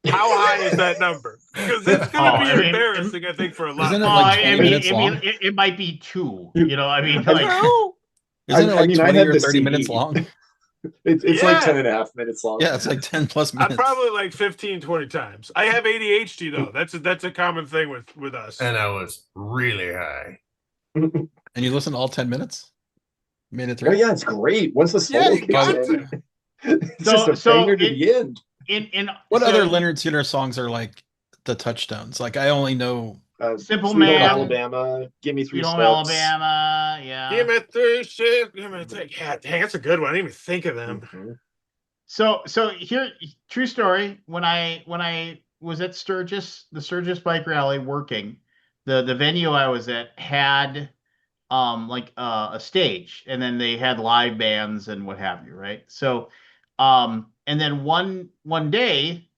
How high is that number? Because it's going to Oh, be I mean, embarrassing, I think, for a lot. Isn't it of like people. 20 minutes long? It might be 2. You know, I mean, like, No. Isn't it I like mean, I 20 had or the 30 minutes CD. long? It's Yeah. like 10 and a half minutes long. Yeah, it's like 10 plus I'm minutes. probably like 15, 20 times. I have ADHD though. That's a common thing with us. And I was really high. And you listen to all 10 minutes? Made it Oh through? yeah, it's great. Once the Yeah, solo you kicks got in, to. it's just a So banger to the end. What so other Leonard Skinner songs are like the touchdowns? Like I only know Simple Sweet Home Man, Alabama, Give Me Three Sweet Home Steps. Alabama, yeah. Give me 3 shit. Give me 3. Yeah, dang, that's a good one. I didn't even think of them. Mhm. So here, true story. When I was at Sturgis, the Sturgis Bike Rally working, the venue I was at had like a stage, and then they had live bands and what have you, right? So and then one day,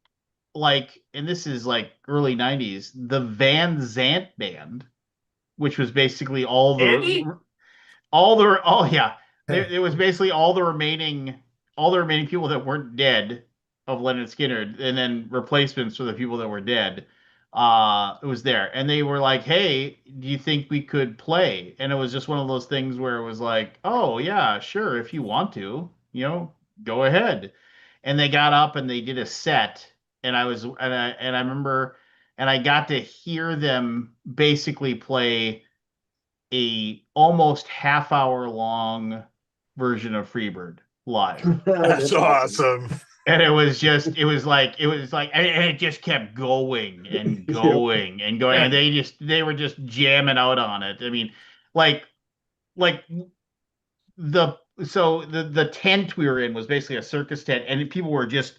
like, and this is like early 90s, the Van Zant band, which was basically Andy? oh yeah, it was basically all the remaining people that weren't dead of Leonard Skinner, and then replacements for the people that were dead. It was there, and they were like, "Hey, do you think we could play?" And it was just one of those things where it was like, "Oh yeah, sure, if you want to, go ahead." and they got up and they did a set, and I remember, and I got to hear them basically play a almost half-hour long version of Freebird live. That's awesome. And it was like, and it just kept going and going and going, and they were just jamming out on it. I mean, like, like the tent we were in was basically a circus tent, and people were just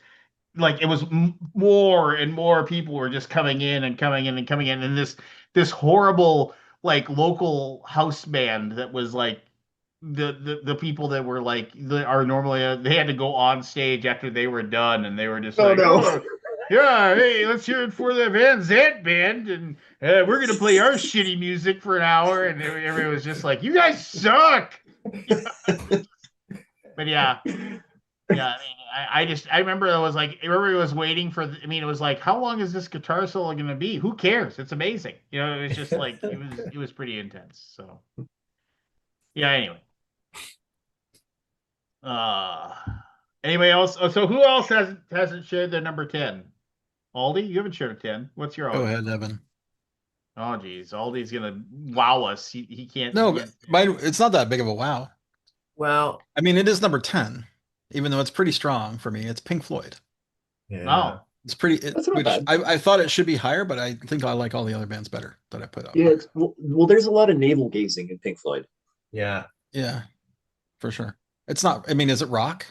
like, it was more and more people were just coming in and coming in and coming in, and this horrible like local house band that was like the people that were like are normally they had to go on stage after they were done, and they were just like, no. oh yeah, hey, let's hear it for the Van Zant band, and we're gonna play our shitty music for an hour, and everyone was just like, you guys suck. But yeah. Yeah, I mean, I remember it was waiting for, I mean, it was like, how long is this guitar solo going to be? Who cares? It's amazing. You know, it was just like, it was pretty intense. So, yeah, anyway. Uh, anybody else? Oh, so who else hasn't shared their number 10? Aldi, you haven't shared a 10. What's your Go Aldi? ahead, Evan. Oh, geez. Aldi's going to wow us. He can't. No, he but can't- mine, it's not that big of a wow. Well, I mean, it is number 10, even though it's pretty strong for me. It's Pink Floyd. yeah. Oh, It's pretty, That's not which bad. I thought it should be higher, but I think I like all the other bands better that I put up. Yeah, well, there's a lot of navel gazing in Pink Floyd. Yeah. Yeah, for sure. It's not, I mean, is it rock?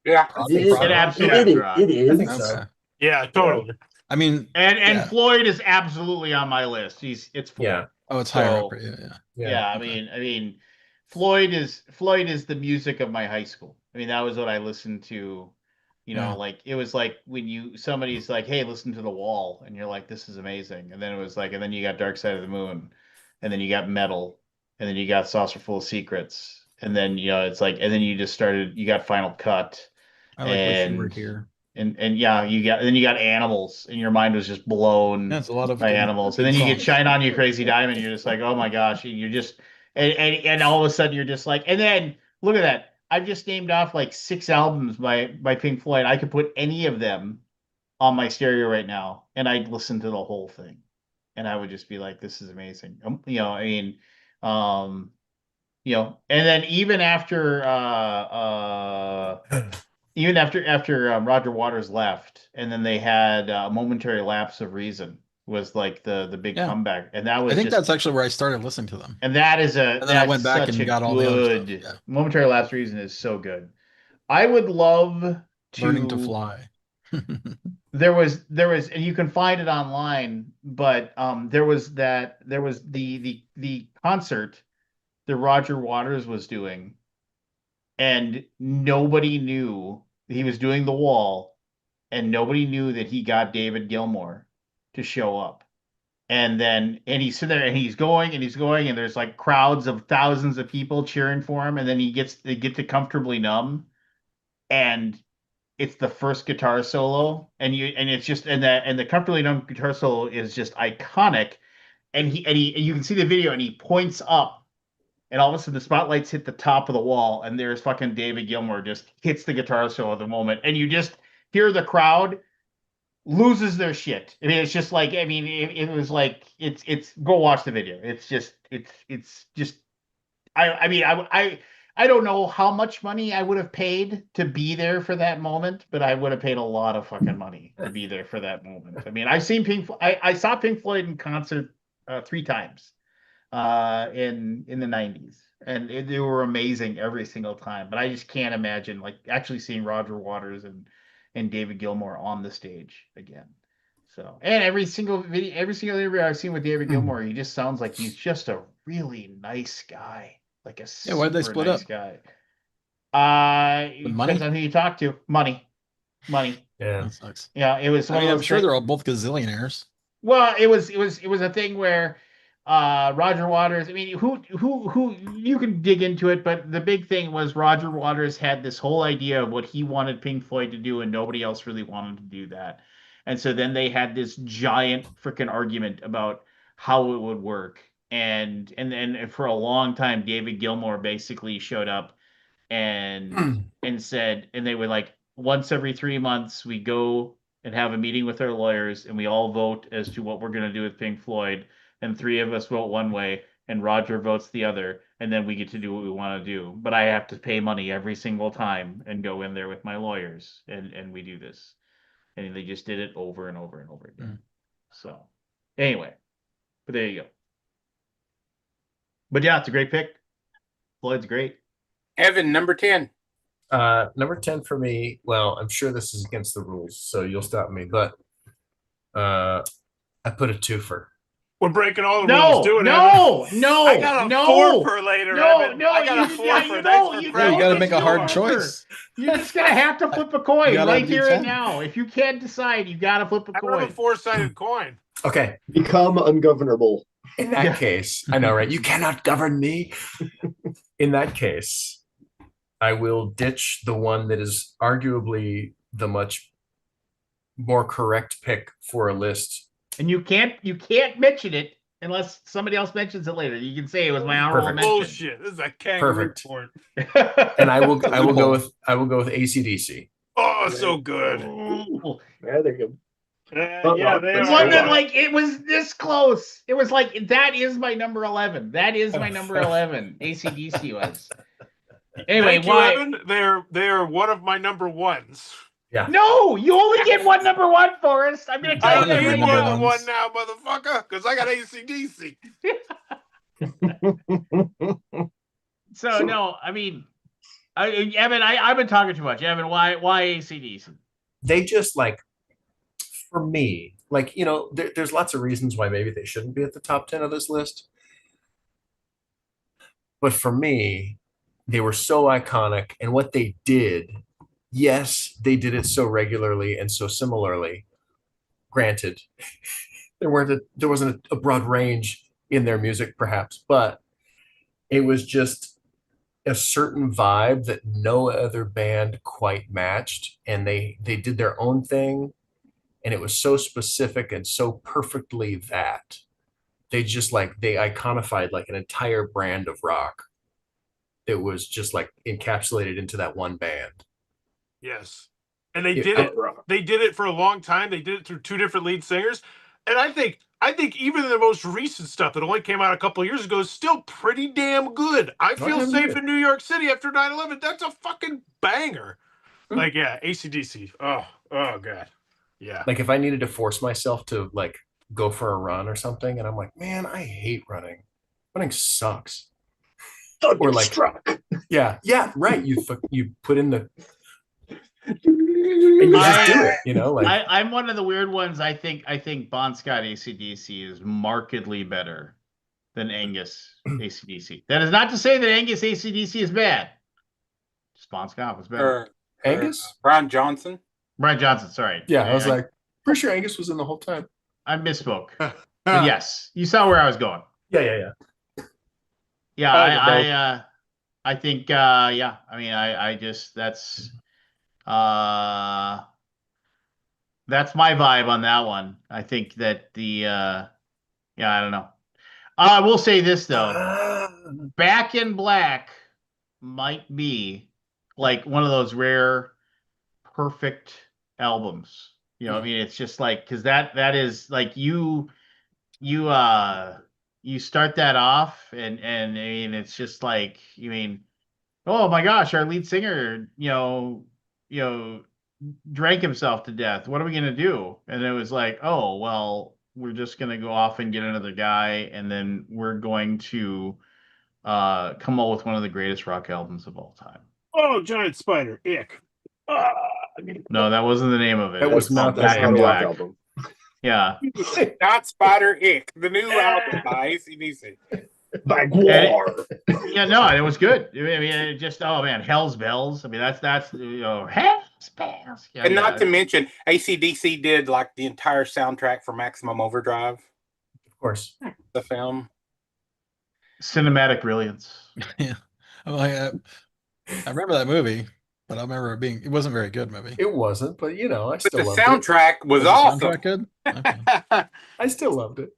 Yeah. it absolutely rock. It is. I think Okay. so. Yeah, totally. I mean, And yeah. Floyd is absolutely on my list. It's Floyd. Yeah. Oh, it's higher So- up. Yeah. Yeah, I okay. mean, Floyd is the music of my high school. I mean, that was what I listened to. You know, Yeah. like it was like when somebody's like, "Hey, listen to The Wall," and you're like, "This is amazing." And then it was like, and then you got Dark Side of the Moon, and then you got Metal, and then you got Saucer Full of Secrets, and then it's like, and then you got Final Cut, I like Wish You Were and Here. and yeah, then you got Animals, and your mind was just blown Yeah, it's a lot of by good- Animals, and good then you get songs. Shine On You Crazy Diamond, you're just like, oh my gosh, and you're just and all of a sudden you're just like, and then look at that, I've just named off like 6 albums by Pink Floyd. I could put any of them on my stereo right now, and I'd listen to the whole thing, and I would just be like, this is amazing. I mean, um, and then even after Roger Waters left, and then they had a Momentary Lapse of Reason was like the big Yeah. comeback, and that was I think just, that's actually where I started listening to them. and that is And then I went back such and a got all the other stuff. good Yeah. Momentary Lapse of Reason is so good. I would love Learning to Fly. there was, and you can find it online, but there was the concert that Roger Waters was doing, and nobody knew he was doing The Wall, and nobody knew that he got David Gilmour to show up. And he's sitting there and he's going and he's going, and there's like crowds of thousands of people cheering for him, and then they get to Comfortably Numb, and it's the first guitar solo, and it's just, and the Comfortably Numb guitar solo is just iconic, and you can see the video, and he points up, and all of a sudden the spotlights hit the top of the wall, and there's fucking David Gilmour just hits the guitar solo at the moment, and you just hear the crowd loses their shit. I mean, it's just like, I mean, it was like, it's go watch the video. It's just I mean, I don't know how much money I would have paid to be there for that moment, but I would have paid a lot of fucking money to be there for that moment. I mean, I saw Pink Floyd in concert 3 times in the 90s, and they were amazing every single time, but I just can't imagine like actually seeing Roger Waters and David Gilmour on the stage again. So, and every single interview I've seen with David Gilmour, he just sounds like he's just a really nice guy, like a Yeah, why'd they super split nice up? guy. With It money? depends on who you talk to. Money. Yeah. That sucks. Yeah, it was I one mean, of I'm those sure things. they're all both gazillionaires. Well, it was a thing where Roger Waters, I mean, who you can dig into it, but the big thing was Roger Waters had this whole idea of what he wanted Pink Floyd to do, and nobody else really wanted to do that. And so then they had this giant freaking argument about how it would work. And for a long time David Gilmour basically showed up and said, and they were like, once every 3 months, we go and have a meeting with our lawyers, and we all vote as to what we're going to do with Pink Floyd. And 3 of us vote one way, and Roger votes the other, and then we get to do what we want to do. But I have to pay money every single time and go in there with my lawyers, and we do this. And they just did it over and over and over again. So, anyway, but there you go. But yeah, it's a great pick. Floyd's great. Evan, number 10. Number 10 for me. Well, I'm sure this is against the rules, so you'll stop me. But I put a twofer. We're breaking all the No, rules. Do it, no, Evan. no, I got a no, 4 for later, no, Evan. no, I got a you- 4 yeah, for you thanks know, for you Yeah, you know, got to it's make a hard your choice. You're just gonna have to flip a coin gotta right be here 10. and now. If you can't decide, you gotta flip a I have a coin. 4-sided coin. Okay. Become ungovernable. In that case, I know, right? You cannot govern me. In that case, I will ditch the one that is arguably the much more correct pick for a list. And you can't mention it unless somebody else mentions it later. You can say it was my honorable Perfect. mention. Bullshit. This is a kangaroo Perfect. court. And I will Loophole. go with AC/DC. Oh, so good. Ooh. Yeah, there you go. Yeah, they The are. one that like it was this close. It was like that is my number 11. That is my number 11. AC/DC was. Anyway, Thank you, why? Evan. They are one of my number 1s. Yeah. No, you only get one number 1, Forrest. I'm gonna tell I you that need right number more now. than ones. one now, motherfucker, because I got AC/DC. So no, I mean, Evan, I've been talking too much. Evan, why AC/DC? They just for me, there's lots of reasons why maybe they shouldn't be at the top 10 of this list. But for me, they were so iconic, and what they did, yes, they did it so regularly and so similarly. Granted, there wasn't a broad range in their music, perhaps, but it was just a certain vibe that no other band quite matched, and they did their own thing, and it was so specific and so perfectly that they just they iconified an entire brand of rock that was just encapsulated into that one band. Yes. And they did it. They did it for a long time. They did it through 2 different lead singers. And I think even the most recent stuff that only came out a couple of years ago is still pretty damn good. I feel safe in New York City after 9/11. That's a fucking banger. Yeah, AC/DC. Oh God. Yeah. If I needed to force myself to go for a run or something, and I'm like, man, I hate running. Running sucks. Or yeah, right. You put in the and you just do it, I'm one of the weird ones. I think Bon Scott AC/DC is markedly better than Angus AC/DC. That is not to say that Angus AC/DC is bad. Just Bon Scott was better. Angus? Brian Johnson. Brian Johnson, sorry. Yeah, I was pretty sure Angus was in the whole time. I misspoke. But yes, you saw where I was going. Yeah. Yeah, I think yeah. I mean, I just that's my vibe on that one. I think that yeah, I don't know. I will say this though. Back in Black might be one of those rare perfect albums. I mean, it's just because that is you start that off and I mean it's just oh my gosh, our lead singer drank himself to death. What are we gonna do? And it was oh well, we're just gonna go off and get another guy, and then we're going to come up with one of the greatest rock albums of all time. Oh, Giant Spider. Ick. No, that wasn't the name of it. That was not Back the in name. Black. Album. Yeah. Not Spider Ick, the new album by AC/DC. By War. Yeah, no, it was good. I mean, it just Hell's Bells. I mean, that's Hell's Bells. Yeah, And not to mention, AC/DC did the entire soundtrack for Maximum Overdrive, Of course. the film. cinematic brilliance. Yeah. I remember that movie, but I remember it wasn't a very good movie. It wasn't, but I But still the loved it. soundtrack was the awesome. soundtrack good? Okay. I still loved it.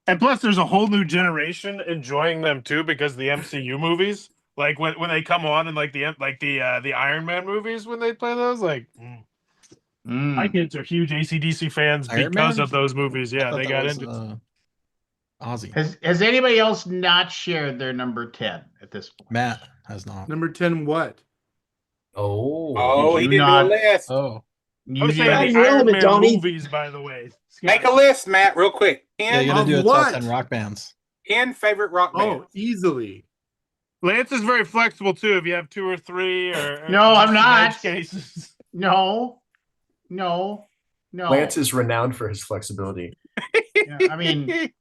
And plus, there's a whole new generation enjoying them too because of the MCU movies. Like when they come on in like the Iron Man movies when they play those, like my kids are huge AC/DC fans Iron because Man? of those movies. I Yeah, thought they that got was, into. Ozzy. Has anybody else not shared their number 10 at this point? Matt has not. Number 10, what? Oh, he you didn't do a not- list. Oh, You I was saying did. Hey, the Iron relevant, Man Donnie. movies, by the way. Make a list, Matt, real quick. yeah, you 10, gotta do a Of top what? 10 rock bands. 10 favorite rock bands. Oh, easily. Lance is very flexible too. If you have 2 or 3, or No, I'm just in not. edge cases. No. Lance is renowned for his flexibility. Yeah, I mean,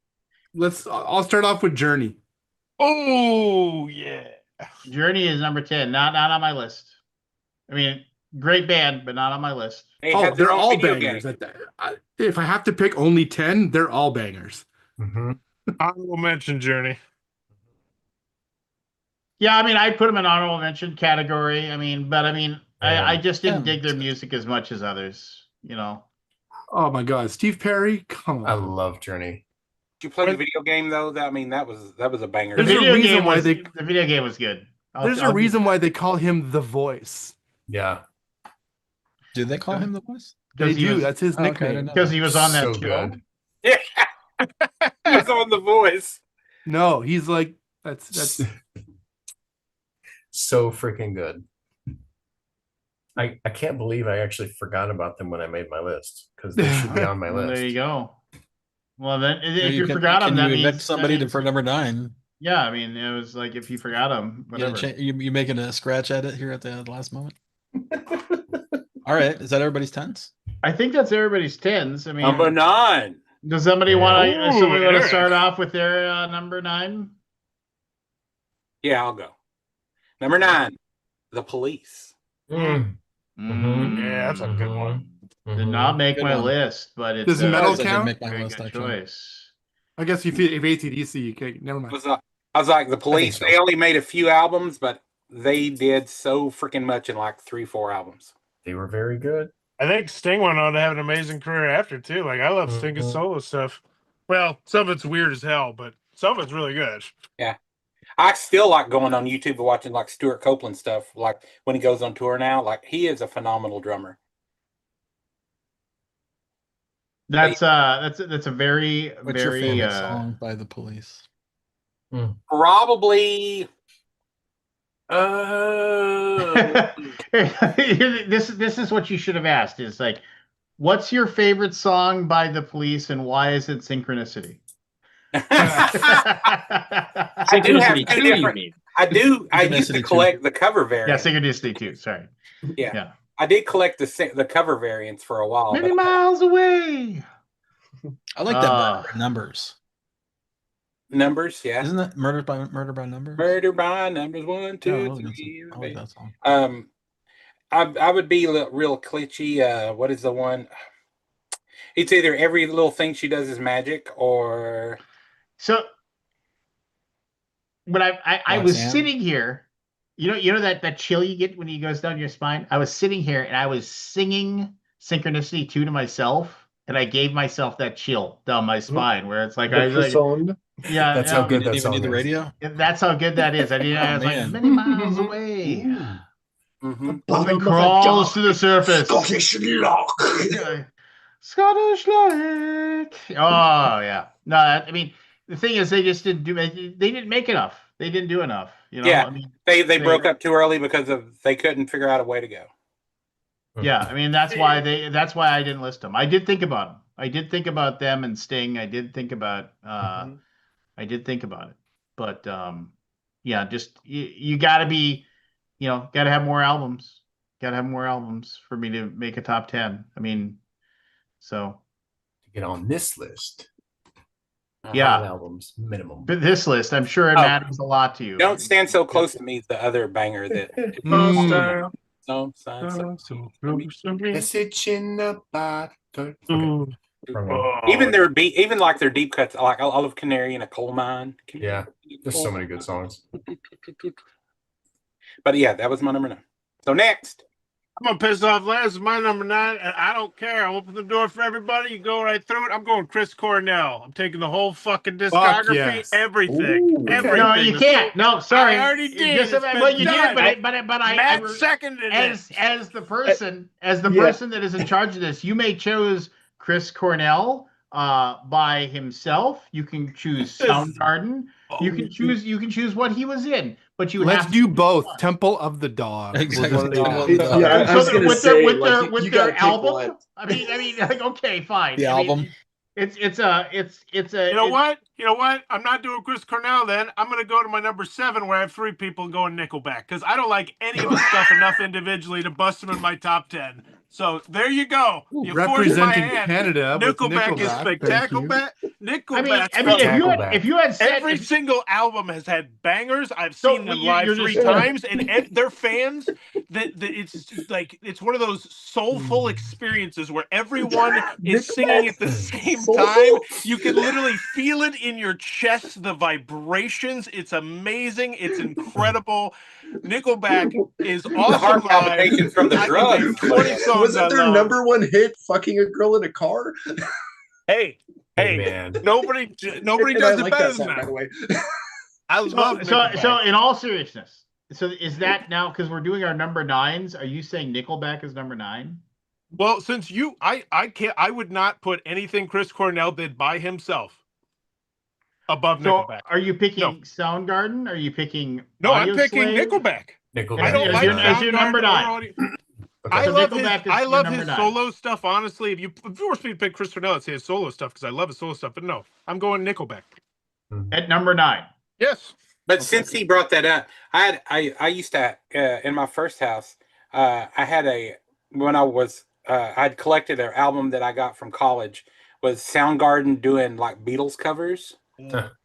I'll start off with Journey. Oh yeah. Journey is number 10. Not on my list. I mean, great band, but not on my list. They Oh, had their they're own all video bangers. game. If I have to pick only 10, they're all bangers. Mm-hmm. I will mention Journey. Yeah, I mean, I put them in honorable mention category. I mean, but I mean, I just didn't Yeah, dig their that's good. music as much as others, you know. Oh my God, Steve Perry, come I on. love Journey. Did you play the video game though? That was a banger. The There's a video reason game why was they- the video game was good. There's a I'll give reason you why that. they call him the Voice. Yeah. Do they call him the voice? They 'Cause he do. was- That's his Oh, okay, I didn't nickname. know because that. he was on that So show. good. Yeah. He was on The Voice. No, he's like that's So freaking good. I can't believe I actually forgot about them when I made my list because they should be on my Well, list. there you go. Well, then So if you can- forgot them, can that you means evict somebody for number 9? yeah. I mean, it was like if you forgot them, You, gotta whatever. you making a scratch edit here at the last moment? All right, is that everybody's 10s? I think that's everybody's 10s. I mean, Number 9. does somebody Yeah. want to? Ooh, Somebody want to Eric. start off with their number 9? Yeah, I'll go. Number 9, The Police. Mm. Yeah, that's a good one. Did not make Good my one. list, but it's Does a metal That didn't count? make my very list, good actually. choice. I guess if ACDC, you can't never mind. I was like, The Police, so. they only made a few albums, but they did so freaking much in like 3-4 albums. They were very good. I think Sting went on to have an amazing career after too. Like I love Sting's Mhm. solo stuff. Well, some of it's weird as hell, but some of it's really good. I still like going on YouTube and watching like Stuart Copeland stuff, like when he goes on tour now. Like he is a phenomenal drummer. That's a very What's your very favorite song by the Police? Probably this is what you should have asked is like, what's your favorite song by the Police and why is it Synchronicity? I do have Synchronicity two 2, you different. mean? I used to Synchronicity 2. collect the cover Yeah, variants. Synchronicity too. Sorry. Yeah. I did collect the cover variants for a while. Many but miles away. I like that Murder by Numbers. Numbers, yeah. Isn't that Murder by Numbers? Murder by Numbers 1, Yeah, 2, I like that 3. song. I like that song. I would be real glitchy. What is the one? It's either Every Little Thing She Does Is Magic or So when I was Roxanne? sitting here, you know that chill you get when he goes down your spine. I was sitting here and I was singing Synchronicity 2 to myself, and I gave myself that chill down my spine where it's like I was like, yeah, That's how You good didn't that even song need the is. radio? That's how good that is. I was like man. many miles away. Mhm. Something crawls to the surface. Scottish lock. Scottish like. Oh yeah. No, I mean the thing is they just didn't do. They didn't make enough. They didn't do enough. Yeah. I mean, they broke up too early because they couldn't figure out a way to go. yeah. I mean that's why I didn't list them. I did think about them. I did think about them and Sting. I did think about. I did think about it, but yeah, just you got to be, got to have more albums. Got to have more albums for me to make a top 10. I mean, so To get on this list, yeah. 10 albums minimum. But this list, I'm sure it matters a lot to you. Don't Stand So Close to Me is the other banger that. Message in the bottle. Okay. Even like their deep cuts, like Olive Canary in a Coal Mine. Yeah, there's so many good songs. But yeah, that was my number 9. So next, I'm gonna piss off Les. It's my number 9, and I don't care. I'll open the door for everybody. You go right through it. I'm going Chris Cornell. I'm taking the whole fucking discography, yes. everything, Ooh. everything. No, you can't. No, sorry. I already did. Just It's well, been you done. did, but Matt seconded as it. as the person Yeah. that is in charge of this, you may choose Chris Cornell by himself. You can choose Soundgarden. You can choose what he was in, but you Let's have do to both. one. Temple of the Dog. Exactly. We'll just say Temple that. of the Dog. Yeah, I was So gonna with say, their like, you gotta pick album. one. I mean, like, okay, fine. The I mean, album. it's a. You know what? You know what? I'm not doing Chris Cornell then. I'm going to go to my number 7 where I have 3 people going Nickelback because I don't like any of his stuff enough individually to bust him in my top 10. So there you go. You forced my Representing hand. Canada with Nickelback is Nickelback. Thank spectacular. you. Nickelback. I mean, if you had said every single album has had bangers. I've So, seen them you're live just- 3 times, and their fans. That it's like it's one of those soulful experiences where everyone is singing at the same time. You can literally feel it in your chest, the vibrations. It's amazing. It's incredible. Nickelback is The awesome heart live. palpitations from the I can name drugs. 20 songs. Wasn't I their love. number one hit "Fucking a Girl in a Car"? Hey, man. Nobody And does I it like better that song, than by that. the way. I love Nickelback. so in all seriousness, so is that now because we're doing our number 9s? Are you saying Nickelback is number 9? Well, since I can't, I would not put anything Chris Cornell did by himself above So Nickelback. are you picking No. Soundgarden? Are you picking No, I'm Audio picking Slave? Nickelback. Nickelback I don't is like not- as your number Soundgarden or 9. Audio. Okay. I So love Nickelback is I your love number his 9. solo stuff. Honestly, if you force me to pick Chris Cornell, I'd say his solo stuff because I love his solo stuff. But no, I'm going Nickelback. At number 9. Yes. But Okay. since he brought that up, I used to in my first house, I had when I was I'd collected an album that I got from college was Soundgarden doing like Beatles covers,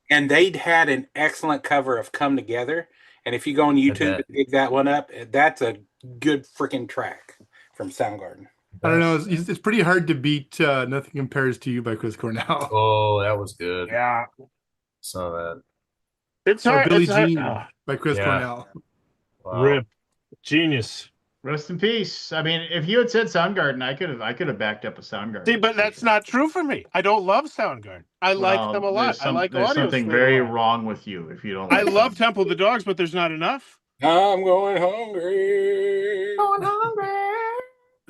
and they'd had an excellent cover of "Come Together." And if you go on YouTube and dig that one up, that's a good freaking track from Soundgarden. I don't know. It's pretty hard to beat "Nothing Compares to You" by Chris Cornell. Oh, that was good. Yeah. Saw that. It's Or hard. "Billie It's hard. Jean" by Chris Yeah. Cornell. Wow. Rip. Genius. Rest in peace. I mean, if you had said Soundgarden, I could have backed up a Soundgarden. See, but that's not true for me. I don't love Soundgarden. I like them a lot. I like there's Audio something Slave very a lot. wrong with you if you don't. I like love Soundgarden. Temple of the Dogs, but there's not enough. I'm going hungry.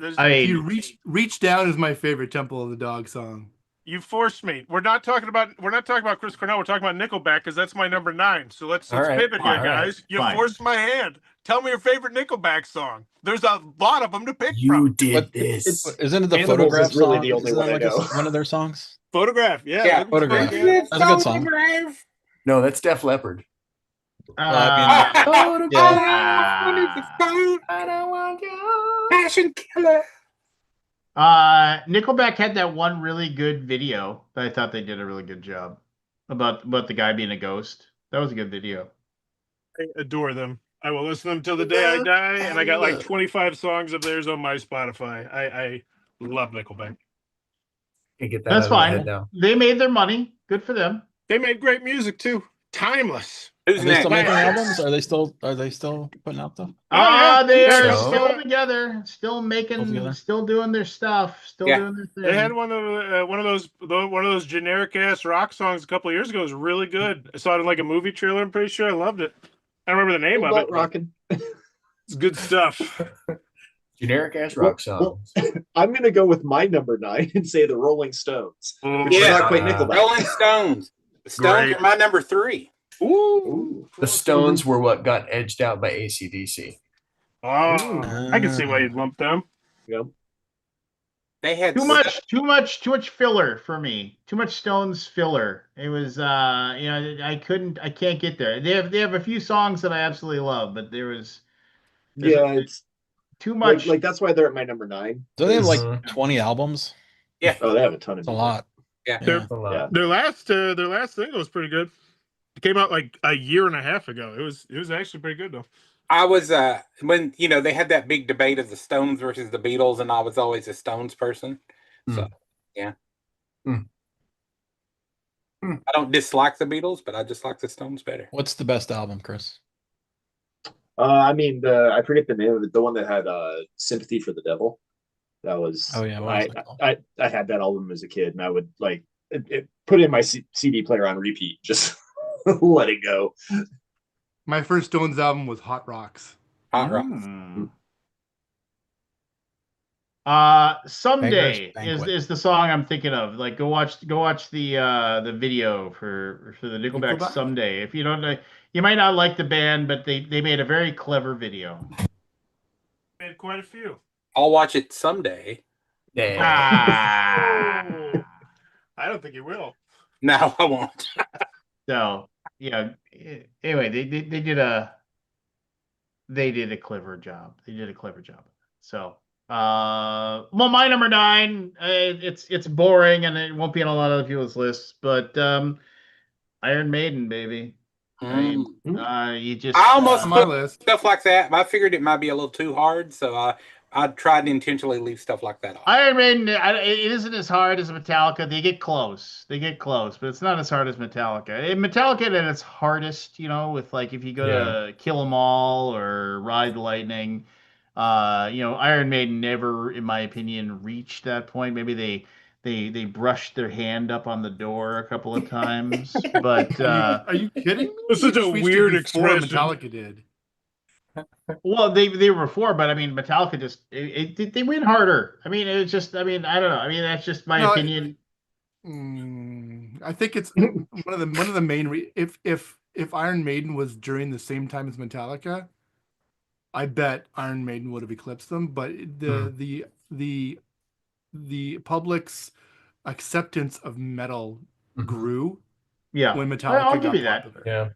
I If mean, you reach down is my favorite Temple of the Dog song. You forced me. We're not talking about Chris Cornell. We're talking about Nickelback because that's my number 9. So let's All right. pivot here, All right. guys. You Fine. forced my hand. Tell me your favorite Nickelback song. There's a lot of them to pick You from. did What- this. Isn't it the Animals Photograph is really song? the only Isn't one that I like know. one of their songs? Photograph, yeah. Yeah, Photograph. That's a good song. No, that's Def Leppard. uh, I don't want you. Passion killer. Nickelback had that one really good video that I thought they did a really good job about the guy being a ghost. That was a good video. I adore them. I will listen to them till the day I die, and I got like 25 songs of theirs on my Spotify. I love Nickelback. Can't get that That's out of my fine. head now. They made their money. Good for them. They made great music too. Timeless. Who's Are they next? still making Classics. albums? Are they still putting out stuff? yeah. They Yeah, are so- still together, still making, together. still doing their stuff, still Yeah. doing their thing. They had one of those generic ass rock songs a couple of years ago. It was really good. I saw it in like a movie trailer. I'm pretty sure I loved it. I don't remember the name of it. but Rockin'. It's good stuff. Generic ass rock Well, songs. I'm gonna go with my number 9 and say the Rolling Stones. Which is Yeah. not quite Nickelback. Rolling Stones. The Stones Great. are my number 3. Ooh. The Stones were what got edged out by AC/DC. Oh, I can see why you'd lump them. Yeah. They had Too much filler for me. Too much Stones filler. It was I can't get there. They have a few songs that I absolutely love, but there's Yeah, it's too much. like that's why they're at my number 9. Do they have like Mhm. 20 albums? Yeah. Oh, they have a ton of That's a lot. Yeah. Yeah. A lot. Yeah. Their last single was pretty good. It came out like a year and a half ago. It was actually pretty good though. I was when they had that big debate of the Stones versus the Beatles, and I was always a Stones person. So yeah. Hmm. I don't dislike the Beatles, but I just like the Stones better. What's the best album, Chris? I mean, I forget the name of it. The one that had "Sympathy for the Devil." That was. Oh yeah, what was that called? I had that album as a kid, and I would like put it in my CD player on repeat, just let it go. My first Stones album was Hot Rocks. Hot Rod. Mm. Beggar's Someday Banquet. is the song I'm thinking of. Like go watch the video for the Nickelback Nickelback? Someday. If you don't know, you might not like the band, but they made a very clever video. Made quite a few. I'll watch it someday. Yeah. Ah. I don't think you will. No, I won't. So yeah. Anyway, they did a clever job. They did a clever job. So well, my number 9, it's boring and it won't be on a lot of other people's lists, but Iron Maiden, baby. I mean, you just I almost On my put list. stuff like that, but I figured it might be a little too hard, so I tried to intentionally leave stuff like that off. Iron Maiden. It isn't as hard as Metallica. They get close. But it's not as hard as Metallica. Metallica at its hardest, with like if you go to Kill 'Em All or Ride the Lightning, Iron Maiden never, in my opinion, reached that point. Maybe they brushed their hand up on the door a couple of times, but Are you kidding me? That's such They a reached it weird before expression. Metallica did. well, they were before, but I mean, Metallica just they went harder. I mean, it's just, I mean, I don't know. I mean, that's just my No, opinion. I think it's one of the main if Iron Maiden was during the same time as Metallica, I bet Iron Maiden would have eclipsed them. But the public's acceptance of metal grew Yeah, when I'll Metallica give got you that. popular. Yeah.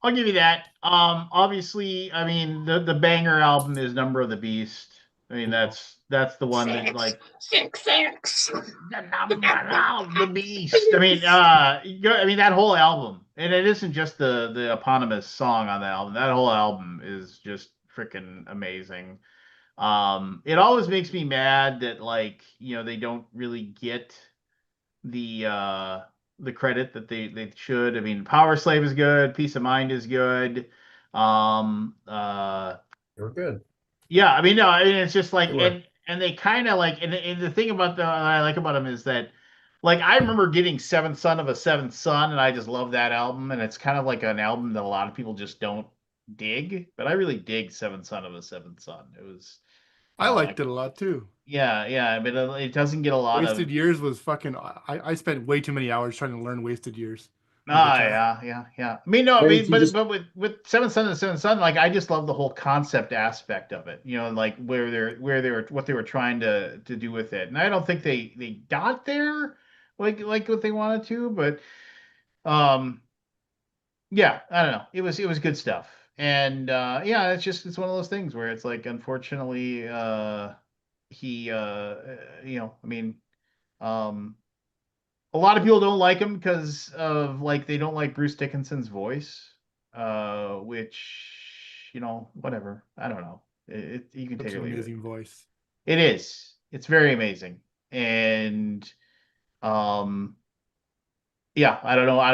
I'll give you that. Obviously, I mean, the banger album is Number of the Beast. I mean, that's the one that like Six. the number of the beast. I mean, that whole album, and it isn't just the eponymous song on the album. That whole album is just freaking amazing. It always makes me mad that like they don't really get the credit that they should. I mean, Power Slave is good, Peace of Mind is good. Um, uh, You're good. yeah, I mean, no, I mean it's just like They were. and they kind of like and the thing about I like about them is that like I remember getting Seventh Son of a Seventh Son and I just love that album and it's kind of like an album that a lot of people just don't dig, but I really dig Seventh Son of a Seventh Son. It was I liked it a lot too. yeah, but it doesn't get a lot of Wasted Years was fucking. I spent way too many hours trying to learn Wasted Years. on Ah, guitar. yeah. I mean, no, I Well, mean, if you just- but with Seven Son and Seven Son, like I just love the whole concept aspect of it. Like where they were what they were trying to do with it. And I don't think they got there like what they wanted to, but um yeah, I don't know. It was good stuff. And yeah, it's one of those things where it's like unfortunately he I mean um a lot of people don't like him because of like they don't like Bruce Dickinson's voice, which whatever. I don't know. You can Such take it an or leave it. amazing voice. It is. It's very amazing, and um, yeah. I don't know what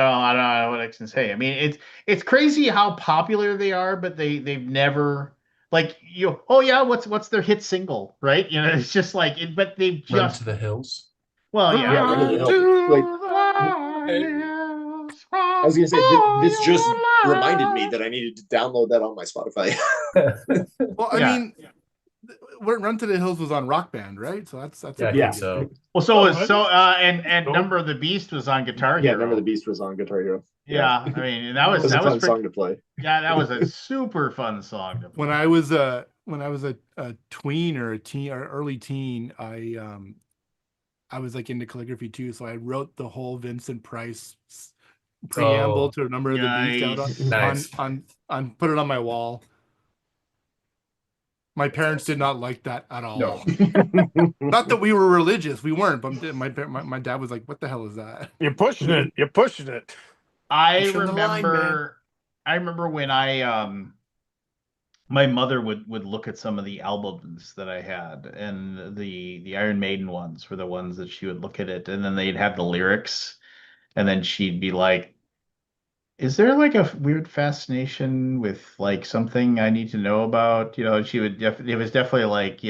I can say. I mean, it's crazy how popular they are, but they've never like oh yeah, what's their hit single, right? It's just like it, but they've Run just to the hills. well, Yeah, yeah. Run to the Run Hills. Like, to the hills I was gonna say this just from reminded me your that I needed to download that on my Spotify. Well, I Yeah. mean, Run to the Hills was on Rock Band, right? So that's Yeah, a I pretty think good so. pick. Well, and Nope. Number of the Beast was on Guitar Yeah, Hero. Number of the Beast was on Guitar Hero. Yeah, I mean, and that It was was a fun pretty, song to play. yeah, that was a super fun song to play. When I was a tween or a teen or early teen, I was like into calligraphy too, so I wrote the whole Vincent Price preamble to Number of the Beast out Nice. on put it on my wall. My parents did not like that at all. No. Not that we were religious, we weren't, but my dad was like, "What the hell is that?" You're pushing it. You're pushing it. I Pushing the line, remember when my mother would look at some of the albums that I had, and the Iron Maiden ones were the ones that she would look at it, and then they'd have the lyrics, and then she'd be like, is there like a weird fascination with like something I need to know about? She would it was definitely like,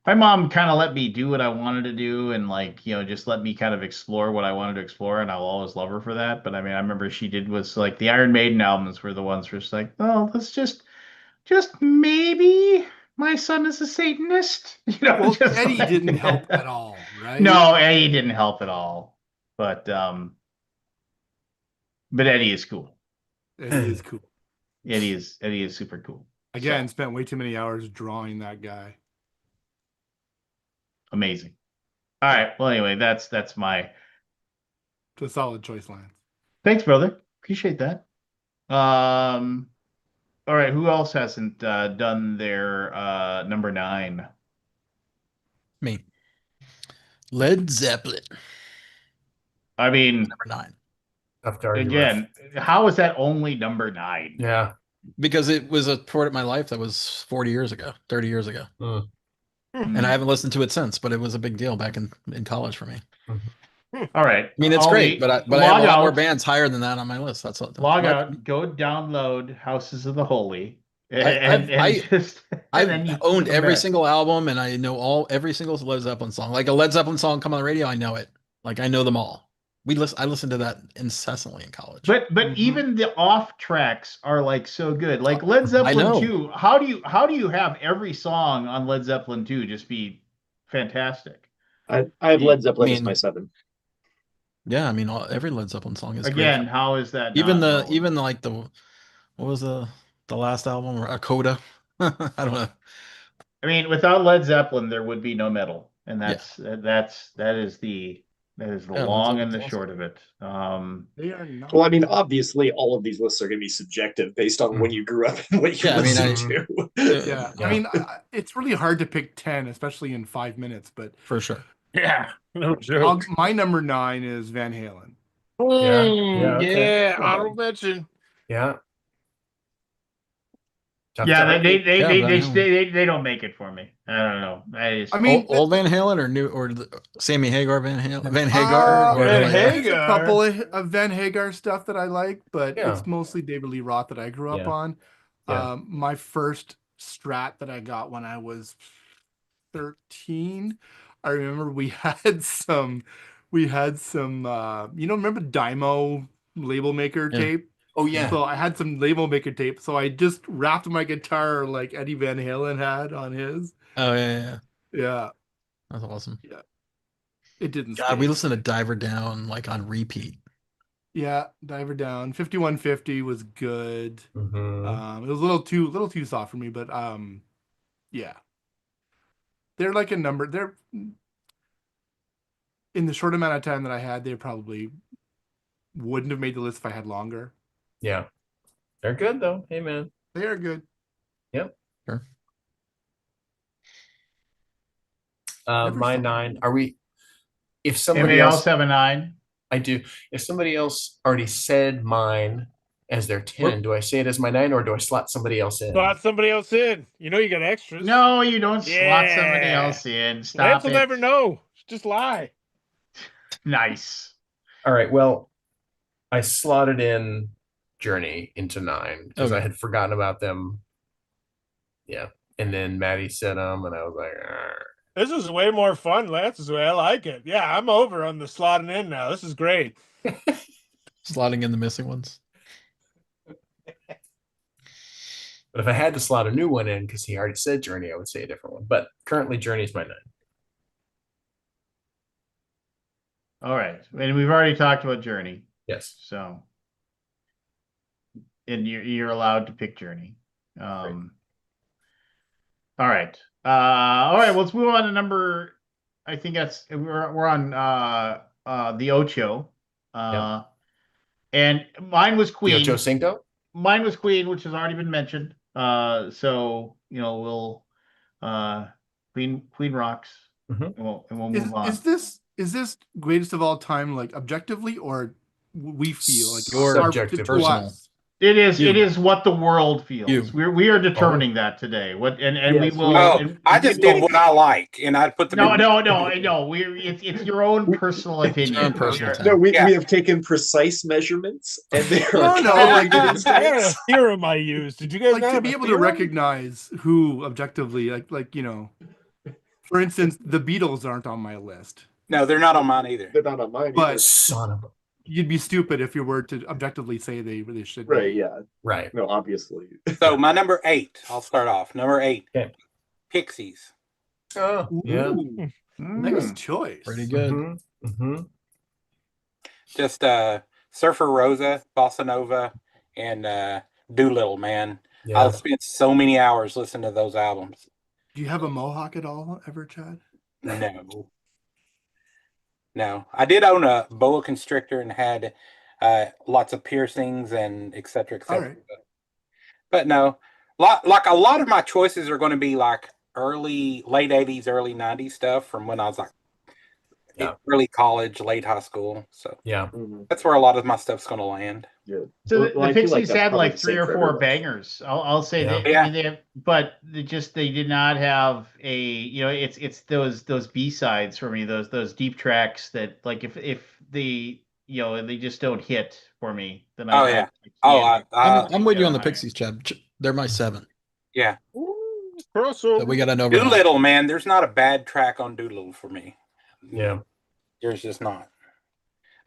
my mom kind of let me do what I wanted to do and like, just let me kind of explore what I wanted to explore, and I'll always love her for that. But I mean, I remember she did was like the Iron Maiden albums were the ones where it's like, oh, let's just maybe my son is a Satanist. Well, Just Eddie like didn't help at all, right? No, Eddie didn't help at all. But Eddie is cool. Eddie is cool. Eddie is super cool. Again, So, spent way too many hours drawing that guy. amazing. All right. Well, anyway, that's my It's a solid choice, Lance. thanks, brother. Appreciate that. All right. Who else hasn't done their number 9? Me. Led Zeppelin, I mean, number 9. Tough to argue with. again, how is that only number 9? Yeah. Because it was a part of my life that was 40 years ago, 30 years ago. Mm. And I haven't listened to it since, but it was a big deal back in college for me. All right. I mean, it's great, but I have a log lot more out. bands higher than that on my list. That's what. Log out. Go download Houses of the Holy, and I've then you owned come every back. single album, and I know every single Led Zeppelin song. Like a Led Zeppelin song come on the radio, I know it. Like I know them all. I listened to that incessantly in college. But even the off tracks are like so good. Like Led I Zeppelin know. 2. How do you have every song on Led Zeppelin 2 just be fantastic? I have Led Zeppelin I as mean, my 7. Yeah, I mean, every Led Zeppelin song is Again, great. how is that Even not the even like the what was the last album, or a Coda? I don't know. I mean, without Led Zeppelin, there would be no metal, and that is the Led long and Zeppelin's the awesome. short of it. They are not. Well, I mean, obviously, all of these lists are going to be subjective based on when you grew up and what you Yeah, I mean, listened to. Yeah, I mean, it's really hard to pick 10, especially in 5 minutes. But For sure. Yeah, no joke. my number 9 is Van Halen. Yeah, okay. Yeah, honorable mention. Yeah. Tough to Yeah, argue. they don't make it for me. I don't know. I mean, old Van Halen or new, or Sammy Hagar Van Halen, Van Hagar, or Van like, Hagar. there's a couple of Van Hagar stuff that I like, but Yeah. it's mostly David Lee Roth that I grew up Yeah. on. Yeah. My first Strat that I got when I was 13, I remember we had some remember Dymo label maker Yeah. tape? Oh yeah. So I had some label maker tape, so I just wrapped my guitar like Eddie Van Halen had on his. Oh yeah. Yeah, That's awesome. yeah. It didn't God, we listened to Diver Down like on repeat. Yeah, Diver Down. 5150 was good. Mhm. It was a little too soft for me, but yeah. They're like a number. They're in the short amount of time that I had, they probably wouldn't have made the list if I had longer. Yeah. They're good though. Hey man. They are good. Yep. Sure. Never My saw 9. Are we? If Anybody somebody else else, have a 9? I do. If somebody else already said mine as their 10, do I say it as my 9 or do I slot somebody else in? Slot somebody else in. You know you got extras. No, you don't slot somebody Yeah. else in. Stop Lance will it. never know. Just lie. Nice. All right. Well, I slotted in Journey into 9 because I Okay. had forgotten about them. Yeah. And then Maddie said them, and I was like, "Arr." This is way more fun, Lance. This is the way I like it. Yeah, I'm over on the slotting in now. This is great. Slotting in the missing ones. But if I had to slot a new one in because he already said Journey, I would say a different one. But currently, Journey is my 9. All right. And we've already talked about Journey. Yes. So, and you're allowed to pick Journey. All right. All right. Let's move on to number. I think we're on the Ocho. And mine was Queen. Ocho Cinco? Mine was Queen, which has already been mentioned. So we'll Queen rocks, Mhm. and we'll move on. Is this greatest of all time, like objectively, or we feel like Your our- subjective. to Personal. us? It is. You. It is what the world feels. You. We are determining that today. What and we Yes, will. we are. Oh, and I we just will- did what I like, and I put the No. We're it's your own personal opinion. Your own personal We're- No, we Yeah. have taken precise measurements, and they are No, no, like, calculated I had a mistakes. theorem I used. Did you guys like not to have be a able to theorem? recognize who objectively, for instance, the Beatles aren't on my list. No, they're not on mine either. They're not on mine But- either. Son of a. You'd be stupid if you were to objectively say they really should be. Right, yeah. Right. No, obviously. So my number 8. I'll start off. Number 8. Okay. Pixies. Oh, yeah. Ooh, nice choice. Pretty good. Mm-hmm. Just Surfer Rosa, Bossa Nova, and Doolittle, man. Yeah. I've spent so many hours listening to those albums. Do you have a mohawk at all, ever, Chad? No. No. I did own a boa constrictor and had lots of piercings and et cetera, et cetera. All right. But no. Like a lot of my choices are going to be like late 80s, early 90s stuff from when I was like Yeah. early college, late high school. So Yeah. Mhm. that's where a lot of my stuff's going to land. Yeah. So Well, the I feel Pixies like that's had probably like the 3 same or for 4 everyone. bangers. I'll say Yeah. they. I mean, they did not have it's those B-sides for me. Those deep tracks that like if they they just don't hit for me. Then Oh, I yeah. can't- I'm with you on the higher. Pixies, Chad. They're my 7. Yeah. Crossover. So we got to know. Doolittle, man, there's not a bad track on Doolittle for me. Yeah. There's just not.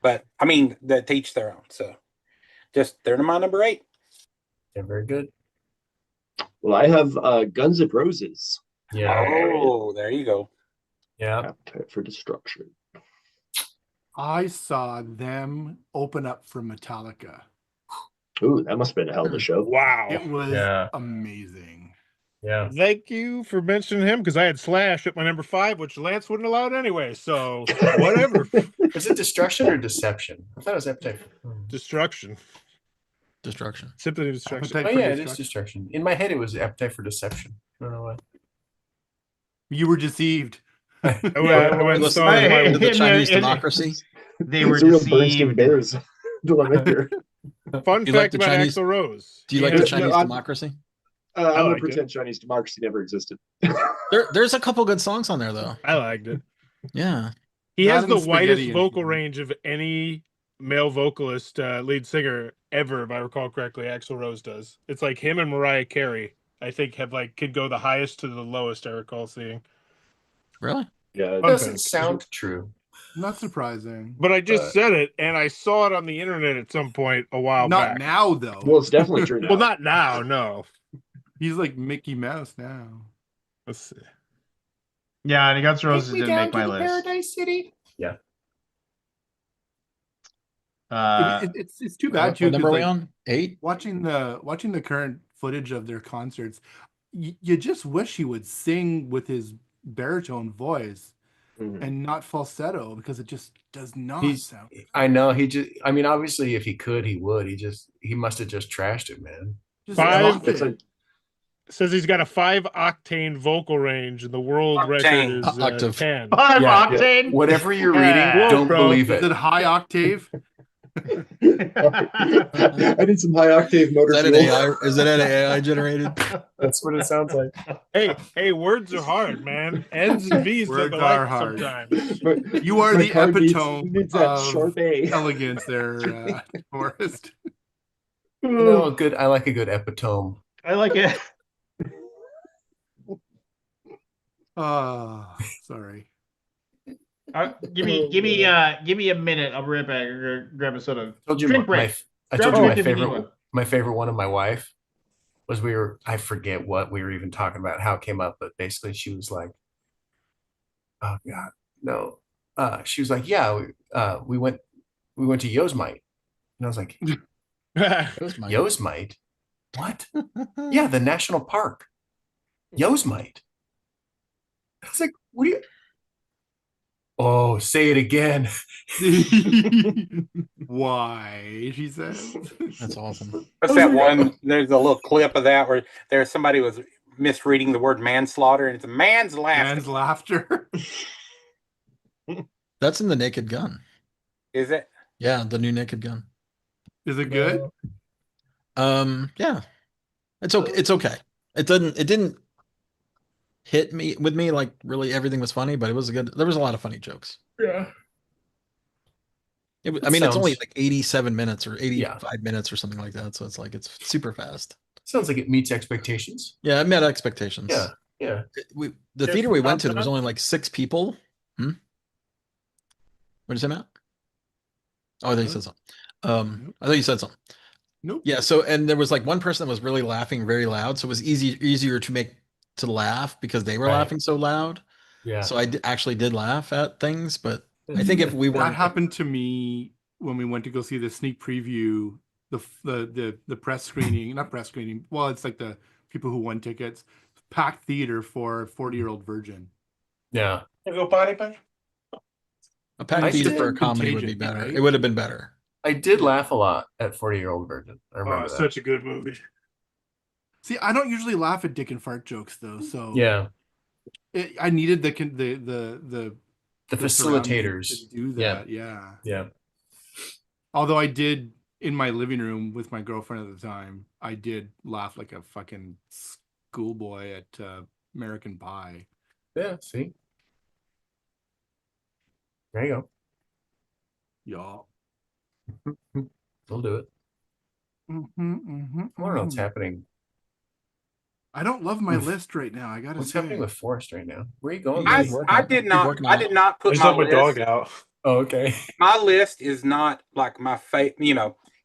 But I mean, they teach their own. So just they're my number 8. Yeah. Very good. Well, I have Guns N' Roses. Yeah. Oh, there you go. Yeah. Appetite for Destruction. I saw them open up for Metallica. Ooh, that must have been a hell of a show. Wow. It was Yeah. amazing. Yeah. Thank you for mentioning him because I had Slash at my number 5, which Lance wouldn't allow it anyway. So whatever. Was it destruction or deception? I thought it was appetite. Destruction. Destruction. Simply destruction. Appetite Oh for yeah, it is Destruction. destruction. In my head, it was appetite for deception. I don't know why. You were deceived. I went Listen, so was my- to the in Chinese the- in- democracy. They were It's a real Bernstein deceived. Bears dilemma here. Fun You like fact the about Chinese- Axl Rose. Do you like He the has- Chinese I'm- democracy? I'm gonna like it. pretend Chinese democracy never existed. There's a couple good songs on there though. I liked it. Yeah. He Not has in the the widest spaghetti vocal infusion. range of any male vocalist, lead singer ever, if I recall correctly. Axl Rose does. It's like him and Mariah Carey. I think could go the highest to the lowest. I recall seeing. Really? Yeah, It Fun doesn't fact. sound true. Not surprising. But I just But- said it, and I saw it on the internet at some point a while Not back. now, though. well, it's definitely true now. Well, not now. No. He's like Mickey Mouse now. Let's see. Yeah, and Guns N' Roses didn't make my list. Paradise City. Yeah. It's too bad too. What number 'cause, are we like, on? 8? watching the current footage of their concerts, you just wish he would sing with his baritone voice Mhm. and not falsetto because it just does not He's- sound. I know. I mean, obviously, if he could, he would. He must have just trashed it, man. Just Five- drop It's it. like Says he's got a 5-octane vocal range, and the world Octane. record is Octave. 10. 5 Yeah. octane. Whatever you're Yeah. reading, Whoa, don't bro. believe Is it it. high octave? I need some high octave motor Is that an fuel. AI? Is that an AI generated? That's what it sounds like. Hey, words are hard, man. N's and V's look Words alike are hard. sometimes. But You are my the car epitome needs that of sharp A. elegance there, Forrest. No, good. I like a good epitome. I like it. Oh, sorry. Give me a minute. I'll be right back. Grab a soda. I told you Drink my, break. I Grab told you a my drink if you need favorite. one. My favorite one of my wife was I forget what we were even talking about, how it came up, but basically she was like, "Oh God, no." She was like, "Yeah, we went to Yosemite," and I was like, That was my "Yosemite? What? Yeah, the national park, Yosemite." I was like, "What do you?" Oh, say it again. Why? She says. That's awesome. What's that one? There's a little clip of that where somebody was misreading the word manslaughter, and it's a man's laughter. Man's laughter. That's in the Naked Gun. Is it? Yeah, the new Naked Gun. Is it good? Yeah, it's okay. It's okay. It didn't hit me with me like really everything was funny, but it was a good. There was a lot of funny jokes. Yeah. I mean, it's only Sounds- like 87 minutes or Yeah. 85 minutes or something like that. So it's like it's super fast. Sounds like it meets expectations. Yeah, it met expectations. Yeah. Yeah. The Yes, theater we went to, not there was bad. only like 6 people. What did you say, Matt? Oh, I thought you said something. Nope. I thought you said something. Nope. Yeah. So, and there was like one person that was really laughing very loud, so it was easier to laugh because they were Right. laughing so loud. Yeah. So I actually did laugh at things, but I think if we That weren't, happened to me when we went to go see the sneak preview, the press screening, not press screening. Well, it's like the people who won tickets, packed theater for 40-Year-Old Virgin. Yeah. You go potty, Patrick? a packed I theater did for a comedy would be Contagion, better. right? It would have been better. I did laugh a lot at 40-Year-Old Virgin. I Oh, remember it's that. such a good movie. See, I don't usually laugh at dick and fart jokes though, so Yeah. I needed the surroundings facilitators. to do Yeah. that. Yeah. Yeah. Although I did in my living room with my girlfriend at the time, I did laugh like a fucking schoolboy at American Pie. Yeah. See? There you Y'all. go. We'll do it. I don't know what's happening. I don't love my Oof. list right now. I gotta What's say. happening with Forrest right now? Where are you going? Yeah, buddy? he's working I on it. did He's not. working I on did it. not put Just my let my list. dog out. Oh, okay. My list is not like my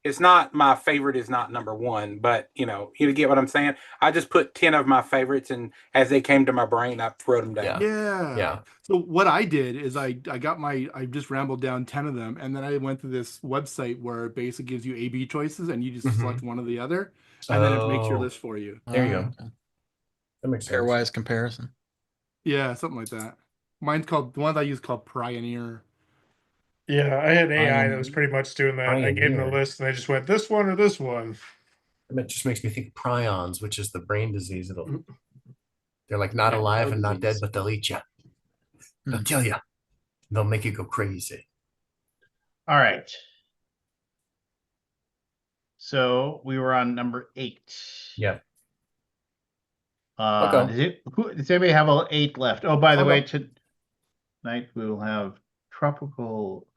it's not my favorite is not number one, but you get what I'm saying. I just put 10 of my favorites, and as they came to my brain, I wrote them down. Yeah. Yeah. So what I did is I just rambled down 10 of them, and then I went to this website where it basically gives you A/B choices, and you just select one or the other, and then it makes your Oh. list for you. There you go. Okay. That makes sense. Pairwise comparison. Yeah, something like that. Mine's called the one I use called Pioneer. Yeah, I had AI that was pretty much doing that. I gave them a Pioneer. list and they just went this one or this one. That just makes me think of prions, which is the brain disease. They're like not Yeah, alive brain and not disease. dead, but they'll eat you. They'll Hmm. kill you. They'll make you go crazy. All right. So we were on number 8. Yeah. Does anybody have an 8 left? Oh, by the I'll way, go. tonight we will have tropical.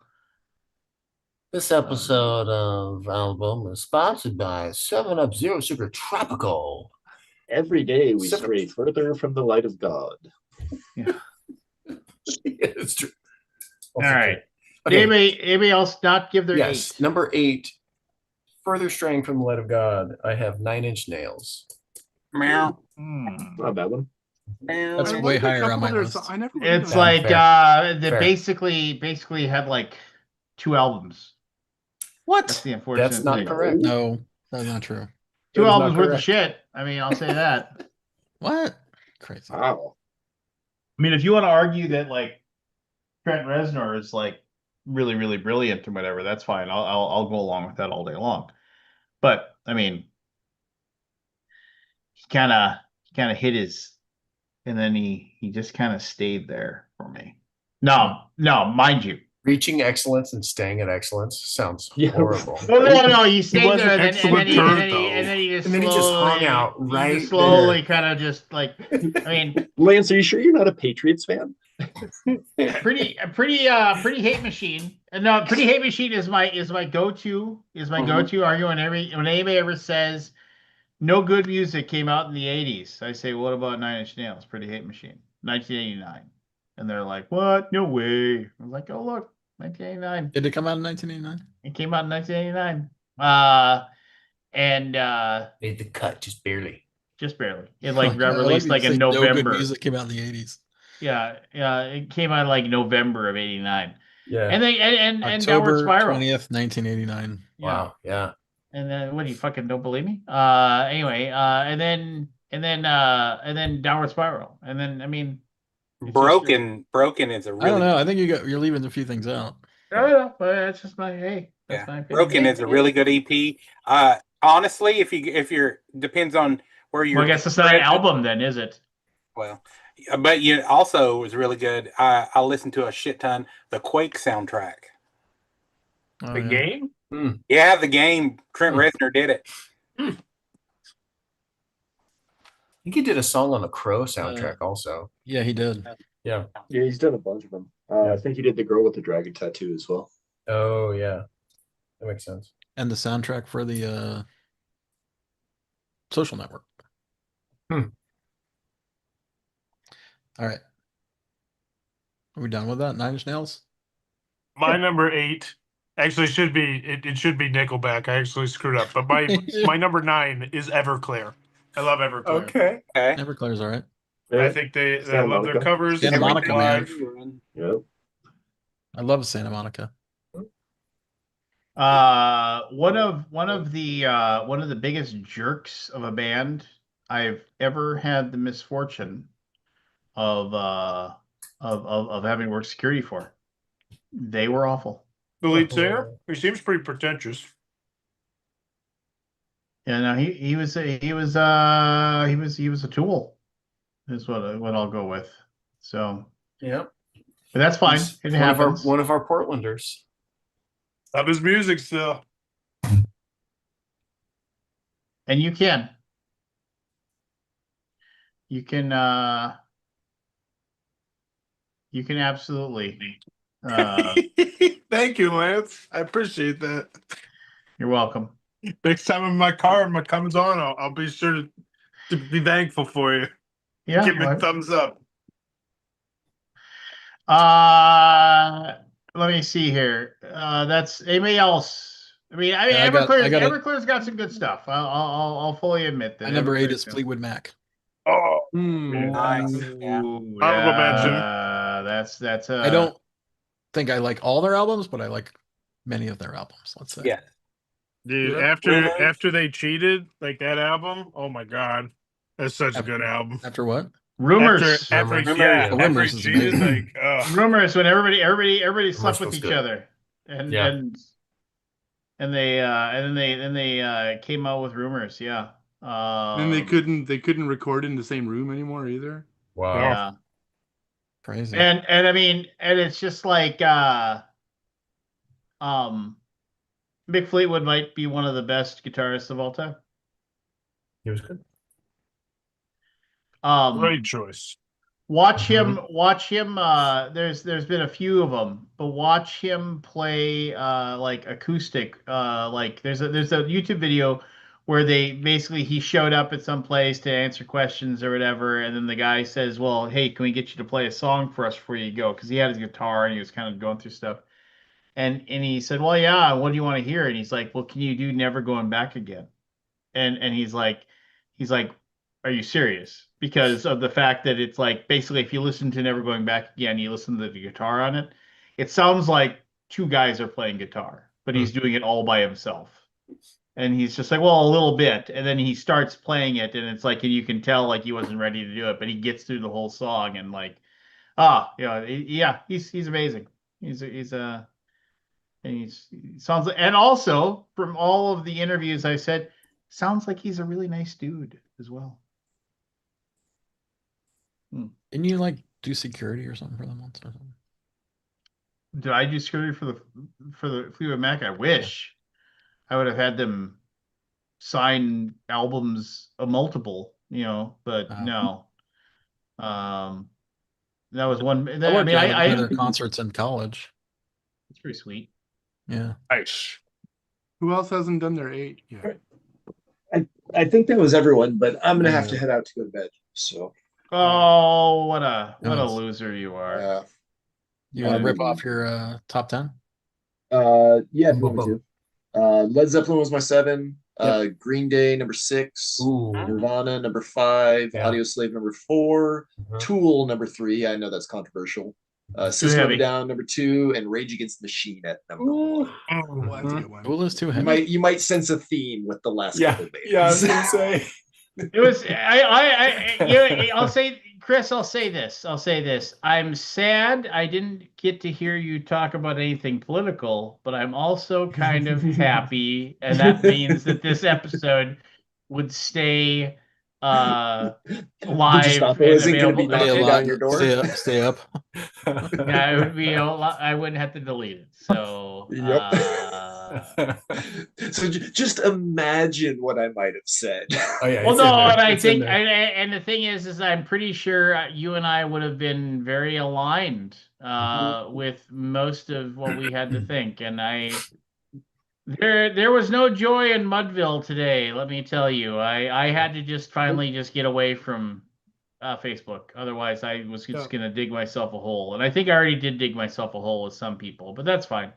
This episode of Alaboom is sponsored by 7-Up Zero Sugar Tropical. Every day we Seven- stray further from the light of God. Yeah. It's true. All right. Okay. Anybody else not give their Yes. 8? Number 8. Further straying from the light of God. I have 9 Inch Nails. Meow. Not a bad one. That's I way liked a higher on couple my of their list. I never really It's got like they Fair. basically had like 2 albums. That's What? the unfortunate That's not thing. correct. No, that's not true. 2 That is albums not worth of correct. shit. I mean, I'll say that. What? Crazy. Wow. I mean, if you want to argue that like Trent Reznor is like really, really brilliant or whatever, that's fine. I'll go along with that all day long. But I mean, he kind of hit his, and then he just kind of stayed there for me. No, mind you. Reaching excellence and staying at excellence sounds Yeah. horrible. No, he stayed was there, an and excellent then turd, he just And then he just hung slowly- out he just right slowly there. kind of just like, I mean, Lance, are you sure you're not a Patriots fan? pretty hate machine. No, pretty hate machine is my go-to argument when anybody ever says no good music came out in the 80s. I say, what about 9 Inch Nails? Pretty hate machine, 1989. And they're like, what? No way. I was like, oh look, 1989. Did it come out in 1989? It came out in 1989. Made the cut just barely. Just barely. It like got I like released you like say in no good November. music came out in the 80s. Yeah, it came out like November of '89. Yeah. And they and Downward October Spiral. 20th, 1989. Yeah. Wow. Yeah. And then what, do you fucking don't believe me? Anyway, and then Downward Spiral. And then I mean, it's Broken is a I don't really know. I think you're leaving a few things out. I don't know, but that's just my that's my opinion. Broken is a really good EP. Honestly, if you're depends on where you're. Well, I guess it's not an album then, is it? Well, but you also was really good. I listened to a shit ton. The Quake soundtrack. Oh, The yeah. game? Yeah, the game. Trent Reznor did it. I think he did a song on the Crow soundtrack also. Yeah, he did. Yeah. Yeah, he's done a bunch of them. Yeah. I think he did the girl with the dragon tattoo as well. Oh yeah, that makes sense. And the soundtrack for the Social Network. Hmm. All right. Are we done with that? Nine Inch Nails? My number 8 actually should be it should be Nickelback. I actually screwed up, but my number 9 is Everclear. I love Everclear. Okay. Everclear's all right. I think I Santa love their Monica. covers. Santa they work Monica, man. live. Yep. I love Santa Monica. One of the biggest jerks of a band I've ever had the misfortune of having worked security for. They were awful. The lead singer, he seems pretty pretentious. Yeah, no, he was a tool. Is what I'll go with. So Yeah. but that's fine. He's It one happens. one of our Portlanders. Love his music still. And you can. You can absolutely. Thank you, Lance. I appreciate that. You're welcome. Next time in my car and my comes on, I'll be sure to be thankful for you. Yeah. Give me a thumbs up. Let me see here. That's anybody else. I mean, Yeah, I got Everclear's got some good stuff. I'll fully admit that. My number 8 is Everclear's good. Fleetwood Mac. Oh, Nice. Yeah. Ooh, Honorable mention. That's I don't think I like all their albums, but I like many of their albums, let's say. Yeah. dude. Yeah. After they cheated, like that album. Oh my god, that's such a good album. After what? Rumors. After Rumors. yeah, Oh, after Rumors he is cheated, amazing. like Rumors when everybody slept with was each good. other, and Yeah. and they came out with rumors. Yeah. And they couldn't record in the same room anymore either. Wow. Yeah. Crazy. And I mean, and it's just like Mick Fleetwood might be one of the best guitarists of all time. He was good. great choice. Watch him. There's been a few of them, but watch him play like acoustic. Like there's a YouTube video where he showed up at some place to answer questions or whatever, and then the guy says, "Well, hey, can we get you to play a song for us before you go?" Because he had his guitar and he was kind of going through stuff, and he said, "Well, yeah, what do you want to hear?" And he's like, "Well, can you do Never Going Back Again?" And he's like, are you serious? Because of the fact that it's like basically if you listen to Never Going Back Again, you listen to the guitar on it, it sounds like two guys are playing guitar, but he's doing it all by himself. And he's just like, well, a little bit. And then he starts playing it, and it's like, and you can tell like he wasn't ready to do it, but he gets through the whole song and like, he's amazing. He sounds like, and also from all of the interviews I said, sounds like he's a really nice dude as well. Didn't you like do security or something for them once or something? Did I do security for the Fleetwood Mac? I wish I would have had them sign albums a multiple, but no. That was one. I worked at I one of their concerts in college. It's pretty sweet. Yeah. Nice. Who else hasn't done their 8 yet? I think that was everyone, but I'm gonna have to head out to go to bed. So Oh, what a Nice. loser you are. You want to rip off your top 10? yeah, if you want me to. Led Zeppelin was my 7. Green Day number 6. Ooh. Nirvana number 5. Yeah. Audioslave number 4. Mhm. Tool number 3. I know that's controversial. System of a heavy. Down number 2, and Rage Against the Machine at number 1. Oh, that's a good one. Tool is too heavy. You might sense a theme with the last Yeah. couple bands. Yeah, I was gonna say. It was I'll say, Chris, I'll say this. I'm sad I didn't get to hear you talk about anything political, but I'm also kind of happy, and that means that this episode would stay live Gestapo and isn't going to be available. Stay knocking down your door. Stay up. Yeah, it would be I wouldn't have to delete it. So Yep. So just imagine what I might have said. Oh yeah, well, it's in no, there. and I It's in think, there. and the thing is I'm pretty sure you and I would have been very aligned with most of what we had to think, and there was no joy in Mudville today. Let me tell you, I had to just finally just get away from Facebook. Otherwise, I was just gonna dig myself a hole, and I think I already did dig myself a hole with some people, but that's fine.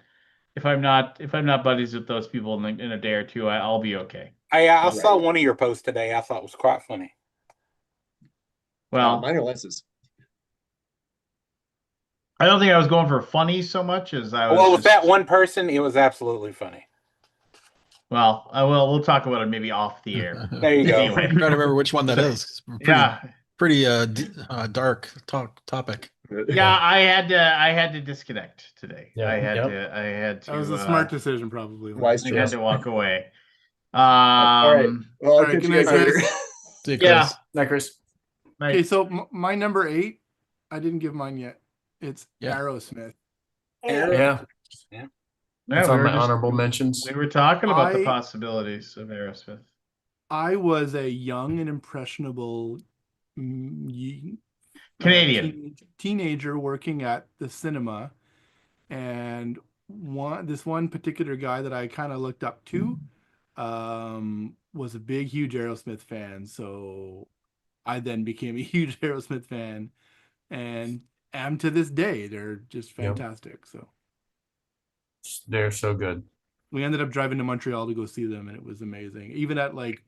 If I'm not buddies with those people in a day or two, I'll be okay. I saw one of your posts today. I thought it was quite funny. Well, mine are lenses. I don't think I was going for funny so much as I was. Well, with that one person, it was absolutely funny. Well, we'll talk about it maybe off the air. There you go. Anyway. I'm trying to remember which one that is. Pretty dark topic. Yeah, I had to disconnect today. Yeah. I had to. That was a smart decision, probably. Wise I choice. had to walk away. All right. Well, I'll right, catch good you guys night, later. guys. See you, Yeah. Chris. Night, Chris. Okay, so my number 8, I didn't give mine yet. It's Yeah. Aerosmith. Yeah. Yeah, It's we on were my honorable mentions. We were talking about the possibilities of Aerosmith. I was a young and impressionable Canadian teenager working at the cinema, and this one particular guy that I kind of looked up to was a huge Aerosmith fan. So I then became a huge Aerosmith fan, and am to this day. They're just fantastic. So they're so good. we ended up driving to Montreal to go see them, and it was amazing. Even at like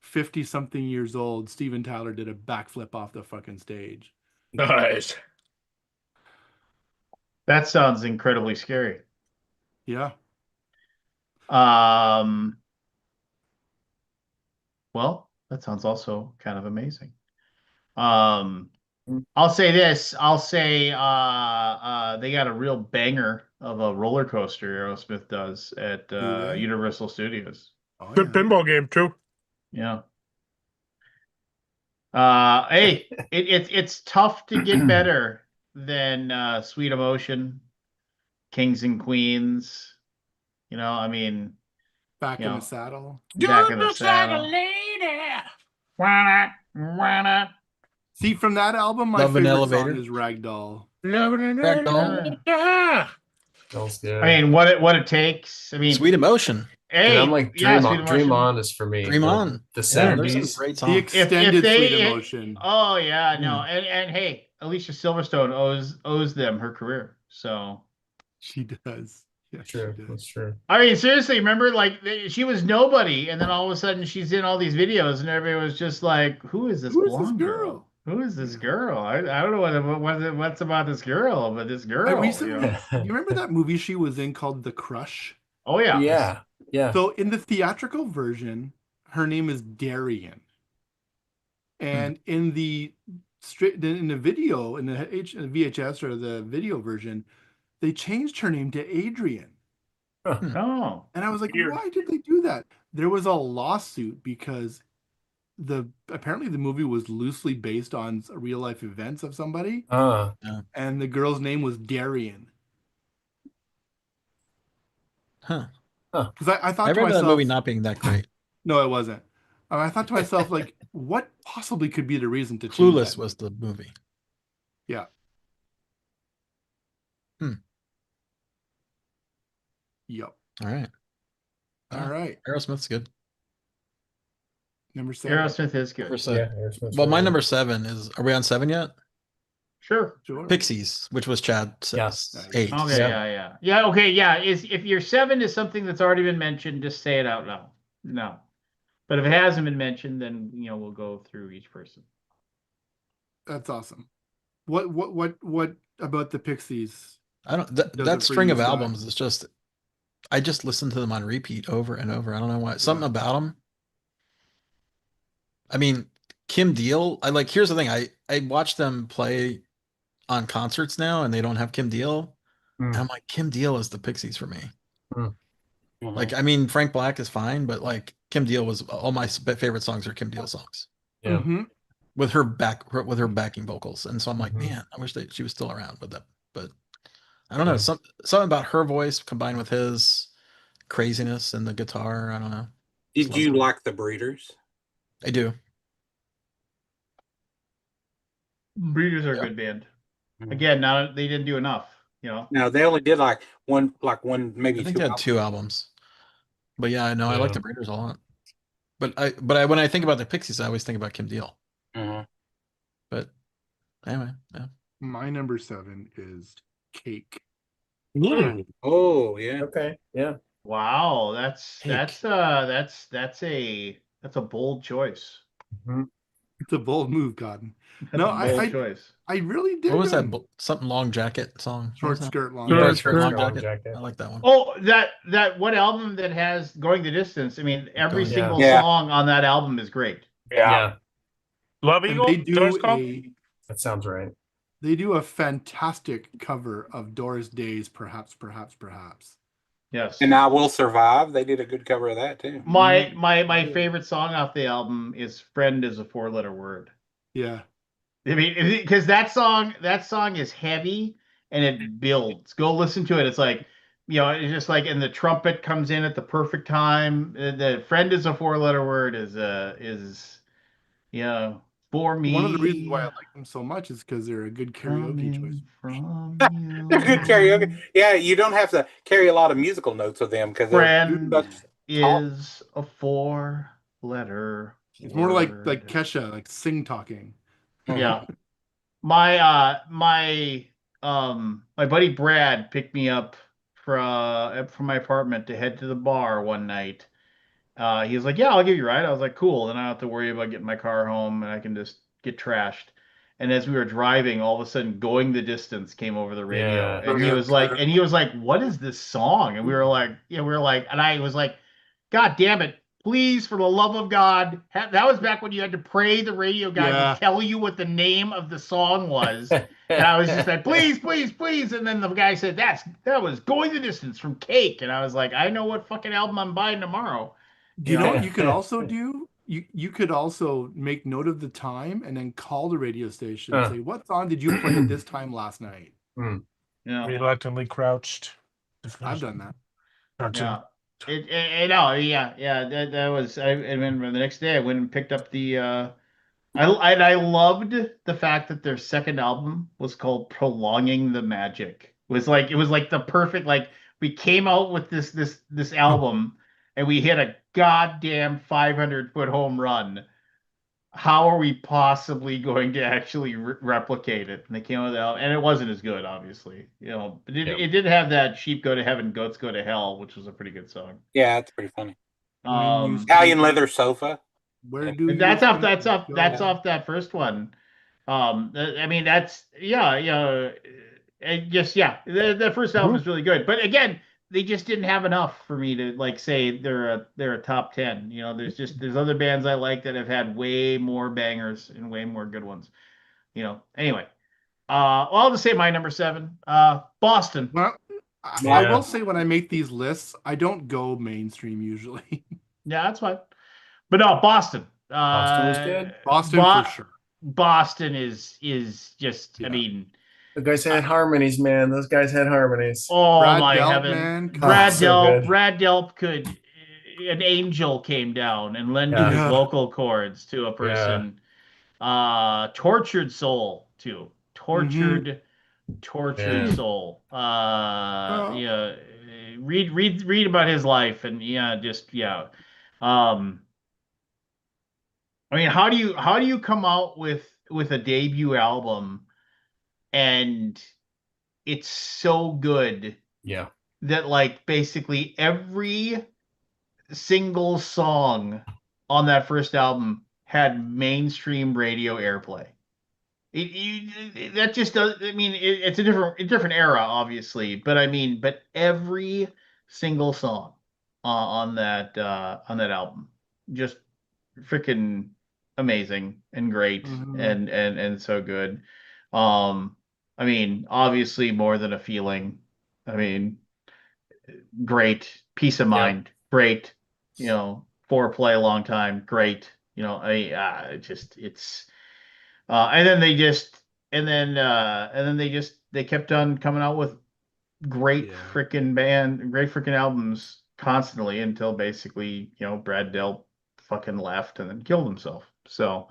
50 something years old, Steven Tyler did a backflip off the fucking stage. Nice. That sounds incredibly scary. Yeah. Well, that sounds also kind of amazing. I'll say this. I'll say they got a real banger of a roller coaster, Aerosmith does, at Universal Studios. Oh, Good pinball game too. Yeah. Hey, it's tough to get better than Sweet Emotion, Kings and Queens. You know, I mean, Back in the Saddle. Back in the Saddle. Why not? See, from that album, my Love an favorite Elevator. song is Ragdoll. Ragdoll. Yeah. That's good. I mean, what it takes. I mean, Sweet Emotion. Hey, and I'm like, Dream On is for me. Dream On. The Yeah, there's some 70s. great The songs. extended Sweet Emotion. Oh yeah, no, and hey, Alicia Silverstone owes them her career. So she does. Yeah, true. That's true. I mean, seriously, remember, like she was nobody, and then all of a sudden she's in all these videos, and everybody was just like, "Who is this blonde girl? Who is this girl? I don't know what's about this girl, but this girl." I recently, you remember that movie she was in called The Crush? Oh yeah, yeah. So in the theatrical version, her name is Darian, and in the video, in the VHS or the video version, they changed her name to Adrian. Oh, and I was like, why did they do that? There was a lawsuit because apparently the movie was loosely based on real life events of somebody, and the girl's name was Darian. Because I thought I to remember myself, that movie not being that great. No, it wasn't. I thought to myself, like, what possibly could be the reason to change Clueless that? was the movie. Yeah. Yep. All right. All right. Aerosmith's good. Number 7. Aerosmith is good. Number 7. Yeah, Aerosmith's Well, my really number 7 is. Are we on 7 yet? Sure. Pixies, which was Chad says 8. Okay, yeah. Okay, yeah. If your 7 is something that's already been mentioned, just say it out loud. No, but if it hasn't been mentioned, then we'll go through each person. That's awesome. What about the Pixies? I don't. That string of albums is just. I just listen to them on repeat over and over. I don't know why. Something about them. I mean, Kim Deal. Here's the thing. I watch them play on concerts now, and they don't have Kim Deal. And I'm like, Kim Deal is the Pixies for me. Like, I mean, Frank Black is fine, but like Kim Deal was all my favorite songs are Kim Deal songs. Yeah. Mhm. with her backing vocals, and so I'm like, Mhm. man, I wish that she was still around with that. But I don't know, Yeah. something about her voice combined with his craziness and the guitar. I don't know. Did you like the Breeders? I do. Breeders are a Yeah. good band. Mhm. Again, now they didn't do enough. No, they only did like one, maybe I think two. they had 2 albums. But yeah, I know I like Yeah. the Breeders a lot. But when I think about the Pixies, I always think about Kim Deal. Mhm. But anyway, yeah. My number 7 is Cake. Oh yeah. Okay. Yeah. Wow, Cake. that's a bold choice. Mhm. It's a bold move, Cotton. That's No, a bold choice. I really dig What was them. that? Something long jacket song? What Short was that? skirt, long. Short Skirt, skirt, long Long jacket. jacket. I like that one. Oh, that what album that has Going the Distance? I mean, every Going- single Yeah. song on that album is great. Yeah. Love And Eagle. they Doors do called? That sounds right. a fantastic cover of Doris Day's Perhaps, Perhaps, Perhaps. Yes. And I Will Survive. They did a good cover of that too. My favorite song off the album is "Friend" is a 4-letter word. Yeah. I mean, because that song is heavy and it builds. Go listen to it. It's like, it's just like, and the trumpet comes in at the perfect time. The "Friend" is a 4-letter word for me. One of the reasons why I like them so much is because they're a good karaoke choice. From They're good karaoke. you. Yeah, you don't have to carry a lot of musical notes with them because they're Friend such talk. is a 4-letter It's more like word. Kesha, like sing talking. Yeah. My buddy Brad picked me up from my apartment to head to the bar one night. He was like, "Yeah, I'll give you a ride." I was like, "Cool." Then I don't have to worry about getting my car home and I can just get trashed. And as we were driving, all of a sudden Going the Distance came over the radio. Yeah. And he was like, "What is this song?" And we were like, and I was like, "God damn it. Please, for the love of God." That was back when you had to pray the radio guy Yeah. would tell you what the name of the song was. And I was just like, "Please, please, please." And then the guy said, that was Going the Distance from Cake. And I was like, I know what fucking album I'm buying tomorrow. Do you know what you could also do? You could also make note of the time and then call the radio station and say, "What song did you play at this time last night?" Yeah. Reluctantly crouched. I've done that. Yeah. That was. I remember the next day I went and picked up the. I loved the fact that their second album was called "Prolonging the Magic." It was like the perfect, like, we came out with this album and we hit a goddamn 500-foot home run. How are we possibly going to actually replicate it? And they came out with that, and it wasn't as good, obviously. But it did have that "Sheep Go to Heaven, Goats Go to Hell," which was a pretty good song. Yeah, it's pretty funny. Italian leather sofa. Where do That's you off. That's think off. you That's go? off that first one. I mean, that's and just the first album is really good, but again, they just didn't have enough for me to like say they're a top 10. There's other bands I like that have had way more bangers and way more good ones. Anyway, well, I'll just say my number 7, Boston. Well, I will say when I make these lists, I don't go mainstream usually. Yeah, that's fine. But no, Boston. Boston was good. Boston for sure. Boston is just. Yeah. I mean, The guys had harmonies, man. Those guys had harmonies. oh Brad my Delp, heaven! man. Brad so Delp. good. Brad Delp could. An angel came down and lended Yeah. his Yeah. vocal cords to a person. Tortured soul too. Tortured Yeah. soul. Read about his life and I mean, how do you come out with a debut album and it's so good Yeah. that like basically every single song on that first album had mainstream radio airplay? That just does. I mean, it's a different era, obviously, but I mean, but every single song on that album just freaking amazing and great and so good. I mean, obviously more than a feeling. I mean, great. Peace of mind, great. Foreplay a long time, great. You know, it's and then they just they kept on coming out with great Yeah. great freaking albums constantly until basically, Brad Delp fucking left and then killed himself. So,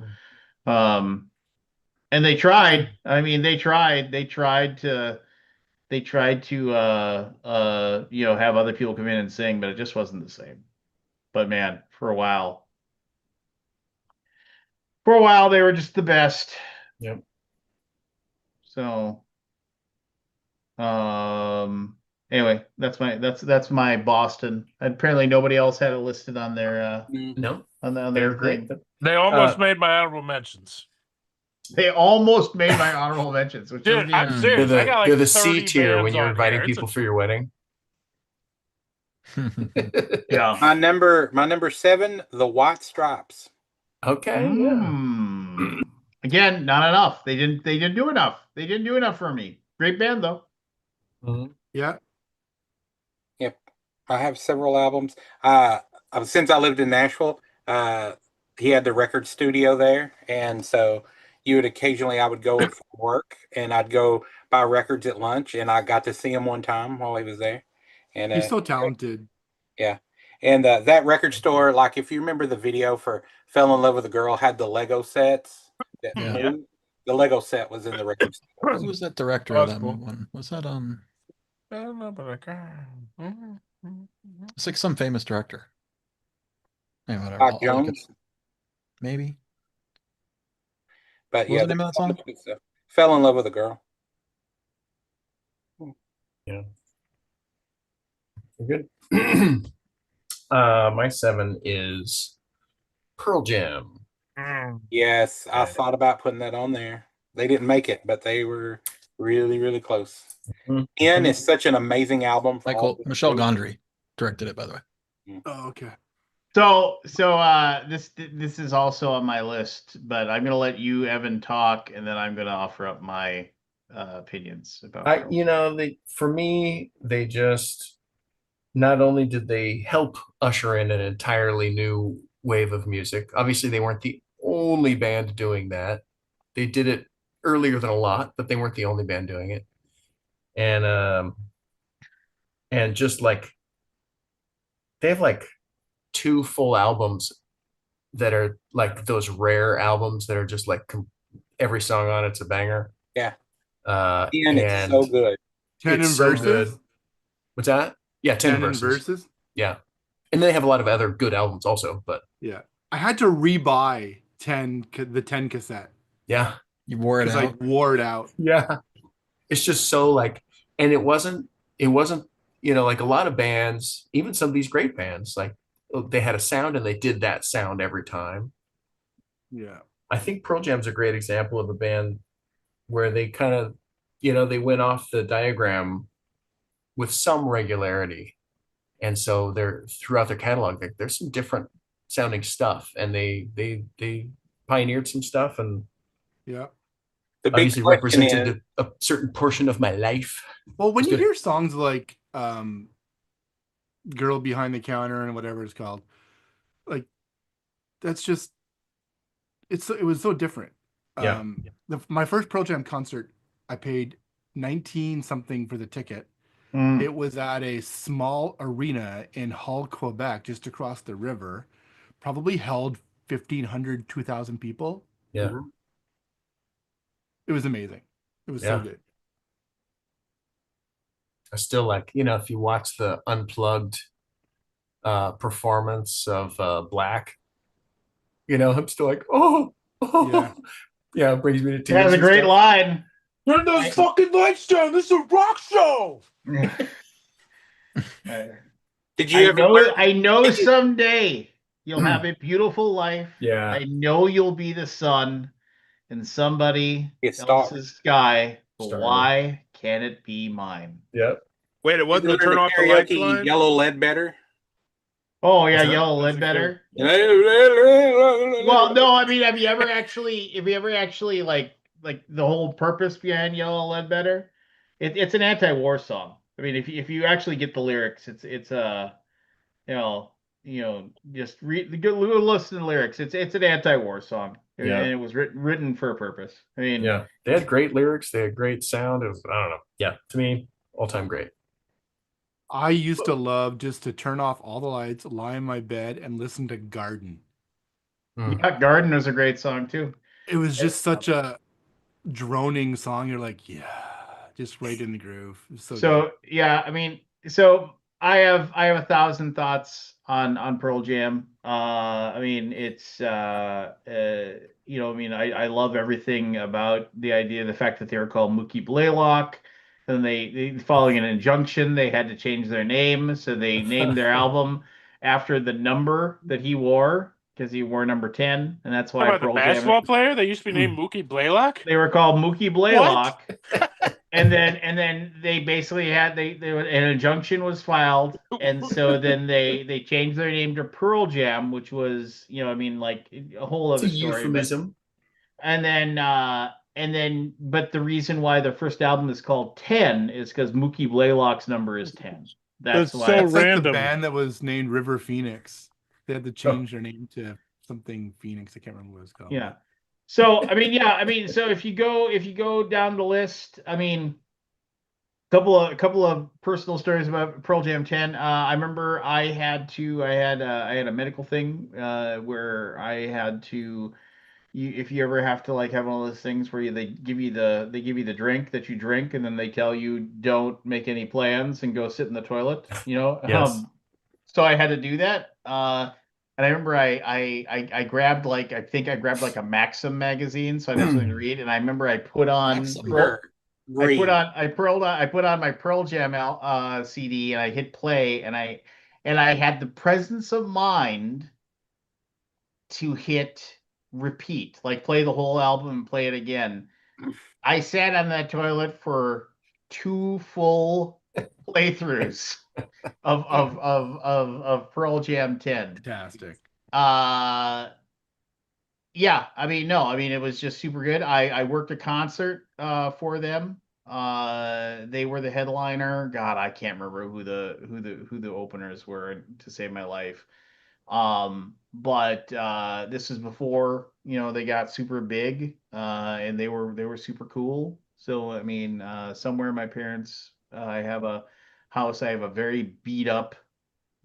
and they tried. I mean, they tried to have other people come in and sing, but it just wasn't the same. But man, for a while they were just the best. Yep. So, anyway, that's my Boston. Apparently nobody else had it listed on their No, on they're their great. thing. They almost made my honorable mentions. They almost made my honorable mentions, which Dude, doesn't I'm even. serious. I got like They're the C 30 tier when bands you're on inviting here. people for your wedding. Yeah. My number 7, the White Stripes. Okay. Again, not enough. They didn't do enough. They didn't do enough for me. Great band though. Yeah. Yeah. Yep, I have several albums. Since I lived in Nashville, he had the record studio there, and so I would go for work, and I'd go buy records at lunch, and I got to see him one time while he was there, and He's so talented. yeah, and that record store, like if you remember the video for "Fell in Love with a Girl," had the Lego sets that Yeah. moved. The Lego set was in the record store. Who was that director Oh, of that's that cool. one? Was that Mm-hmm. it's like some famous director. Anyway, whatever. Bob I'll look it Jones, maybe. but What was yeah, the name of that song? "Fell in Love with a Girl." Yeah. Good. My 7 is Pearl Jam. Yes, I thought about putting that on there. They didn't make it, but they were really, really close. Mhm. N is such an amazing album. For all Michel Gondry directed it, by the way. Oh, okay. So this is also on my list, but I'm gonna let you, Evan, talk, and then I'm gonna offer up my opinions about. For me, they just not only did they help usher in an entirely new wave of music. Obviously, they weren't the only band doing that. They did it earlier than a lot, but they weren't the only band doing it. And just like they have like 2 full albums that are like those rare albums that are just like every song on it's a banger. Yeah. And it's so good. 10 It's in so verses. good. What's that? Yeah, 10 in verses. verses. Yeah. And they have a lot of other good albums also, but Yeah. I had to rebuy the 10 cassette. yeah. You wore it Because out. I wore it out. Yeah. It's just so like, and it wasn't, like a lot of bands, even some of these great bands, like they had a sound and they did that sound every time. Yeah. I think Pearl Jam's a great example of a band where they kind of, they went off the diagram with some regularity. And so they're throughout their catalog, like there's some different sounding stuff, and they pioneered some stuff, and Yeah. The big obviously question is, represented a certain portion of my life. Well, when It's you good. hear songs like Girl Behind the Counter and whatever it's called, like that's just it was so different. Yeah. My first Pearl Jam concert, I paid 19 something for the ticket. It was at a small arena in Hull, Quebec, just across the river. Probably held 1,500, 2,000 people. Yeah. It was amazing. It was so Yeah. good. I still like, if you watch the unplugged performance of Black, I'm still like, oh, Yeah. yeah, it brings me to It tears. has a and great stuff. line. Turn those fucking lights down. This is a rock show. did you ever learn? I know someday you'll have a beautiful life. Yeah. I know you'll be the sun in somebody It's dark. else's sky, but Starry. why can't it be mine? Yep. Wait, it Did wasn't you the learn turn to off the lights karaoke line? Yellow Ledbetter? Oh yeah, What's that? Yellow That's a Ledbetter. Well, Well, no, I mean, have you ever actually like the whole purpose behind Yellow Ledbetter? It's an anti-war song. I mean, if you actually get the lyrics, it's you know, just go listen to the lyrics. It's an anti-war song, and Yeah. it was written for a purpose. I mean, Yeah, they had great lyrics. They had great sound. It was, I don't know. Yeah, to me, all time great. I used to love just to turn off all the lights, lie in my bed, and listen to Garden. yeah, Garden was a great song too. It was just such a droning song. You're like, yeah, just right in the groove. It was so good. So yeah, I mean, so I have 1,000 thoughts on Pearl Jam. I mean, it's I mean, I love everything about the idea, the fact that they were called Mookie Blaylock, and they following an injunction, they had to change their name, so they named their album after the number that he wore because he wore number 10, and that's why About the Pearl basketball Jam. player that used to be named Mookie Blaylock. They were called Mookie What? Blaylock. And then they basically had an injunction was filed, and so then they changed their name to Pearl Jam, which was, I mean, like a whole It's a other story. But euphemism. and then but the reason why their first album is called 10 is because Mookie Blaylock's number is 10. That's That's why. so That's like the random. band that was named River Phoenix. They had to change their name to something Phoenix. I can't remember what it was called. Yeah. So I mean, yeah, I mean, so if you go down the list, I mean, couple of personal stories about Pearl Jam 10. I remember I had a medical thing where I had to, if you ever have to like have one of those things where they give you the drink that you drink, and then they tell you don't make any plans and go sit in the toilet, Yes. so I had to do that. And I remember I grabbed like, I think I grabbed like a Maxim magazine, so I'd have something to read. And I remember I put on Maxim. I put on my Pearl Jam CD, and I hit play, and I had the presence of mind to hit repeat, like play the whole album and play it again. I sat on that toilet for 2 full playthroughs of Pearl Jam 10. Fantastic. Yeah, I mean, no, I mean, it was just super good. I worked a concert for them. They were the headliner. God, I can't remember who the openers were, to save my life. But this is before, they got super big, and they were super cool. So I mean, somewhere in my parents, I have a house. I have a very beat up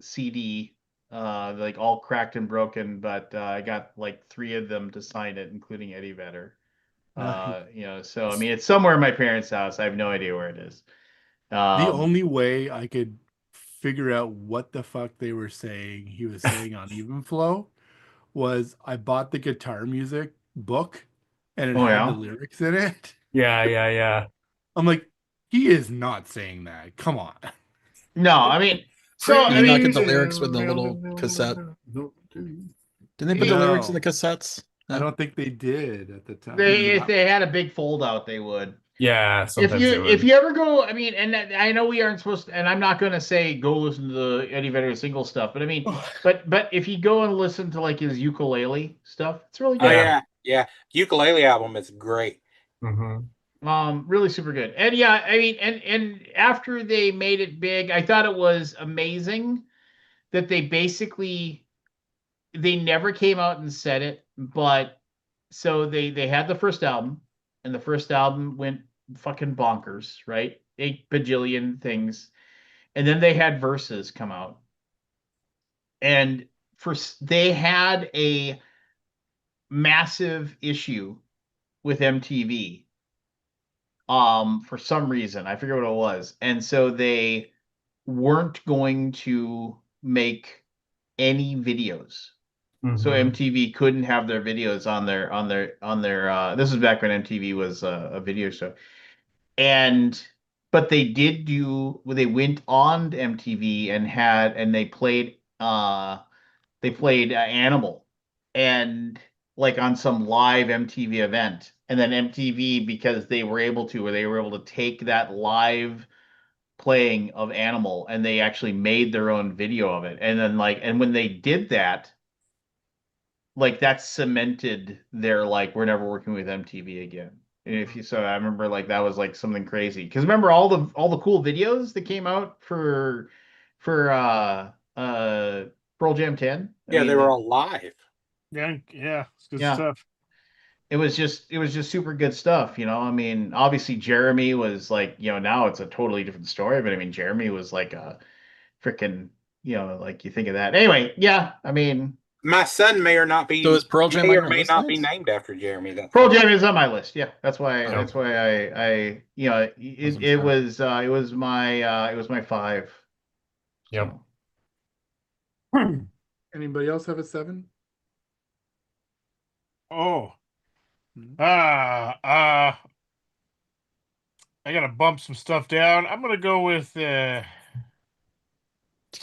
CD, like all cracked and broken, but I got like 3 of them to sign it, including Eddie Vedder. So I mean, it's somewhere in my parents' house. I have no idea where it is. The only way I could figure out what the fuck they were saying, he was saying on Even Flow, was I bought the guitar music book and it Oh, had the yeah? lyrics in it. Yeah. I'm like, he is not saying that. Come on. No, I mean, so Did I they not mean, get the lyrics with the little cassette? Didn't they put the lyrics in the cassettes? I don't think they did at the time. if they had a big fold out, they would. Yeah, If sometimes you they would. if you ever go, I mean, and I know we aren't supposed to, and I'm not going to say go listen to the Eddie Vedder single stuff, but I mean, but if you go and listen to like his ukulele stuff, it's really Oh good. yeah. Ukulele album is great. Really super good. And yeah, I mean, and after they made it big, I thought it was amazing that they never came out and said it, but so they had the first album, and the first album went fucking bonkers, right? 8 bajillion things. And then they had Verses come out. And they had a massive issue with MTV. For some reason, I forget what it was. And so they weren't going to make any videos. So MTV couldn't have their videos on their this is back when MTV was a video show. But they went on to MTV and they played Animal, and like on some live MTV event. And then MTV, because they were able to take that live playing of Animal, and they actually made their own video of it. And then and when they did that, like that cemented their like, we're never working with MTV again. And I remember like that was like something crazy, because remember all the cool videos that came out for Pearl Jam 10. I Yeah, mean, they were all live. Yeah, it's good Yeah. stuff. it was just super good stuff, I mean, obviously Jeremy was like, now it's a totally different story, but I mean, Jeremy was like a freaking, like you think of that. Anyway, yeah, I mean, My son may or not be So is Pearl Jam may on or your may list, not be Lance? named after Jeremy. That's Pearl all. Jam is on my list. Yeah, that's why Oh. I Wasn't it sure. was it was my 5. Yep. So. Anybody else have a 7? Oh, Mhm. I gotta bump some stuff down. I'm gonna go with You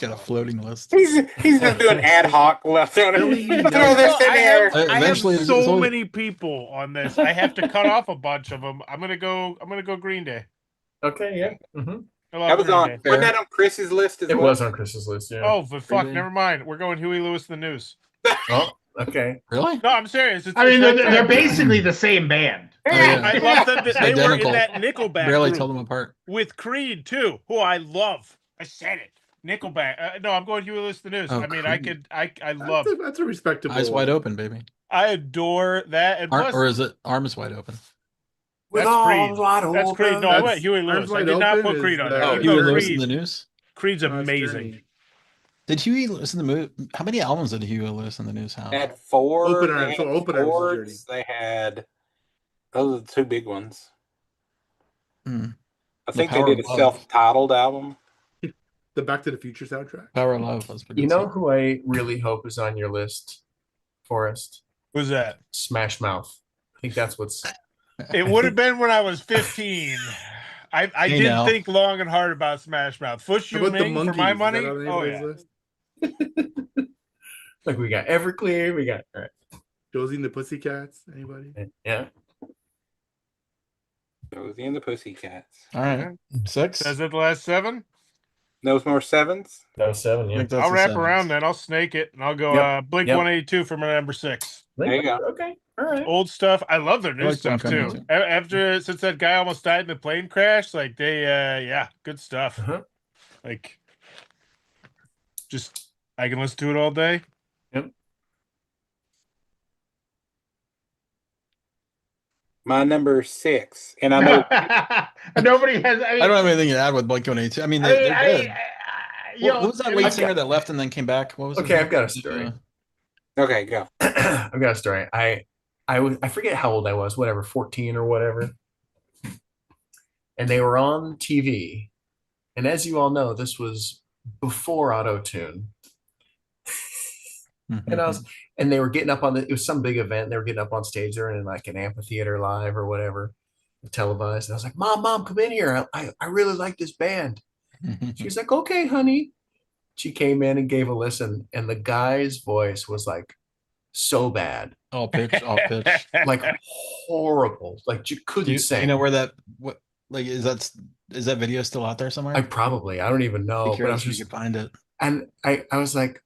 got a floating list. He's just doing ad hoc left on Billy it. Throw this Well, in there. I have Eventually, it's so always- many people on this. I have to cut off a bunch of them. I'm gonna go Green Day. Okay, yeah. I love That was Green on. Day. Wasn't that on Chris's list as It well? was on Chris's list, yeah. Oh, but fuck, Green Day. never mind. We're going Huey Lewis and the News. Oh, okay. Really? No, I'm serious. It's, I mean, it's right they're there. basically the same band. Oh, yeah. I love them. They were in Identical. that Nickelback Barely group tell them apart. with Creed too, who I love. I said it. Nickelback. No, I'm going Huey Lewis and the News. Oh, I mean, Creed. I love. That's a respectable. Eyes wide open, baby. I adore that. And plus, Or is it arms wide open? With That's arms Creed. wide That's Creed. No, I That's- went Huey Arms Lewis. I Wide did not Open put Creed is on the- there. Oh, Even Huey though Lewis in Creed, the News? Creed's God's amazing. Journey. Did Huey Lewis in the News? How many albums did Huey Lewis in the News have? They had 4. Open they Arms. had So Open Arms is Swords, They had those are the 2 big ones. Hmm. I The think they Power did a of Love. self-titled album. The Back to the Future soundtrack. Power of Love was pretty You good. know who I really hope is on your list, Forrest? Who's that? Smash Mouth. I think that's what's. It would have been when I was 15. I Hey, did now. think long and hard about Smash Mouth. Fush How You about the Ming monkeys? for my Is money. that on Oh anybody's yeah. list? Like we got Everclear, we got all right. Josie and the Pussycats. Anybody? Yeah. Josie and the Pussycats. All right. 6? Is that the last 7? Those more 7s? That was 7, I yeah. think that's I'll the wrap 7s. around then. I'll snake it and I'll go Yep. Blink Yep. 182 for my number 6. There you go. Okay. All right. Old stuff. I love their new like stuff too. Blink-182. Since that guy almost died in the plane crash, like they yeah, good stuff. Uh-huh. Like just I can listen to it all day. Yep. My number 6, and I know Nobody has. I mean, I don't have anything to add with Blink-182. I mean, they're good. you know, Who was that I lead mean, singer that left and then came back? What was his Okay, name? I've got a story. Okay, go. I've got a story. I forget how old I was, whatever, 14 or whatever. And they were on TV. And as you all know, this was before auto-tune. And they were getting up on it was some big event. They were getting up on stage there in like an amphitheater live or whatever, televised. And I was like, Mom, come in here. I really like this band. She was like, okay, honey. She came in and gave a listen, and the guy's voice was like so bad, All pitch, off pitch. like horrible, like you couldn't sing. You know where is that video still out there somewhere? I don't even know. Be But I curious was if you just, could find it. and I was like,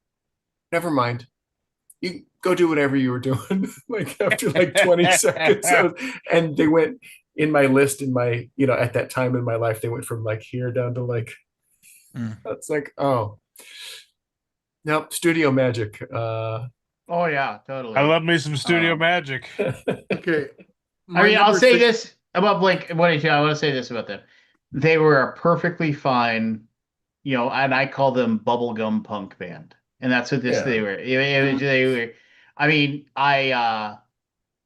never mind. You go do whatever you were doing. Like after like 20 seconds, and they went in my list at that time in my life, they went from like here down to like. It's like, oh, nope, Studio Magic. oh yeah, totally. I love me some Studio Magic. Okay. I mean, I'll number say 6 this about Blink 182. I want to say this about them. They were a perfectly fine, and I call them bubblegum punk band, and that's what Yeah. they were. They were. I mean, I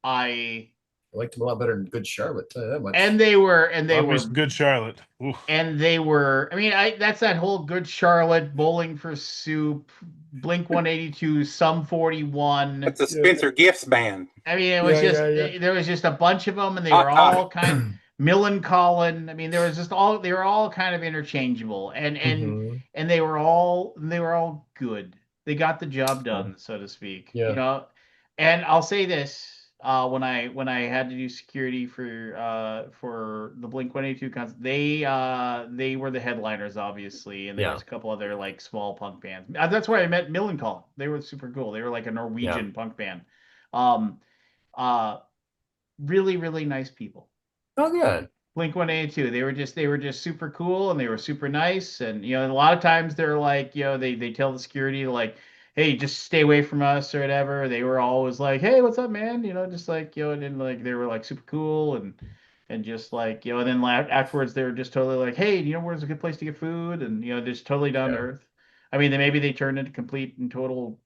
I liked them a lot better than Good Charlotte. Tell you that much. and they were Love me some Good Charlotte. Oof. and they were. I mean, that's that whole Good Charlotte, Bowling for Soup, Blink 182, Sum 41. It's a Spencer Gifts band. I mean, it was there was just a bunch of them, and they were all kind. Millencolin. I mean, they were all kind of interchangeable, and they were all good. They got the job done, so to speak. Yeah. And I'll say this: when I had to do security for the Blink 182 concert, they were the headliners, obviously, and there was a couple other like small punk bands. That's where I met Millencolin. They were super cool. They were like a Norwegian punk band. Really, really nice people. Oh, good. Blink 182. They were just super cool, and they were super nice. And a lot of times they're like, they tell the security like, hey, just stay away from us or whatever. They were always like, hey, what's up, man? Just like, and then like they were like super cool and just like, and then afterwards they were just totally like, hey, where's a good place to get food? And just totally down to Yeah. earth. I mean, maybe they turned into complete and total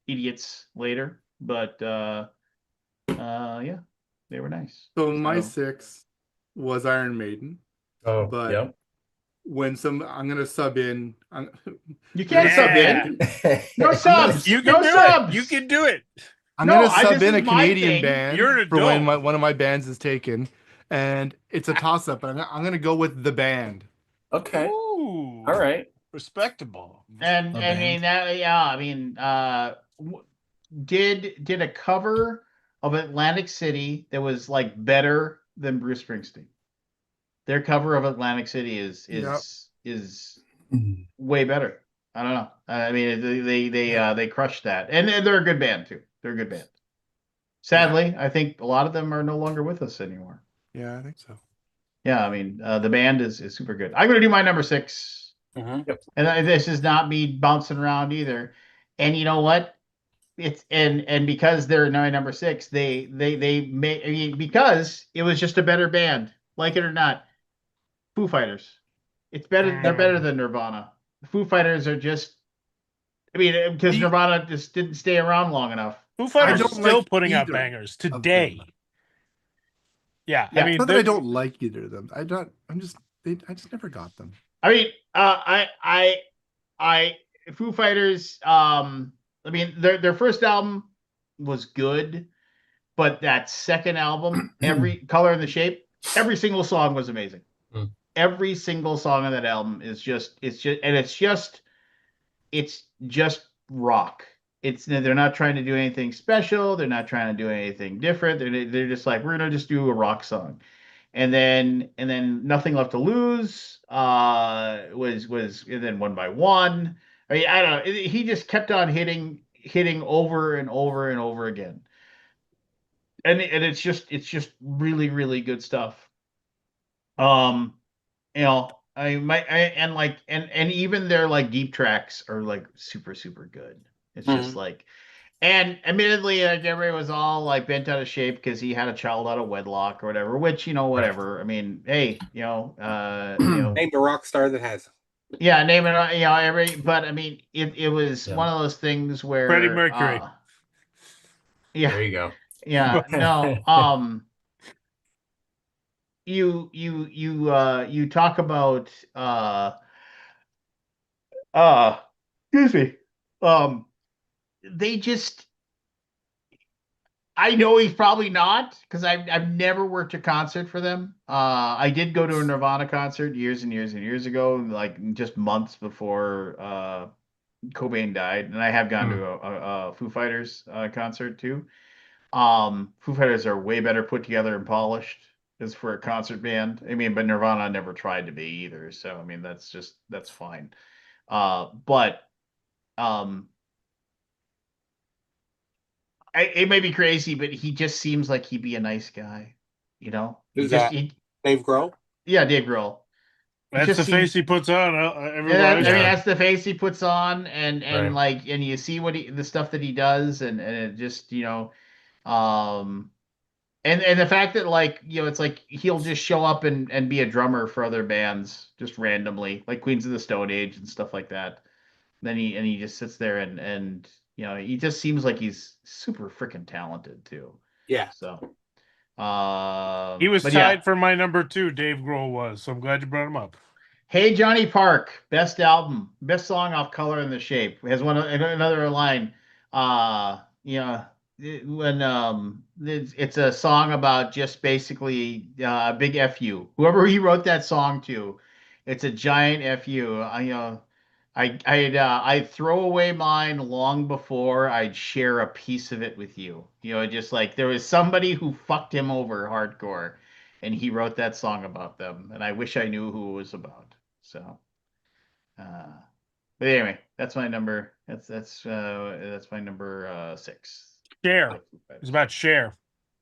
idiots later, but yeah, they were nice. So my 6 was Iron Maiden, Oh, but yeah. when I'm gonna sub in. You can't sub in. No subs. You can No do subs. it. You can do it. I'm No, gonna sub this in is a my Canadian thing. band You're an for when adult. one of my bands is taken, and it's a toss up. But I'm gonna go with the band. Okay. Ooh, All right. respectable. And A I mean that, yeah, I mean, did a cover of Atlantic City that was like better than Bruce Springsteen. Their cover of Atlantic City Yep. is way better. I don't know. I mean, they crushed that, and they're a good band too. They're a good band. Sadly, I think a lot of them are no longer with us anymore. Yeah, I think so. Yeah, I mean, the band is super good. I'm gonna do my number 6. And this is not me bouncing around either. And you know what? It's and because they're my number 6, they may, I mean, because it was just a better band, like it or not. Foo Fighters. It's better. They're better than Nirvana. The Foo Fighters are just. I mean, because Nirvana just didn't stay around long enough. Foo Fighters I are don't still like putting out either bangers of them. today. Yeah, Yeah. I mean, It's not that I don't like either of them. I just never got them. I mean, Foo Fighters. I mean, their first album was good, but that second album, every Color and the Shape, every single song was amazing. Mm. Every single song on that album is it's just rock. They're not trying to do anything special. They're not trying to do anything different. They're just like, we're gonna just do a rock song. And then Nothing Left to Lose was and then One by One. I mean, I don't know. He just kept on hitting over and over and over again. And it's just really, really good stuff. And even their like deep tracks are like super, super good. It's just like, and admittedly, like everybody was all like bent out of shape because he had a child out of wedlock or whatever, which, whatever. I mean, hey, Name the rock star that has. yeah, name it, but I mean, it was one of those things where Freddie Mercury. Yeah. There you go. Yeah, no, you talk about excuse me. They just, I know he's probably not, because I've never worked a concert for them. I did go to a Nirvana concert years and years and years ago, like just months before Cobain died, and I have gone to a Foo Fighters concert too. Foo Fighters are way better put together and polished as for a concert band. I mean, but Nirvana never tried to be either, so I mean that's fine. But it may be crazy, but he just seems like he'd be a nice guy, Who's that? Dave Grohl? Yeah, Dave Grohl. That's the face he puts on. Everybody. I mean, that's the face he puts on, and Right. like, and you see the stuff that he does, and it just, um, and the fact that like, it's like he'll just show up and be a drummer for other bands just randomly, like Queens of the Stone Age and stuff like that. Then he just sits there and he just seems like he's super freaking talented too. Yeah. So, He was but tied yeah. for my number 2. Dave Grohl was. So I'm glad you brought him up. Hey Johnny Park, best album, best song off Color and the Shape. Has another line. It's a song about just basically a big fu. Whoever he wrote that song to, it's a giant fu. I'd throw away mine long before I'd share a piece of it with you. Just like there was somebody who fucked him over hardcore, and he wrote that song about them, and I wish I knew who it was about. So, but anyway, that's my number. That's my number 6. Cher. It's about Cher.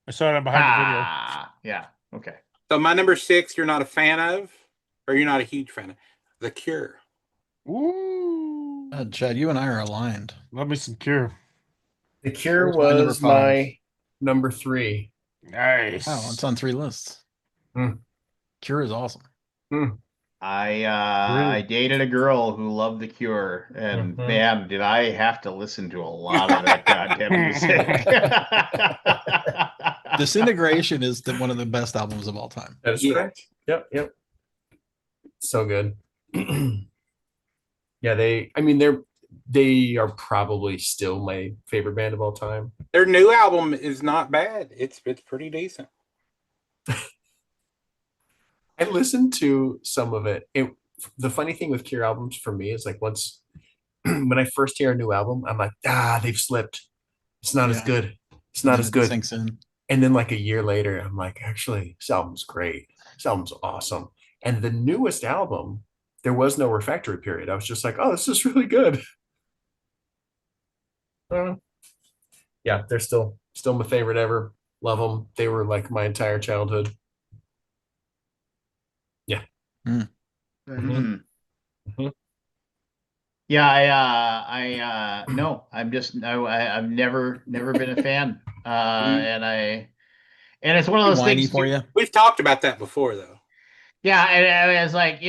I saw that behind the video. Yeah. Okay. So my number 6, you're not a fan of, or you're not a huge fan of, The Cure. Ooh. Chad, you and I are aligned. Love me some Cure. The Cure Where's my number was 5? my number 3. Nice. Wow, it's on 3 lists. Hmm. Cure is awesome. I dated a girl who loved The Cure, and Mhm. man, did I have to listen to a lot of that goddamn music. Disintegration is one of the best albums of all time. That is Yeah. correct. Yep. So good. Yeah, they are probably still my favorite band of all time. Their new album is not bad. It's pretty decent. I listened to some of it. The funny thing with Cure albums for me is like once when I first hear a new album, I'm like, they've slipped. It's not as Yeah. good. It's not And as it good. sinks in. And then like a year later, I'm like, actually, this album's great. This album's awesome. And the newest album, there was no refractory period. I was just like, oh, this is really good. Yeah, they're still my favorite ever. Love them. They were like my entire childhood. Yeah. Mm. Mhm. Mhm. Yeah, no, I've never been a fan. And it's one of those Whiny things for you. We've talked about that before, though. Yeah, and it's like,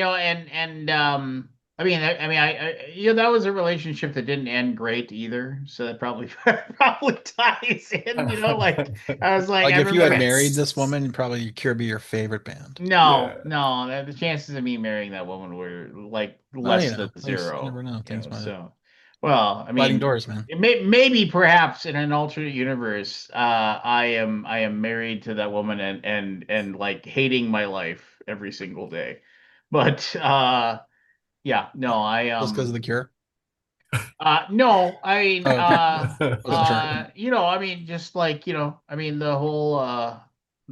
that was a relationship that didn't end great either, so that probably probably ties in, like I was like, Like I if you had remember married this woman, probably Cure be your favorite band. no, the chances of me marrying that woman were like Well, less than you 0. never know. Things might So, well, I sliding mean, doors, man. maybe perhaps in an alternate universe, I am married to that woman and like hating my life every single day. But yeah, no, Just because of the Cure. no, I mean, Oh, okay. Wasn't sure. I mean, just like, the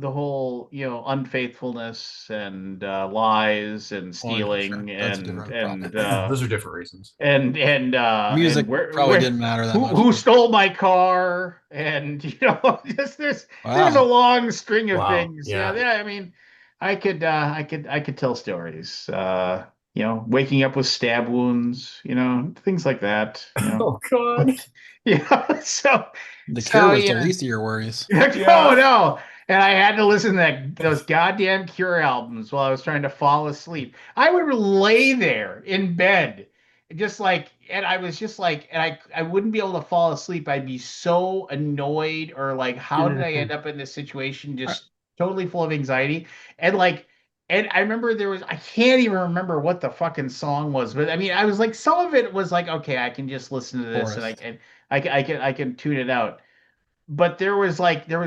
whole, unfaithfulness and lies and Oh, yeah, sure. stealing That's a and different problem. Those are different reasons. Music probably didn't matter that much. who stole my car and just there's a Wow. long string of Wow, things. yeah. I mean, I could tell stories. Waking up with stab wounds, things like that. Oh God. Yeah. The So Cure was the yeah. least of your worries. No. And I had to listen to those goddamn Cure albums while I was trying to fall asleep. I would lay there in bed, and I was just like, and I wouldn't be able to fall asleep. I'd be so annoyed, or like, how did I end up in this situation? Just totally full of anxiety. And like, and I remember I can't even remember what the fucking song was, but I mean, I was like, some of it was like, okay, I can just listen to this Forest. and I can tune it out. But there was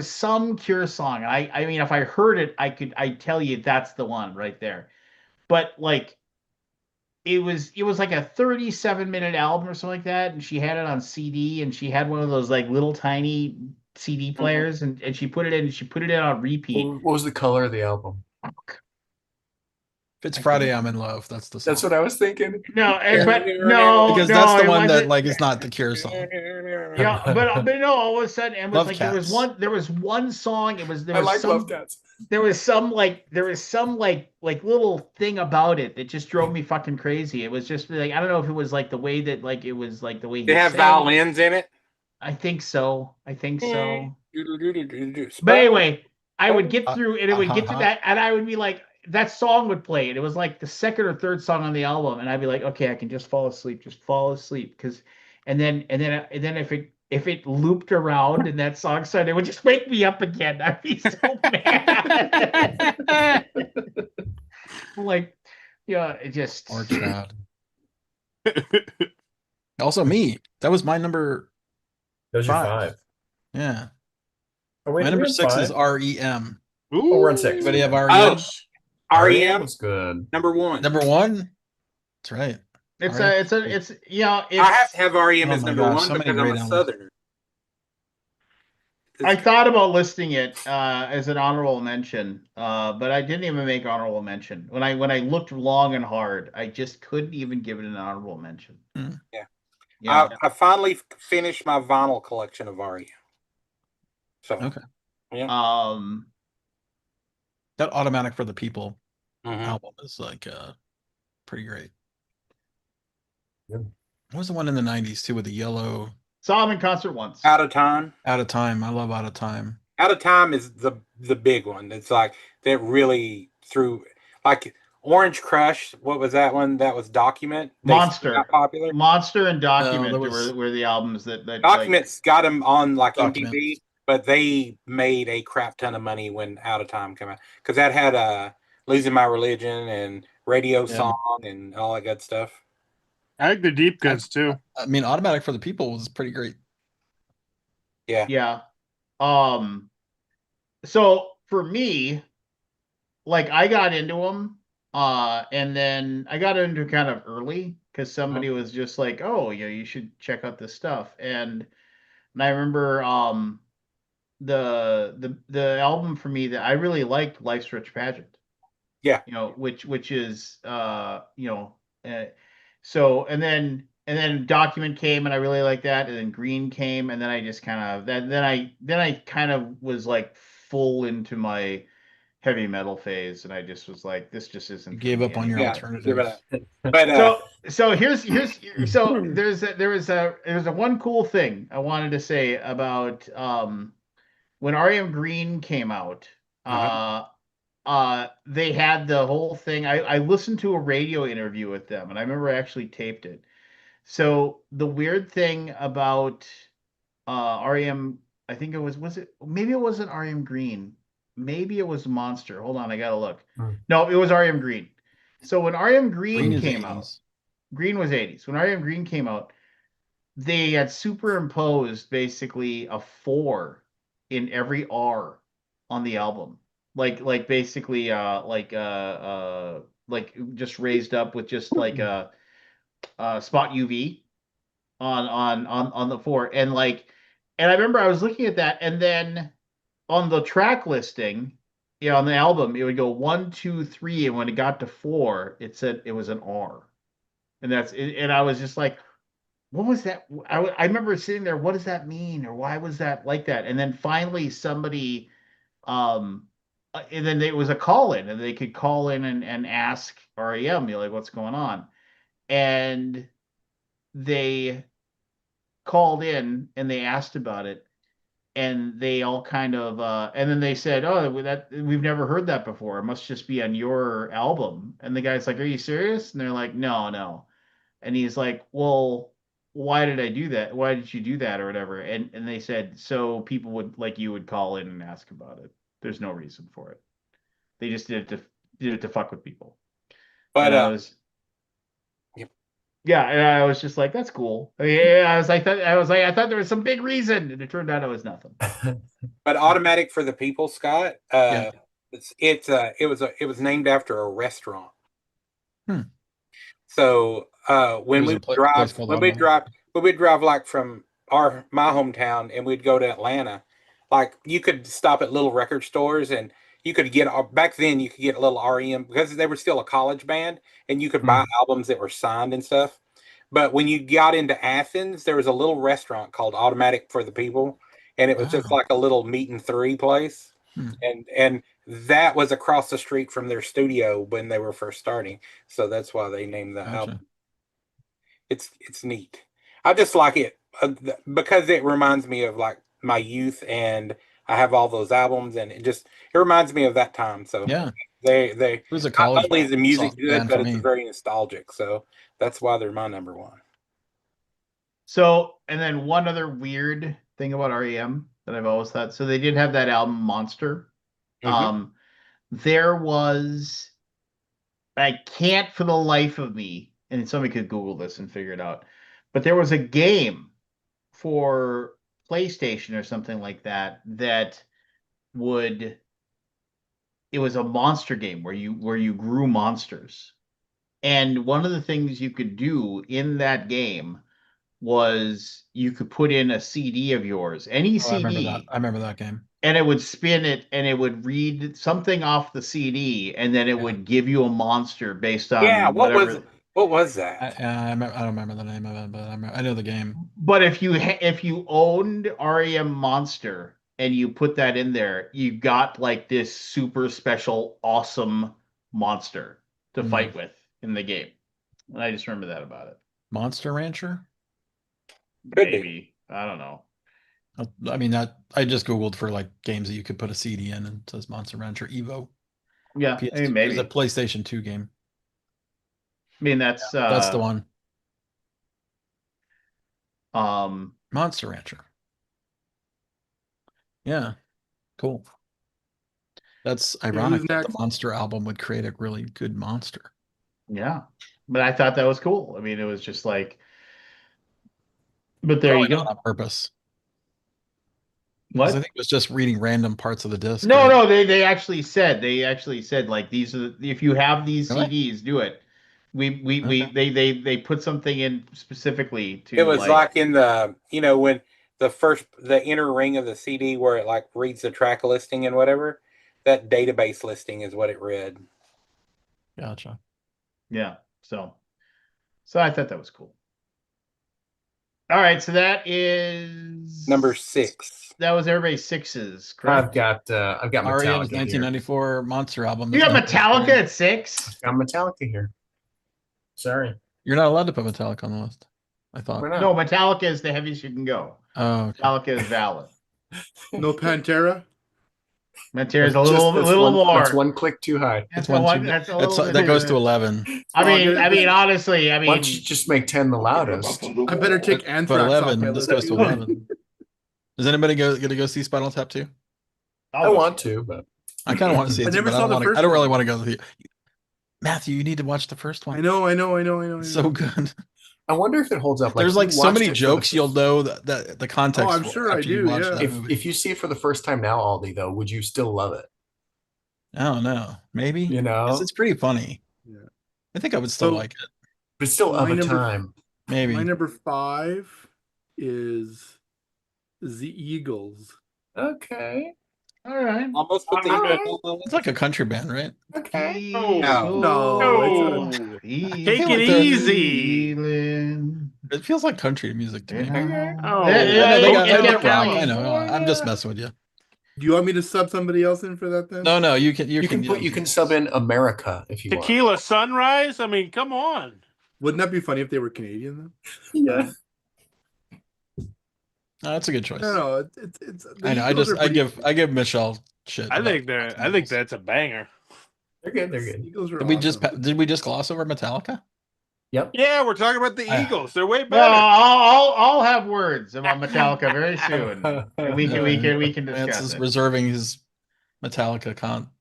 some Cure song. And I mean, if I heard it, I'd tell you that's the one right there. But like it was like a 37-minute album or something like that, and she had it on CD, and she had one of those like little tiny CD players, and she put it in on repeat. What was the color of the album? If it's Friday, I'm in love. That's the song. That's what I was thinking. No, Yeah. but no, Because no, that's the it one that wasn't. like is not the Cure song. Yeah, but no, all of a sudden it was Love like Cats. there was one song. There I was like some Love Cats. there was some little thing about it that just drove me fucking crazy. It was just like, I don't know if it was like the way that like it was like the way They he have sang. violins in it. I think so. But But anyway, I would get through and it would get to Uh-huh. that, and I would be like, that song would play, and it was like the second or third song on the album, and I'd be like, okay, I can just fall asleep, because, and then if it looped around and that song started, it would just wake me up again. I'd be so mad. Like, yeah, it just. Or Chad. Also me. That was my number That was your 5. 5. Yeah. Oh, wait, My are we number on 6 is 5? REM. Oh, we're on 6. Anybody have Oh, REM? REM was good. number 1. Number 1? That's right. It's REM. I have to have REM Oh as my number gosh, 1 so many because I'm great a albums. Southerner. I thought about listing it as an honorable mention, but I didn't even make honorable mention. When I looked long and hard, I just couldn't even give it an honorable mention. Yeah. I finally finished my vinyl collection of REM. So Okay. yeah. That Automatic for the People Mhm. album is like pretty great. Yeah. What was the one in the 90s too with the yellow Saw him in concert once. Out of Time. Out of Time? I love Out of Time. Out of Time is the big one. It's like that really threw like Orange Crush. What was that one? That was Document. They Monster. got popular. Monster and Document there was- were the albums that Documents got them on like Document. MTV, but they made a crap ton of money when Out of Time came out because that had Losing My Religion and Radio Yeah. Song and all that good stuff. I think the deep cuts too. I mean, Automatic for the People was pretty great. Yeah. Yeah. So for me, like I got into them, and then I got into kind of early because somebody was just like, "Oh, yeah, you should check out this stuff." And I remember the album for me that I really liked, Life's Rich Pageant. Yeah. You know, which is so and then Document came and I really liked that, and then Green came, and then I just kind of then I kind of was like full into my heavy metal phase, and I just was like, this just isn't. You gave for up me on your anymore. Give it alternative. up. But So here's so there's a one cool thing I wanted to say about when REM Green came out. They had the whole thing. I listened to a radio interview with them, and I remember I actually taped it. So the weird thing about REM, I think was it maybe it wasn't REM Green, maybe it was Monster. Hold on, I gotta look. No, it was REM Green. So when REM Green is came 80s. out, Green was 80s. When REM Green came out, they had superimposed basically a 4 in every R on the album. Like basically like just raised up with just like a spot UV on the 4. And I remember I was looking at that, and then on the track listing, on the album, it would go 1, 2, 3, and when it got to 4, it said it was an R. And and I was just like, what was that? I remember sitting there, what does that mean? Or why was that like that? And then finally somebody, and then it was a call in, and they could call in and ask REM, like, what's going on? And they called in and they asked about it. And they all kind of, and then they said, "Oh, that we've never heard that before. It must just be on your album." And the guy's like, "Are you serious?" And they're like, "No, no." And he's like, "Well, why did I do that? Why did you do that or whatever?" And they said, "So people would like you would call in and ask about it. There's no reason for it. They just did it to fuck with people." but And I was, yeah, and I was just like, "That's cool." I mean, yeah, I thought there was some big reason, and it turned out it was nothing. But Automatic for the People, Scott. Yeah. It was named after a restaurant. Hmm. So when There's we a place drive, called when we Automatic. drive like from my hometown, and we'd go to Atlanta, like you could stop at little record stores, and you could get back then you could get a little REM because they were still a college band, and you could buy albums that were signed and stuff. But when you got into Athens, there was a little restaurant called Automatic for the People, and it was just Wow. like a little meet and three place. And that was across the street from their studio when they were first starting. So that's why they named the album. It's neat. I just like it because it reminds me of like my youth, and I have all those albums, and it reminds me of that time. So Yeah. they It was a not college only is the music good, band but for it's me. very nostalgic. So that's why they're my number one. So, and then one other weird thing about REM that I've always thought. So they did have that album Monster. There was, I can't for the life of me, and somebody could Google this and figure it out, but there was a game for PlayStation or something like that would, it was a monster game where you grew monsters. And one of the things you could do in that game was you could put in a CD of yours, any I remember CD, that. I remember that game. and it would spin it, and it would read something off the CD, and then it would give you a monster based on whatever. What was that? I don't remember the name of it, but I know the game. But if you owned REM Monster and you put that in there, you got like this super special, awesome monster to fight with in the game. And I just remember that about it. Monster Rancher. Could be. Maybe. I don't know. I mean, I just googled for like games that you could put a CD in, and it says Monster Rancher Evo. Yeah, PS2. I mean, maybe. It's a PlayStation 2 game. I mean, that's That's the one. Um, Monster Rancher. Yeah, cool. That's ironic that the next? Monster album would create a really good monster. yeah, but I thought that was cool. I mean, it was just like, but there Probably you go. not on purpose. 'Cause I What? think it was just reading random parts of the disc. No, right? no, they actually said like these are if you have these Really? CDs, do it. We Okay. they put something in specifically to It was like in the when the inner ring of the CD where it like reads the track listing and whatever. That database listing is what it read. Gotcha. yeah. So I thought that was cool. All right, so that is Number 6. That was everybody's sixes, correct? I've got REM's Metallica here. 1994 Monster album. You is got not Metallica great. at 6? I've got Metallica here. Sorry. You're not allowed to put Metallica on the list. I thought. Why not? No, Metallica is the heaviest you can go. Oh, okay. Metallica is valid. No Pantera. Metallica's a That's little more. That's one click too high. That's It's one one. too- That's a little bit. that goes to 11. I mean, honestly, Why don't you just make 10 the loudest? I better take But Anthrax off 11. my This list. goes to 11. Is anybody gonna go see Spinal Tap 2? I want to, but I kind of want to see it. I never but saw the I first don't really one. want to go. Matthew, you need to watch the first one. I know. It's so good. I wonder if it holds up. There's if like you so watched many it for jokes the- you'll know that the context. Oh, I'm for sure I after you do, watch yeah. that If movie. if you see it for the first time now, Aldi, though, would you still love it? I don't know, maybe You know? 'Cause it's pretty funny. Yeah. I think I would still So- like it. But it's still of My a number- time. Maybe. My number 5 is the Eagles. Okay. All right. Almost put the All right. Eagles on the It's like a country band, right? Okay. No, Take it easy. It feels like country music to me. Oh, They got Okie rock. County. I know. I'm just messing with you. Do you want me to sub somebody else in for that then? No, you can. You can sub in America if you want. Tequila Sunrise. I mean, come on. Wouldn't that be funny if they were Canadian though? Yeah. No, that's a good choice. No, it's. the I know. Eagles are pretty- I give Michelle shit. I about think the I think Eagles. that's a banger. They're good. They're good. Eagles are Did we just gloss over Metallica? Yep. Yeah, we're talking about the Ah. Eagles. They're way better. Well, I'll have words about Metallica very soon. And we can Lance discuss is it. reserving his Metallica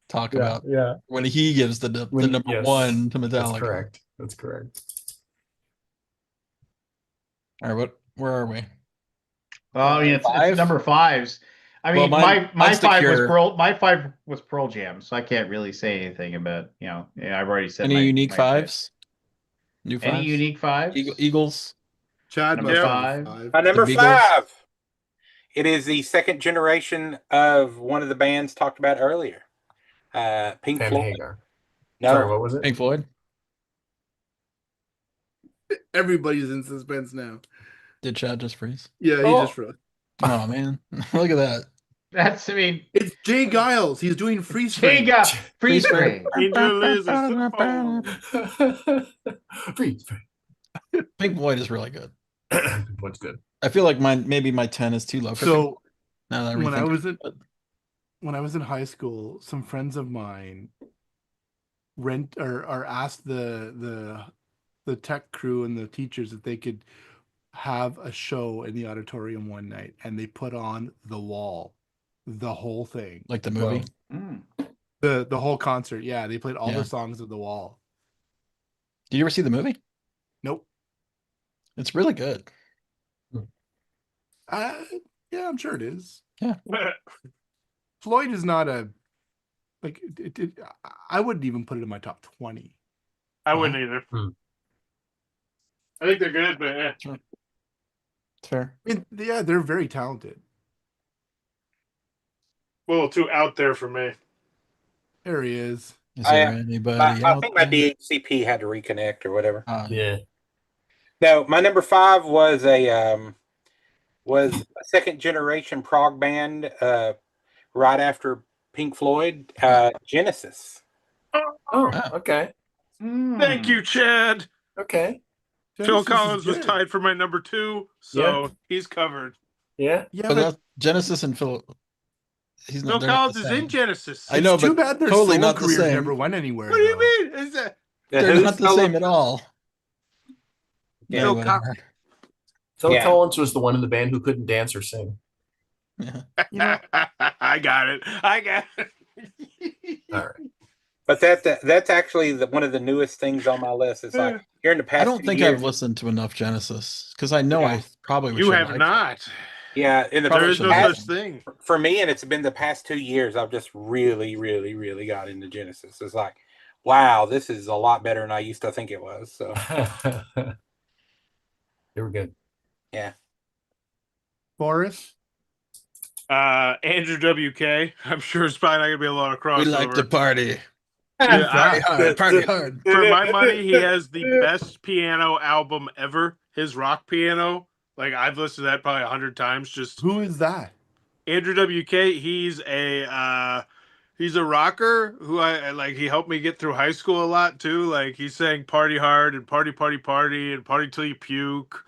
talk about Yeah. when he gives the number Yes, one to Metallica. That's correct. That's correct. All right, where are we? Well, I mean, it's Five? number 5s. I mean, Well, my mine's The 5 was Cure. my 5 was Pearl Jam, so I can't really say anything about yeah, I've already said Any my unique my fives? New Any fives? unique 5s? Eagles. Chad Number must five. have five. My number The Beagles. 5. It is the second generation of one of the bands talked about earlier. Pink Van Floyd. Hagar. No, Sorry, what was it? Pink Floyd. Everybody's in suspense now. Did Chad just freeze? Yeah, he Oh. just froze. Oh man, look at that. That's I mean, It's Jay Giles. He's doing freeze frame. Chiga freeze frame. frame. Angel is a football. Freeze. Pink Floyd is really good. What's good? I feel like maybe my 10 is too low. For Pink So Floyd, now that when I rethink was it, in when I was in high school, some friends of mine rent or asked the tech crew and the teachers if they could have a show in the auditorium one night, and they put on The Wall, the whole thing, like the movie. Mm. the whole concert. Yeah, they played all Yeah. the songs of The Wall. Did you ever see the movie? Nope. It's really good. Yeah, I'm sure it is. Yeah. Floyd is not a like. I wouldn't even put it in my top 20. I wouldn't either. Hmm. I think they're good, but It's fair. I mean, yeah, they're very talented. a little too out there for me. There he is. Is I- there anybody I out think my there? DHCP had to reconnect or whatever. Yeah. No, my number 5 was a second generation prog band right after Pink Floyd, Genesis. Oh, Ah. okay. Thank you, Chad. Okay. Phil Genesis is Collins was good. tied for my number 2, so he's covered. Yeah. Yeah, But but that's Genesis and Phil. He's Phil not. They're not Collins the is same. in Genesis. I know, it's too but bad their totally solo not the careers same. never went anywhere. What do you though. mean? Is that They're Who's not the solo- same at all. Yeah. Phil whatever. Phil Yeah. Collins was the one in the band who couldn't dance or sing. Yeah. You know, I got it. I got it. All right. But that's actually one of the newest things on my list. It's like here in the past I don't 2 think years. I've listened to enough Genesis because I know Yeah. I probably You should have like not. Yeah, in the Probably There is should no like such them. thing. for me, and it's been the past 2 years, I've just really, really, really got into Genesis. It's like, wow, this is a lot better than I used to think it was. So They were good. yeah. Boris. Andrew WK. I'm sure it's probably not gonna be a lot of crossover. We like to party. Yeah, Party hard. Party hard. for my money, he has the best piano album ever. His rock piano. Like I've listened to that probably 100 times. Just Who is that? Andrew WK. He's a rocker who I like. He helped me get through high school a lot too. Like he sang "Party Hard" and "Party Party Party" and "Party Till You Puke."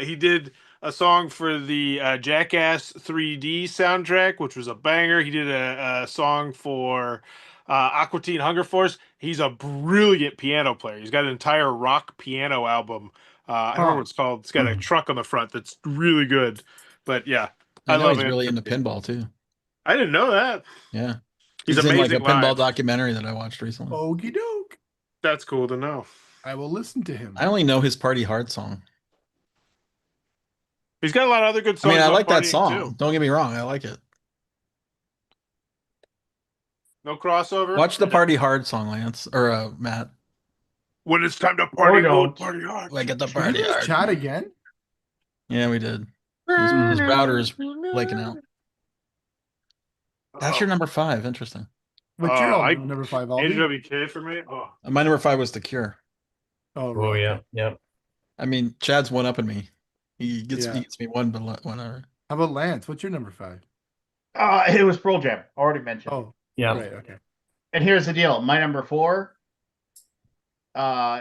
He did a song for the Jackass 3D soundtrack, which was a banger. He did a song for Aqua Teen Hunger Force. He's a brilliant piano player. He's got an entire rock piano album. I don't remember what it's called. It's got a truck on the front that's really good. But yeah, I know love he's it. really into pinball too. I didn't know that. Yeah. He's in like a amazing pinball live. documentary that I watched recently. Okie doke. That's cool to know. I will listen to him. I only know his Party Hard song. He's got a lot of other good I songs. mean, I on like that Partying, song. too. Don't get me wrong. I like it. No crossover. Watch the Party Hard song, Lance or Matt. When it's time to party, don't. party hard. Like at the Did you party guys hard. chat again? Yeah, we did. His router is flaking out. That's your number 5. Interesting. What's your I- album, number 5, Aldi? AWK for me. Oh, My number 5 was The Cure. Oh, Oh right. yeah, yeah. I mean, Chad's one up in me. He gets Yeah. me one, but whatever. How about Lance? What's your number 5? It was Pearl Jam, already mentioned. Oh, Yeah. right. Okay. And here's the deal. My number 4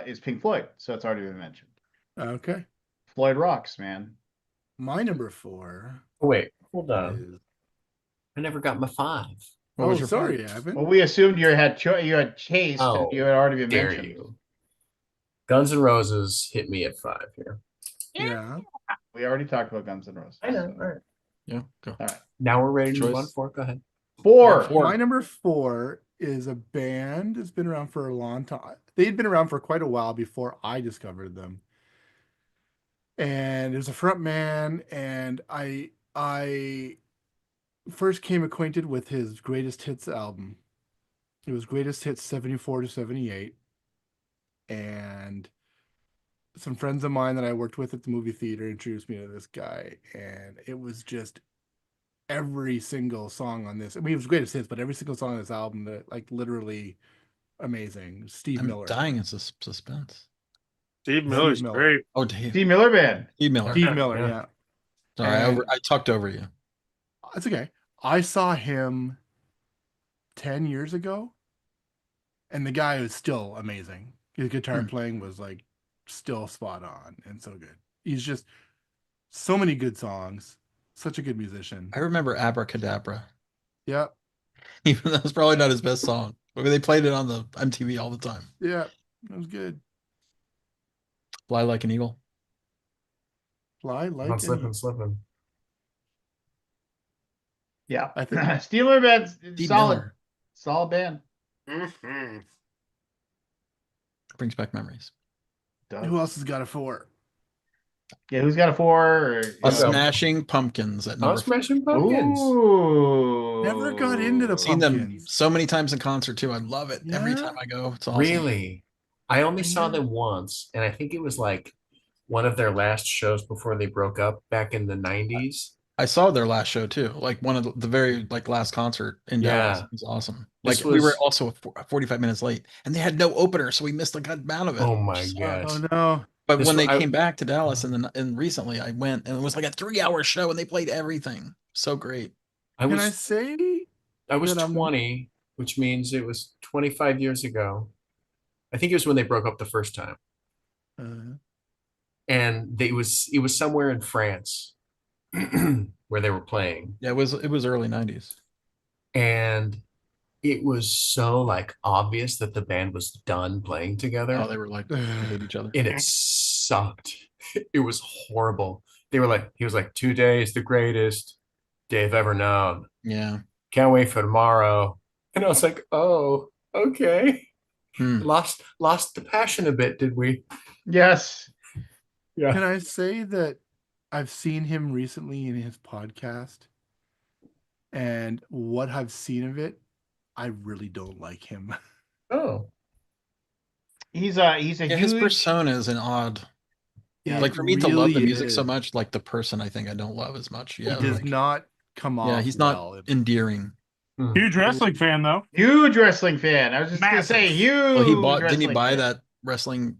is Pink Floyd, so it's already been mentioned. Okay. Floyd rocks, man. My number 4 Oh, wait, hold on. is. I never got my 5. What Oh, was your sorry, 5? Evan. Well, we assumed you had Chase, Oh, and you had already been Dare mentioned. you? Guns N' Roses hit me at 5 here. Yeah. We already talked about Guns N' Roses. I know. so- All right. Yeah, go. All right. Now we're ready to move Choice. on. 4. Go ahead. 4. My number 4 is a band that's been around for a long time. They'd been around for quite a while before I discovered them. And there's a front man, and I first came acquainted with his greatest hits album. It was greatest hits 74 to 78. And some friends of mine that I worked with at the movie theater introduced me to this guy, and it was just every single song on this. I mean, it was greatest hits, but every single song on this album, that like literally amazing. Steve I'm Miller. dying in suspense. Steve Miller's Miller. great. Oh, Dave. Steve Miller Band. Steve Miller. Steve Miller, Yeah. yeah. Sorry, And- I tucked over you. That's okay. I saw him 10 years ago, and the guy was still amazing. His guitar playing was like still spot on and so good. He's just so many good songs, such a good musician. I remember Abracadabra. Yeah, Even though it's probably not his best song. But they played it on the MTV all the time. yeah, it was good. Fly Like an Eagle. Fly like I'm slipping. Yeah. I think- Steve Miller Band's Steve solid. Miller. Solid band. Mm-hmm. Brings back memories. Does. Who else has got a 4? Yeah, who's got a 4? Or, A go. Smashing Pumpkins at Oh, number 5. Smashing Pumpkins. Ooh. Never got into the Seen them Pumpkins. so many times in concert too. I love it. Every Yeah? time I go, it's awesome. Really? I only saw Mhm. them once, and I think it was like one of their last shows before they broke up back in the 90s. I saw their last show too. Like one of the very like last concert in Dallas. Yeah. It was awesome. This Like we were was- also 45 minutes late, and they had no opener, so we missed a good amount of it. Oh my Sucked. gosh. Oh no. But This when they wa- I- came back to Dallas and recently I went, and it was like a 3-hour show, and they played everything. So great. I Can I was say I was that I'm- 20, which means it was 25 years ago. I think it was when they broke up the first time. and it was somewhere in France where they were playing, Yeah, it was early 90s. and it was so like obvious that the band was done playing together, Oh, they were like, they hate each other. and it sucked. It was horrible. He was like, 2 days the greatest day I've ever known. Yeah. Can't wait for tomorrow. And I was like, oh, okay. Hmm. Lost the passion a bit, did we? Yes. Yeah. Can I say that I've seen him recently in his podcast, and what I've seen of it, I really don't like him. Oh. He's a Yeah, his huge persona is an odd. It Like for me to love the really music so is. much, like the person, I think I don't love as much. Yeah, He does like, not come off. yeah, he's not well. endearing. Huge wrestling fan though. huge wrestling fan. I was just gonna say Massive. huge. Well, didn't he wrestling buy fan. that wrestling?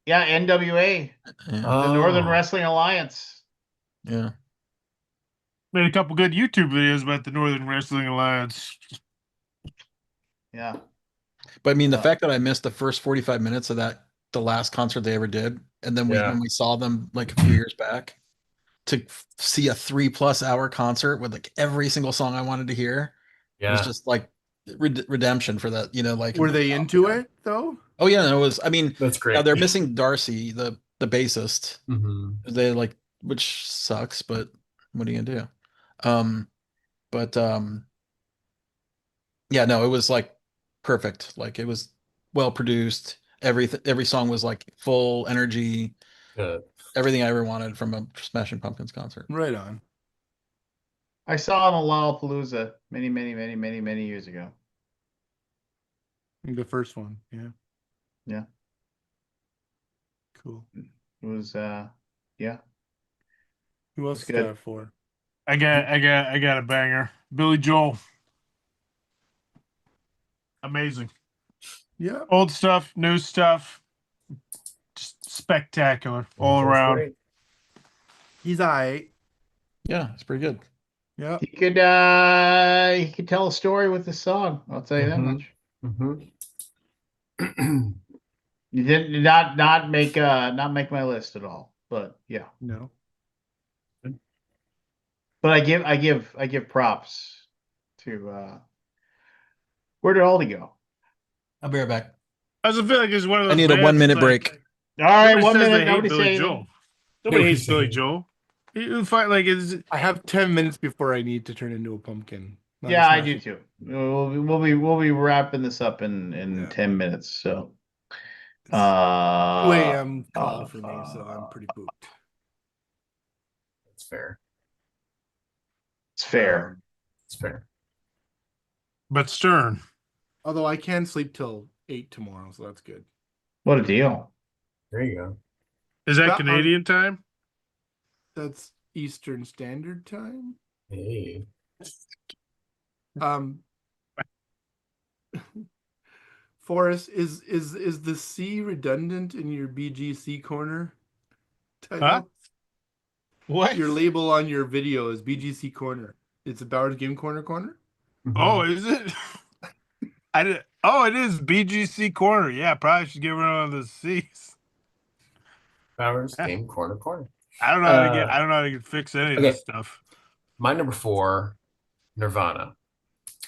Yeah, NWA, Yeah, the Northern Oh. Wrestling Alliance. yeah. Made a couple good YouTube videos about the Northern Wrestling Alliance. Yeah. But I mean, the Uh, fact that I missed the first 45 minutes of the last concert they ever did, and then Yeah. when we saw them like a few years back, to see a 3+ hour concert with like every single song I wanted to hear, was Yeah. just like redemption for that. Like Were they into yeah. it though? Oh yeah, no, it was. I mean, That's great. now they're missing Darcy, the bassist. Hmm. They like, which sucks, but what are you gonna do? But yeah, no, it was like perfect. Like it was well produced. Every song was like full energy. Good. Everything I ever wanted from a Smashing Pumpkins concert. Right on. I saw him at Lollapalooza many years ago. The first one, yeah. Yeah. Cool. It was yeah. Who else That's is good. got it for? I got a banger. Billy Joel. Amazing. Yeah. Old stuff, new stuff. Just spectacular all That's around. great. He's alright. Yeah, it's pretty good. Yeah. He could tell a story with the song. I'll tell you that Mhm. much. Mm-hmm. You did not make my list at all. But yeah. No. But I give props to where did Aldi go? I'll be right back. I just feel like it's one of I those. need a bands 1 minute like- break. All right, Nobody 1 says minute. they hate Nobody Billy say anything. Joel. Nobody Nobody hates say Billy anything. Joel. You fight like it's. I have 10 minutes before I need to turn into a pumpkin. Not a Yeah, I Smashing- do too. We'll be wrapping this up in Yeah. 10 minutes. So Two a.m. call for me, so I'm pretty booked. That's fair. it's fair. It's fair. But Stern. Although I can sleep till 8 tomorrow, so that's good. What a deal. There you go. Is that That- Canadian time? That's Eastern Standard Time. Hey. Forrest, is the C redundant in your BGC corner title? Huh? What? Your label on your video is BGC corner. It's about Game Corner corner. Oh, is it? I did. Oh, it is BGC corner. Yeah, probably should get rid of the C's. Powers game corner. I don't know how to get. I don't know how to fix any of this stuff. My number 4, Nirvana.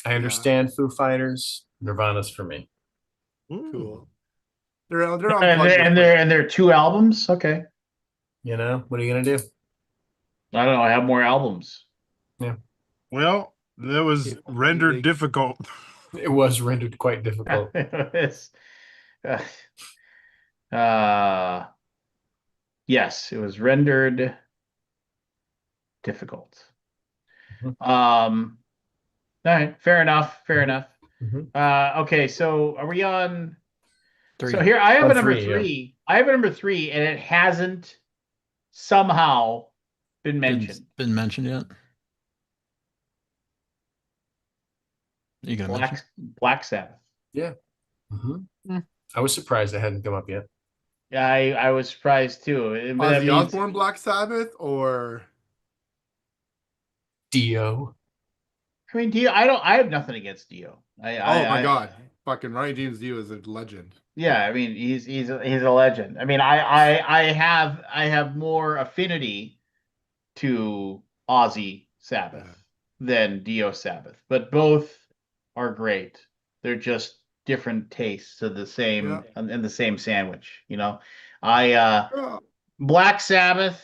I understand Foo Fighters. Nirvana's for me. Cool. They're on And they're 2 albums. Okay. You know, what are you gonna do? I don't know. I have more albums. Well, that was rendered difficult. It was rendered quite difficult. It's, yes, it was rendered difficult. All right, fair enough. Okay, so are we on 3. So here I have On a number 3, 3. I have a number 3, and it hasn't somehow been mentioned. Been mentioned yet? You gonna mention? Black Sabbath. Yeah. Mm-hmm. I was surprised it hadn't come up yet. Yeah, I was surprised too. But that Ozzy means Osbourne Black Sabbath or Dio. I mean, Dio. I have nothing against Dio. Oh my God, fucking Ryan James Dio is a legend. Yeah, I mean, he's a legend. I mean, I have more affinity to Ozzy Sabbath than Dio Sabbath, but both are great. They're just different tastes of the same in the same sandwich, you know. Black Sabbath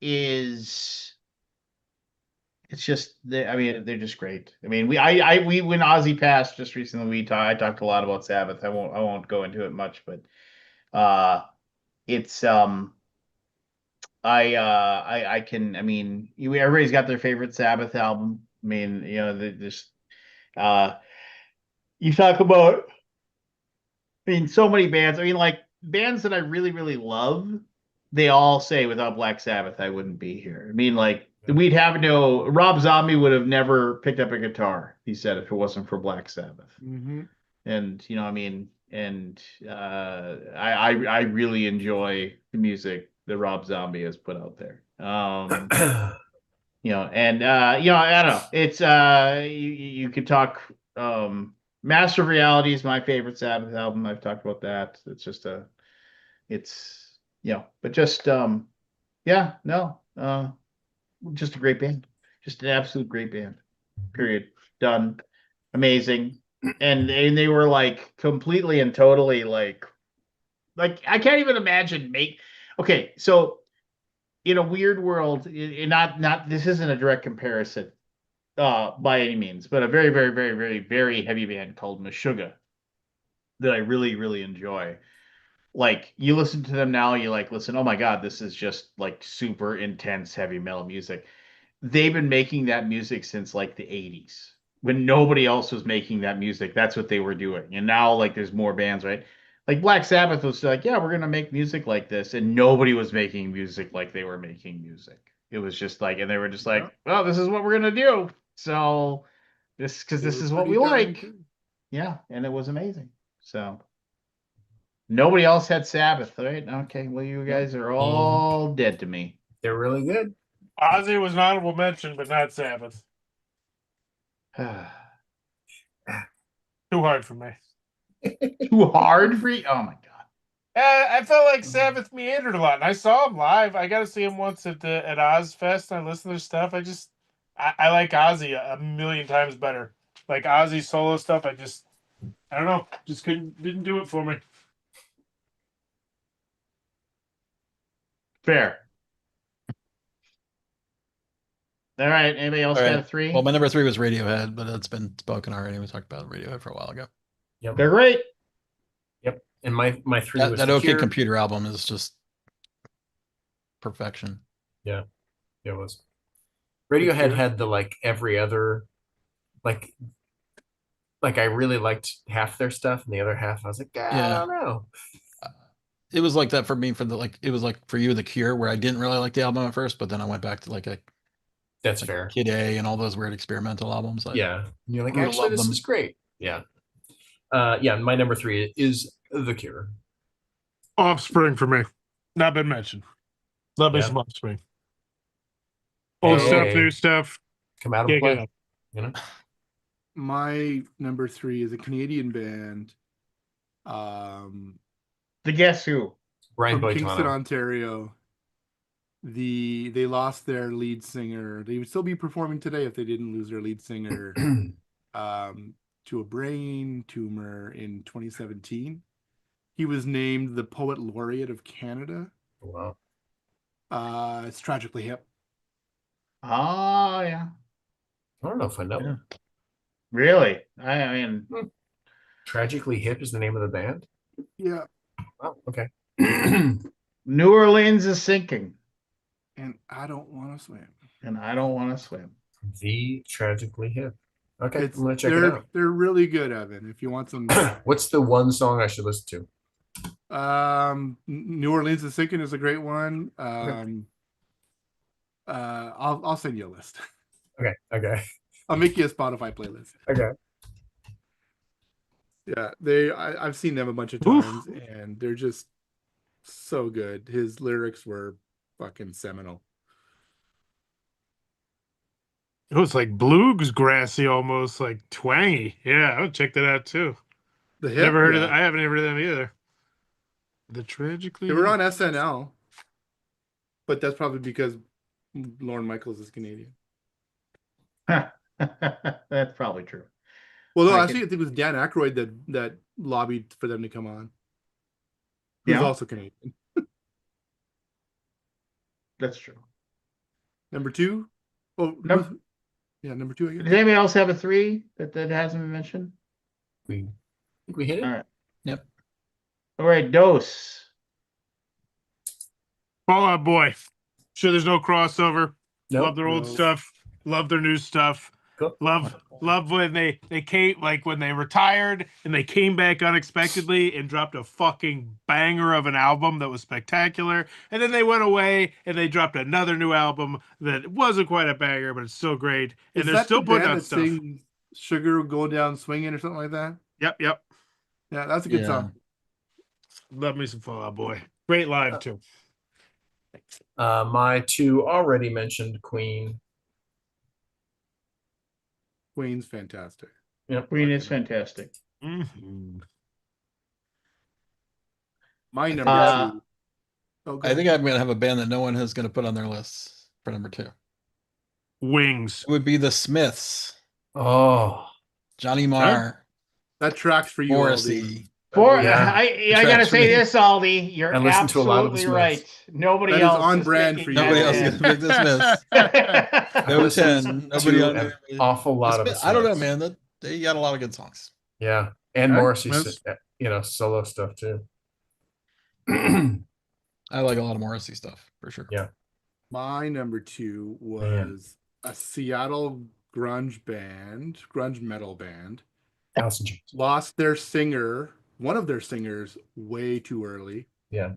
is it's just I mean they're just great. I mean we when Ozzy passed just recently I talked a lot about Sabbath. I won't go into it much, but it's I can I mean everybody's got their favorite Sabbath album. I mean, you know, they just uh you talk about I mean so many bands. I mean like bands that I really, really love, they all say without Black Sabbath I wouldn't be here. I mean like we'd have no Rob Zombie would have never picked up a guitar, he said, if it wasn't for Black Sabbath. Mm-hmm. And you know, I mean, and I really enjoy the music that Rob Zombie has put out there. You know, and you know, I don't know. It's you could talk. Master of Reality is my favorite Sabbath album. I've talked about that. It's just it's you know, but just yeah, no, just a great band, just an absolute great band. Period. Done. Amazing. And they were like completely and totally like I can't even imagine okay, so in a weird world, not this isn't a direct comparison by any means, but a very, very, very, very, very heavy band called Meshuggah that I really, really enjoy. Like you listen to them now, you like listen, oh my God, this is just like super intense heavy metal music. They've been making that music since like the 80s when nobody else was making that music. That's what they were doing. And now like there's more bands, right? Like Black Sabbath was like, yeah, we're gonna make music like this, and nobody was making music like they were making music. It was just like, and they were just like, well, this is what we're gonna do. So this is what we like. Yeah, and it was amazing. So nobody else had Sabbath, right? Okay, well, you guys are all dead to me. They're really good. Ozzy was an honorable mention, but not Sabbath. Too hard for me. Too hard for you? Oh my God. I felt like Sabbath meandered a lot, and I saw him live. I got to see him once at Ozfest, and I listened to their stuff. I like Ozzy a million times better. Like Ozzy solo stuff, I don't know, just didn't do it for me. Fair. All right. Anybody else All got right. a 3? Well, my number 3 was Radiohead, but it's been spoken already. We talked about Radiohead for a while ago. Yep. They're great. Yep. And my 3 was That The OK Cure. Computer album is just perfection. Yeah, it was. Radiohead had the like every other like I really liked half their stuff, and the other half I was like, I don't know. It was like that for me it was like for you, The Cure, where I didn't really like the album at first, but then I went back to That's fair. Kid A and all those weird experimental albums. Yeah. And you're like, grew to actually, love this them. is great. Yeah. Yeah, my number 3 is The Cure. Offspring for me. Not been mentioned. Love me Yeah. some Offspring. Old stuff, new stuff. Come out and Yeah, play. get You know? My number 3 is a Canadian band. The Guess Who? Brian From Boitano. Kingston, Ontario. They lost their lead singer. They would still be performing today if they didn't lose their lead singer to a brain tumor in 2017. He was named the Poet Laureate of Canada. Wow. It's Tragically Hip. Oh yeah. I don't know if I know. Yeah. Really? I mean, Tragically Hip is the name of the band. Yeah. Oh, okay. New Orleans is sinking, And I Don't Want to Swim. and I don't want to swim. The Tragically Hip. Okay, It's, I'm gonna check it out. They're really good, Evan. If you want some, What's the one song I should listen New Orleans is Sinking is a great one. I'll send you a list. to? Okay. I'll make you a Spotify playlist. Okay. Yeah, I've seen them a bunch of times, and they're just so good. His lyrics were fucking seminal. It was like bluegrassy, almost like twangy. Yeah, I would check that out too. The hip, Never heard of yeah. that. I haven't heard of them either. The Tragically They were Hip. on SNL, but that's probably because Lorne Michaels is Canadian. That's probably true. Well, no, I actually, I think it was Dan Aykroyd that lobbied for them to come on. Who's Yeah. also Canadian. That's true. Number 2. Oh, Num- yeah, number 2. I Does guess. anybody else have a 3 that hasn't been mentioned? I think we hit it. All right. Yep. All right, Dose. Fall Out Boy. Sure, there's no crossover. Nope. Love their old No. stuff. Love their new stuff. Cool. Love when they came, like when they retired and they came back unexpectedly and dropped a fucking banger of an album that was spectacular, and then they went away and they dropped another new album that wasn't quite a banger, but it's still great, and Is they're that still the putting band out that stuff. sings "Sugar Go Down Swinging" or something like that? Yep. Yeah, that's a good Yeah. song. Love me some Fall Out Boy. Great live too. My 2 already mentioned Queen. Queen's fantastic. Yep. Queen is fantastic. Mhm. My number Uh, 2. Oh, go I ahead. think I'm going to have a band that no one is going to put on their lists for number 2. Wings. It would be the Smiths. Oh, Johnny Marr, That tracks for you, Aldi. Morrissey. Yeah. I gotta Tracks for say me. this, Aldi. You're I listened to a lot of the absolutely Smiths. right. Nobody That is else on is brand picking for you. Nobody that else is band. going to pick the Smiths. I No listened 10. Nobody to on an there. awful lot of Smith- the I don't know, Smiths. man. They got a lot of good songs. Yeah, and Okay, Morrissey's, Smiths. solo stuff too. I like a lot of Morrissey stuff for sure. Yeah. My number 2 Man. was a Seattle grunge metal band. Alice in Chains. Lost their singer, one of their singers, way too early. Yeah.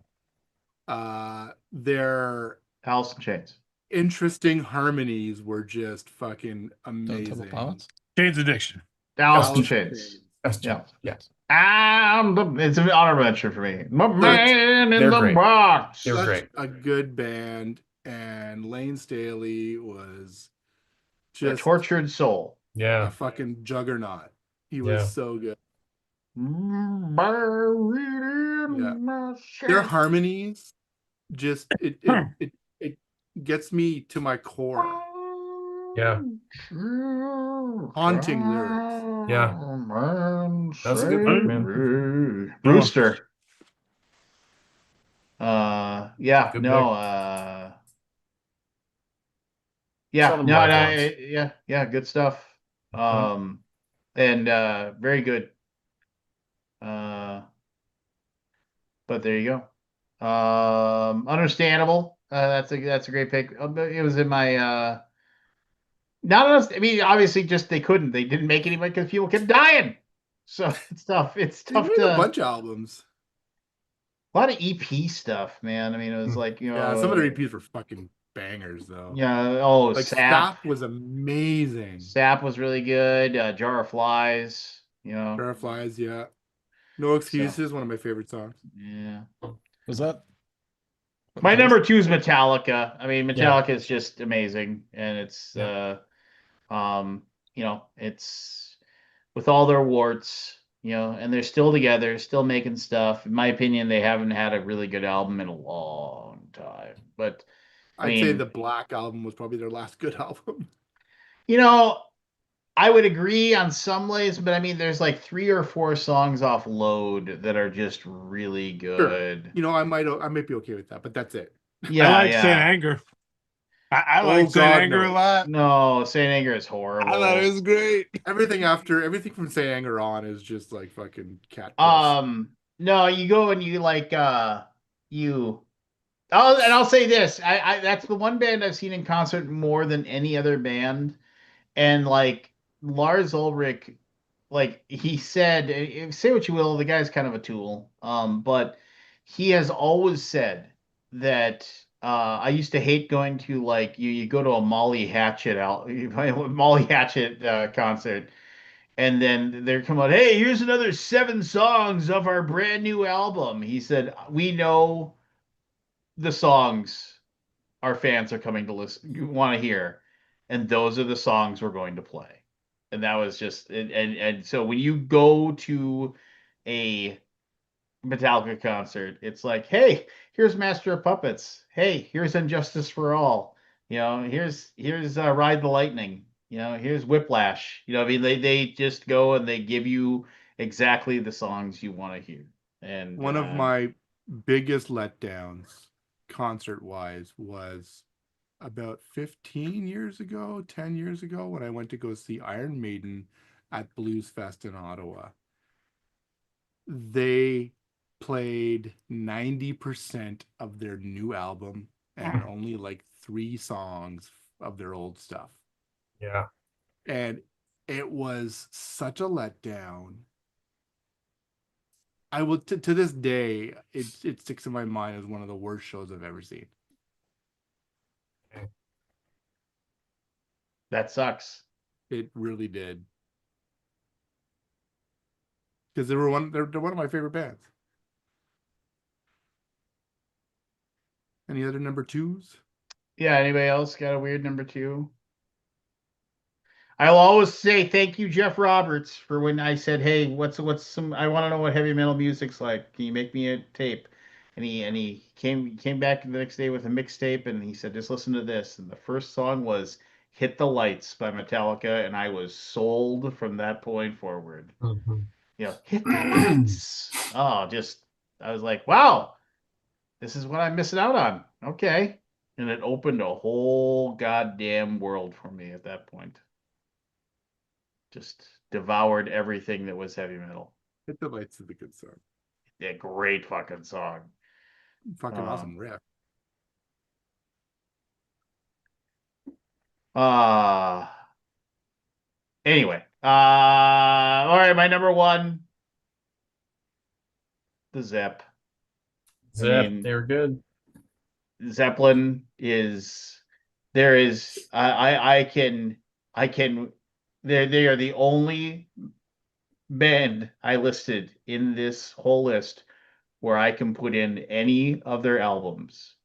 Their Alice in Chains. interesting harmonies were just fucking Don't Temple amazing. Pilots. Chains Addiction. Alice in Alice Chains. Alice in Yeah. Chains. Yeah. It's an honorable mention for me. My man in they're the great. box. They were Such great. a good band, and Lane Staley was A just tortured soul. a Yeah. fucking juggernaut. He was Yeah. so good. Yeah. Their harmonies just it gets me to my core. Yeah. Haunting lyrics. Yeah. That was a good pick, man. Brewster. Yeah, Good no, yeah, Some of no, my no, ones. yeah, good stuff. And very good. But there you go. Understandable. That's a great pick. It was in my not enough. I mean, obviously, just they didn't make anybody because people kept dying. So it's tough. It's They tough made to a bunch of albums. a lot of EP stuff, man. I mean, it was like, Yeah, some of their EPs were fucking bangers though. Yeah. Oh, Like Sap. Stop was amazing. Sap was really good. Jar of Flies. Fireflies, yeah. No Excuses, one of my favorite songs. Yeah. Was that? My number 2 is Metallica. I mean, Yeah. Metallica is just amazing, and it's it's with all their warts, and they're still together, still making stuff. In my opinion, they haven't had a really good album in a long time. But I'd say mean- the Black album was probably their last good album. I would agree on some ways, but I mean, there's like 3 or 4 songs off Load that are just really good. I might be okay with that, but that's it. Yeah, I like yeah. Saint Anger. I Oh, like Saint God, Anger no. a lot. No, Saint Anger is horrible. I thought it was great. Everything from Say Anger on is just like fucking cat piss. No, you go and you like I'll say this. I that's the one band I've seen in concert more than any other band. And like Lars Ulrich, like he said, say what you will, the guy's kind of a tool. But he has always said that I used to hate going to like you go to a Molly Hatchet concert, and then they're coming out, hey, here's another 7 songs of our brand new album. He said, we know the songs our fans are coming to want to hear. and those are the songs we're going to play. And that was just and so when you go to a Metallica concert, it's like, hey, here's Master of Puppets. Hey, here's Injustice for All. Here's Ride the Lightning. Here's Whiplash. I mean, they just go and they give you exactly the songs you want to hear. And one of my biggest letdowns, concert wise, was about 15 years ago, 10 years ago, when I went to go see Iron Maiden at Blues Fest in Ottawa. They played 90% of their new album and only like 3 songs of their old stuff. Yeah. And it was such a letdown. I will to this day, it sticks in my mind as one of the worst shows I've ever seen. that sucks. It really did. Because they're one of my favorite bands. Any other number 2s? Yeah, anybody else got a weird number 2? I'll always say thank you, Jeff Roberts, for when I said, "Hey, what's some? I want to know what heavy metal music's like. Can you make me a tape?" And he came back the next day with a mixtape, and he said, "Just listen to this." And the first song was "Hit the Lights" by Metallica, and I was sold from that point forward. Mhm. Hit the lights. Oh, I was like, wow, this is what I'm missing out on. Okay, and it opened a whole goddamn world for me at that point. Just devoured everything that was heavy metal. Hit the Lights is a good song. Yeah, great fucking song. Fucking awesome riff. Anyway, all right, my number 1, the Zepp. Zep, they're good. Zeppelin is there is I can they are the only band I listed in this whole list where I can put in any of their albums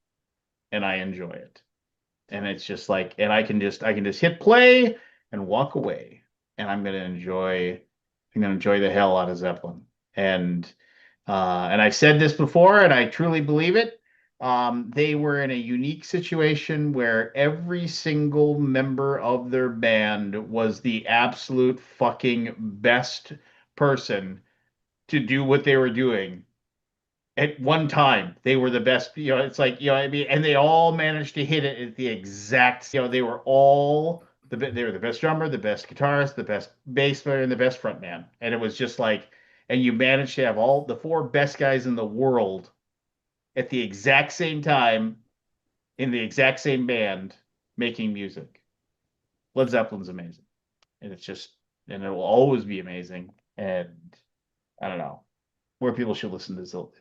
and I enjoy it. And it's just like, and I can just hit play and walk away. And I'm gonna enjoy the hell out of Zeppelin. And I've said this before, and I truly believe it. They were in a unique situation where every single member of their band was the absolute fucking best person to do what they were doing at one time. They were the best. It's like, I mean, and they all managed to hit it at the exact. They were all they were the best drummer, the best guitarist, the best bass player, and the best front man. And it was just like, and you managed to have all the 4 best guys in the world at the exact same time in the exact same band making music. Led Zeppelin's amazing, and and it will always be amazing. And I don't know. More people should listen to Zil.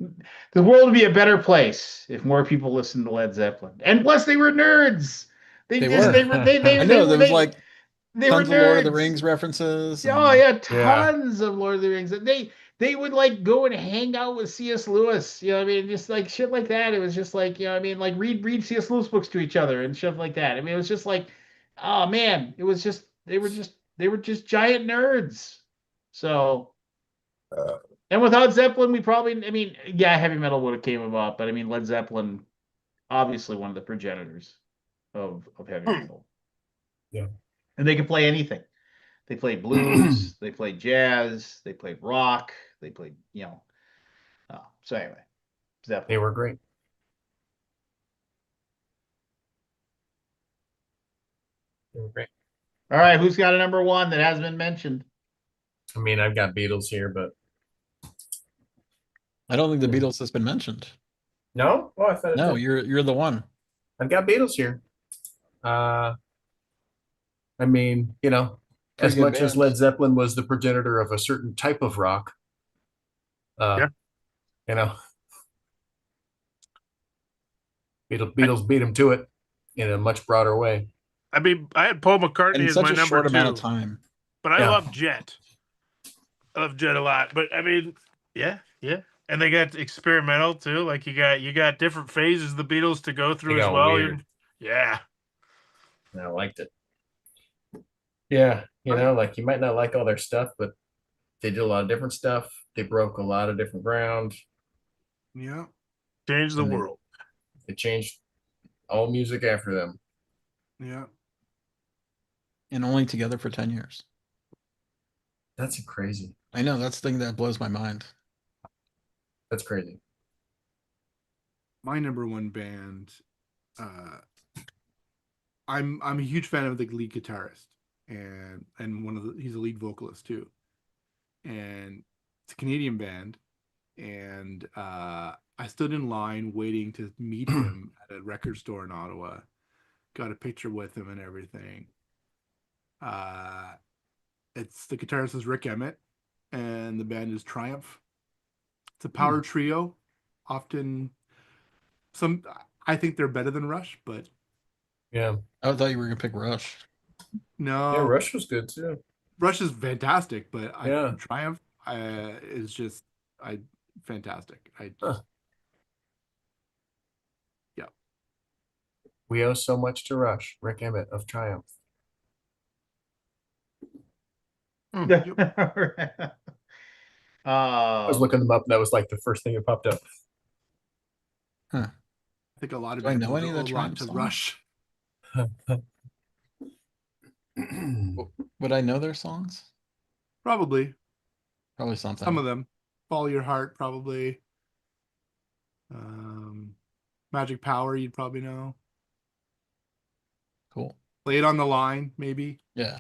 The world would be a better place if more people listened to Led Zeppelin. And plus, they were nerds. They were. I know there was like they were tons of Lord of the nerds. Rings references. Oh yeah, tons of Lord of the Rings. And they would like go and hang out with C.S. Lewis. You know what I mean? Just like shit like that. It was just like, I mean, like read C.S. Lewis books to each other and shit like that. I mean, it was just like, oh man, it was just they were just giant nerds. So and without Zeppelin, we probably, I mean, yeah, heavy metal would have came about, but I mean, Led Zeppelin, obviously one of the progenitors of heavy metal. Yeah. And they could play anything. They played blues, they played jazz, they played rock, they played, so anyway, Zeppelin. They were great. They were great. All right, who's got a number 1 that hasn't been mentioned? I mean, I've got Beatles here, but I don't think the Beatles has been mentioned. no. Oh, I thought it No, did. you're the one. I've got Beatles here. I mean, Pretty as good much as bands. Led Zeppelin was the progenitor of a certain type of rock, Yeah. Beatles beat him to it in a much broader way. I mean, I had Paul McCartney In as such my a number short 2, amount of time. but I Yeah. love Jet. I love Jet a lot. But I mean, yeah. And they got experimental too. Like you got different phases of the Beatles to go through They as got well. weird. Yeah. And I liked it. Yeah, like you might not like all their stuff, but they did a lot of different stuff. They broke a lot of different ground. Yeah. Change the And world. They changed all music after them. Yeah. And only together for 10 years. That's crazy. I know, that's the thing that blows my mind. That's crazy. My number one band, I'm a huge fan of the lead guitarist, and he's a lead vocalist too. And it's a Canadian band, and I stood in line waiting to meet him at a record store in Ottawa. Got a picture with him and everything. It's the guitarist is Rick Emmett, and the band is Triumph. It's a power trio. Often, I think they're better than Rush, but Yeah. I thought you were gonna pick Rush. no. Yeah, Rush was good too. Rush is fantastic, but Yeah. Triumph is just fantastic. Huh. Yeah. We owe so much to Rush. Rick Emmett of Triumph. I was looking them up. That was like the first thing that popped up. I think a lot of Do I know people any of the owe a lot Triumph to songs? Rush. Would I know their songs? Probably Probably something. some of them. Follow Your Heart, probably. Magic Power, you'd probably know. Cool. Lay It on the Line, maybe. Yeah.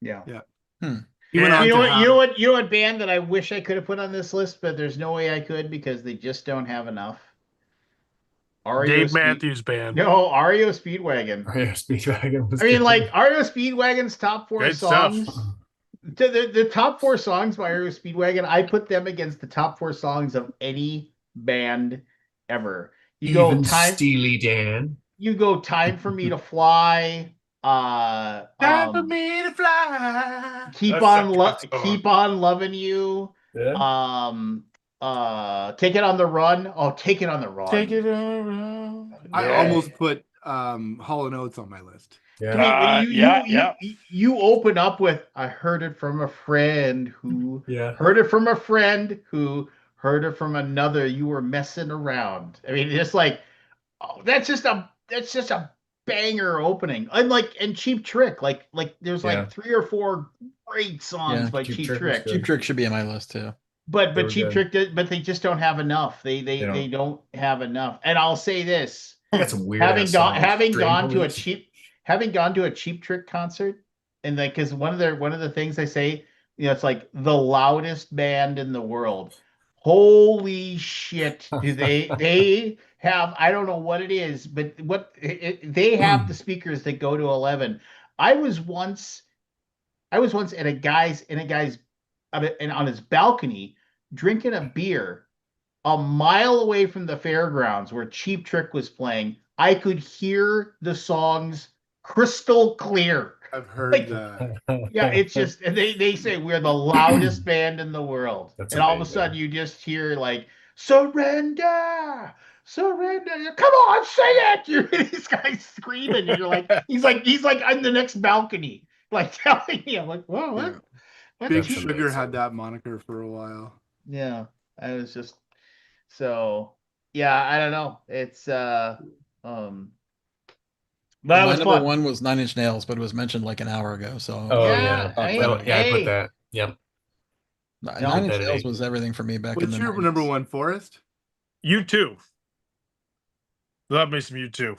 Yeah. Yeah. He went on You know to what? have- You know what band that I wish I could have put on this list, but there's no way I could because they just don't have enough. Dave Matthews Band. No, REO Speedwagon. Yeah, Speedwagon was I mean, good. like REO Speedwagon's top four Good stuff. songs. The top four songs by REO Speedwagon, I put them against the top four songs of any band ever. You Even go time. Steely Dan. You go Time for Me to Fly. Time for me to fly. Keep That's on a good song. Keep on Loving You. Yeah. Take It on the Run. Oh, Take It on the Run. Take it around. I Yeah. almost put Hall & Oates on my list. Yeah. I mean, Yeah. you open up with I heard it from a friend who Yeah. heard it from a friend who heard it from another. You were messing around. I mean, it's like, oh, that's just a banger opening. And Cheap Trick, like there's Yeah. like 3 or 4 great songs Yeah, by Cheap Cheap Trick was Trick. good. Cheap Trick should be on my list too. But They were Cheap good. Trick, but they just don't have enough. They don't have enough. And I'll say this: Got some weird. having ass gone songs. having Dream gone to a Police. having gone to a Cheap Trick concert, and like because one of the things they say, it's like the loudest band in the world. Holy shit! Do they have? I don't know what it is, but they have the speakers that go to 11. I was once at a guy's on his balcony drinking a beer a mile away from the fairgrounds where Cheap Trick was playing. I could hear the songs crystal clear. I've heard Like, that. Yeah, it's just they say we're the loudest band in the world. That's and all of a amazing. sudden you just hear like surrender. Surrender. Come on, say it. You hear these guys screaming, and you're like, he's like on the next balcony, like telling me, I'm like, whoa, what? Yeah. What? Big That's Sugar amazing. had that moniker for a while. Yeah, I was just yeah, I don't know. It's but My it was number fun. one was Nine Inch Nails, but it was mentioned like an hour ago. So Oh Yeah, yeah. hey, Well, yeah, I hey. put that. Yep. Nine I'll Inch put that at Nails 8. was everything for me back in What's the your 90s. number one, Forrest? You too. Love me some you too.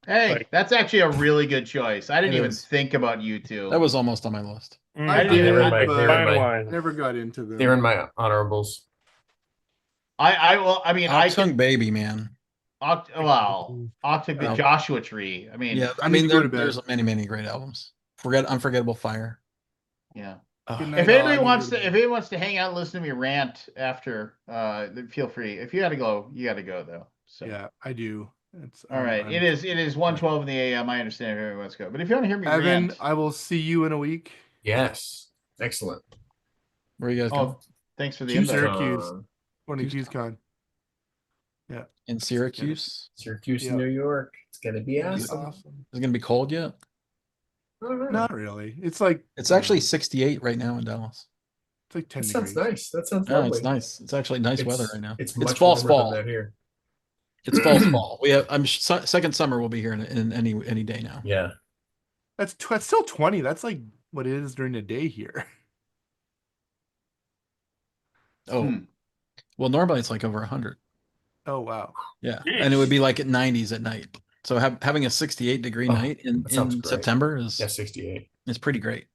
Hey, Like- that's actually a really good choice. I didn't It even is. think about you two. That was almost on my list. I did, did, They were in my- but they were in Fine my- I wine. never got into them. They were in my honorables. I mean, Oxung Baby, man. Octave Oh. Joshua Tree. I mean, Yeah, I I need mean, to go to bed. there's many great albums. Unforgettable Fire. yeah. Good Oh, night, If all. I anybody need to wants go to, bed. if anyone wants to hang out and listen to me rant after, then feel free. If you got to go, you got to go though. So Yeah, I do. It's all right. It is 1:12 in the a.m. I understand if everyone wants to go, but if you want to hear me Evan, rant, I will see you in a week. yes. Excellent. Where you guys going? thanks for the Choose invite. Syracuse. Tucson. Going to QsCon. Yeah. in Syracuse. Syracuse, Yeah. New York. It's gonna be It's awesome. awesome. Is it gonna be cold yet? I don't know. Not really. It's like It's I don't actually know, 68 right now in Dallas. it's like 10 That sounds degrees. nice. That sounds Yeah, lovely. it's nice. It's actually nice weather right now. It's It's much fall's warmer than fall. that here. It's fall's fall. We have. Second summer will be here in any day now. Yeah. That's still 20. That's like what it is during the day here. Oh, Hmm. well, normally it's like over 100. Oh wow. Yeah, Jeez. and it would be like at 90s at night. So having a 68-degree Oh, night that sounds in great. September is Yeah, 68. pretty great.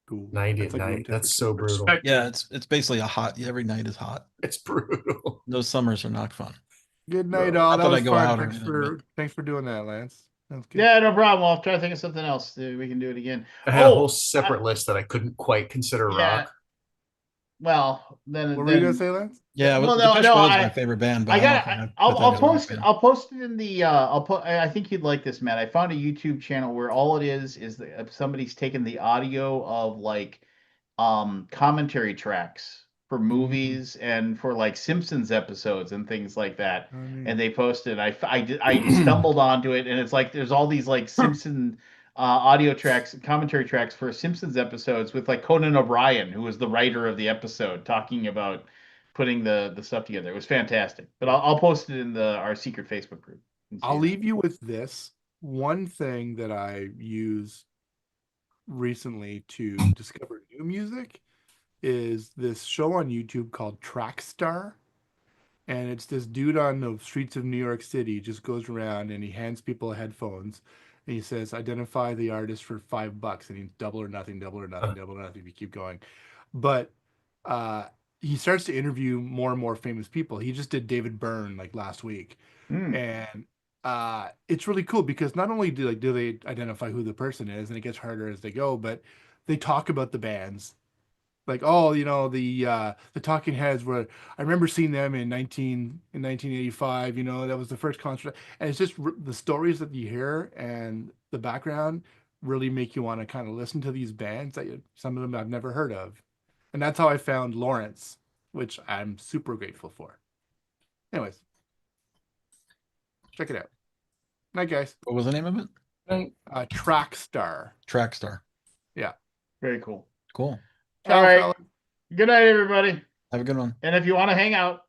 Cool. 90 That's at like room night. That's temperature. so brutal. Respect Yeah, it. it's basically a hot. Every night is hot. It's brutal. Those summers are not fun. Good night, No. all. Not That that I was go fun. out or Thanks anything, thanks for doing that, Lance. Sounds good. Yeah, no problem. I'll try to think of something else. We can do it again. I had a Oh, whole separate list that I couldn't quite consider Yeah. rock. Well, then What were you gonna say, Lance? Yeah, Well, well, no, Depeche no, Mode is I- my favorite band, but I I don't got. think I'd I'll put that as a rock post. band. I'll post it in the. I'll put. I think you'd like this, Matt. I found a YouTube channel where all it is that somebody's taken the audio of like, commentary tracks for movies and for like Simpsons episodes and things like that, Oh, neat. and they posted. I stumbled onto it, and it's like there's all these like Simpson audio tracks, commentary tracks for Simpsons episodes with like Conan O'Brien, who was the writer of the episode, talking about putting the stuff together. It was fantastic. But I'll post it in our secret Facebook group. I'll leave you with this. One thing that I use recently to discover new music is this show on YouTube called Trackstar. And it's this dude on the streets of New York City just goes around and he hands people headphones and he says, identify the artist for $5 and he's double or nothing, double or nothing, double or nothing if you keep going. But he starts to interview more and more famous people. He just did David Byrne like last week. And it's really cool because not only do they identify who the person is, and it gets harder as they go, but they talk about the bands. Like, oh, the Talking Heads were. I remember seeing them in 1985. That was the first concert, and it's just the stories that you hear and the background really make you want to kind of listen to these bands that some of them I've never heard of, and that's how I found Lawrence, which I'm super grateful for. Anyways, check it out. Night, guys. What was the name of it? Trackstar. Trackstar. Yeah. Very cool. Cool. Ciao, All right. fellas. Good night, everybody. Have a good one. And if you want to hang out,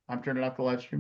I'm turning off the live stream now.